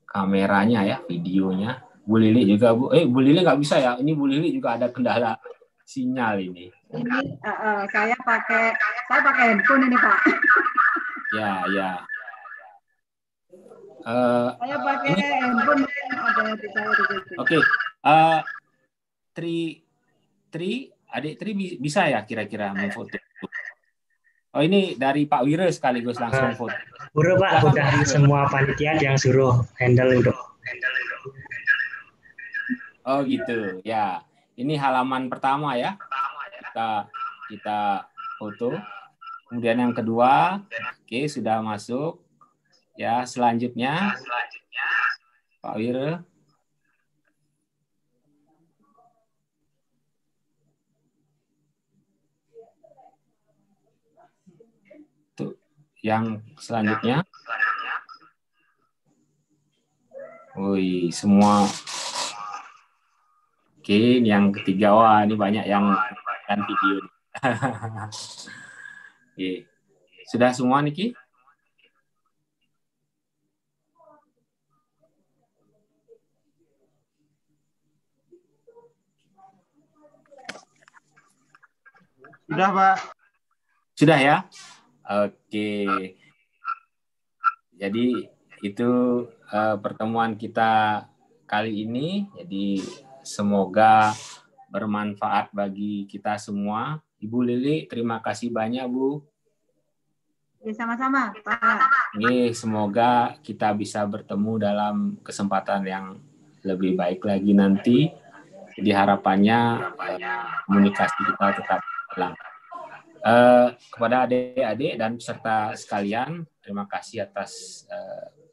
kameranya ya, videonya. Bu Lili juga Bu Lili nggak bisa ya. Ini Bu Lili juga ada kendala sinyal ini. Ini saya pakai handphone ini Pak. Ya. Saya pakai handphone ada di saya di situ. Oke. Adik Tri bisa ya kira-kira memfoto? Oh ini dari Pak Wira sekaligus langsung foto. Udah Pak, udah semua panitia yang suruh handle untuk. Oh gitu, ya. Ini halaman pertama ya. Kita foto. Kemudian yang kedua, oke, sudah masuk. Ya, selanjutnya Pak Wir. Tuh, yang selanjutnya. Wih, semua. Oke, ini yang ketiga. Wah, ini banyak yang kan video. Oke. Sudah semua, Niki? Sudah, Pak. Sudah ya? Oke. Jadi itu pertemuan kita kali ini. Jadi semoga bermanfaat bagi kita semua. Ibu Lili, terima kasih banyak, Bu. Ya, sama-sama, Pak. Semoga kita bisa bertemu dalam kesempatan yang lebih baik lagi nanti. Jadi harapannya komunikasi kita tetap jalan. Kepada adik-adik dan peserta sekalian, terima kasih atas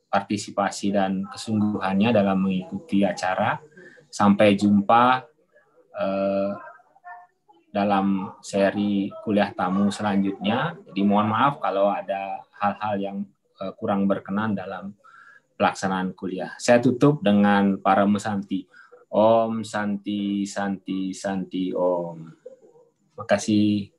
partisipasi dan kesungguhannya dalam mengikuti acara. Sampai jumpa dalam seri kuliah tamu selanjutnya. Jadi mohon maaf kalau ada hal-hal yang kurang berkenan dalam pelaksanaan kuliah. Saya tutup dengan para Santi. Om Santi Santi Santi Om. Terima kasih.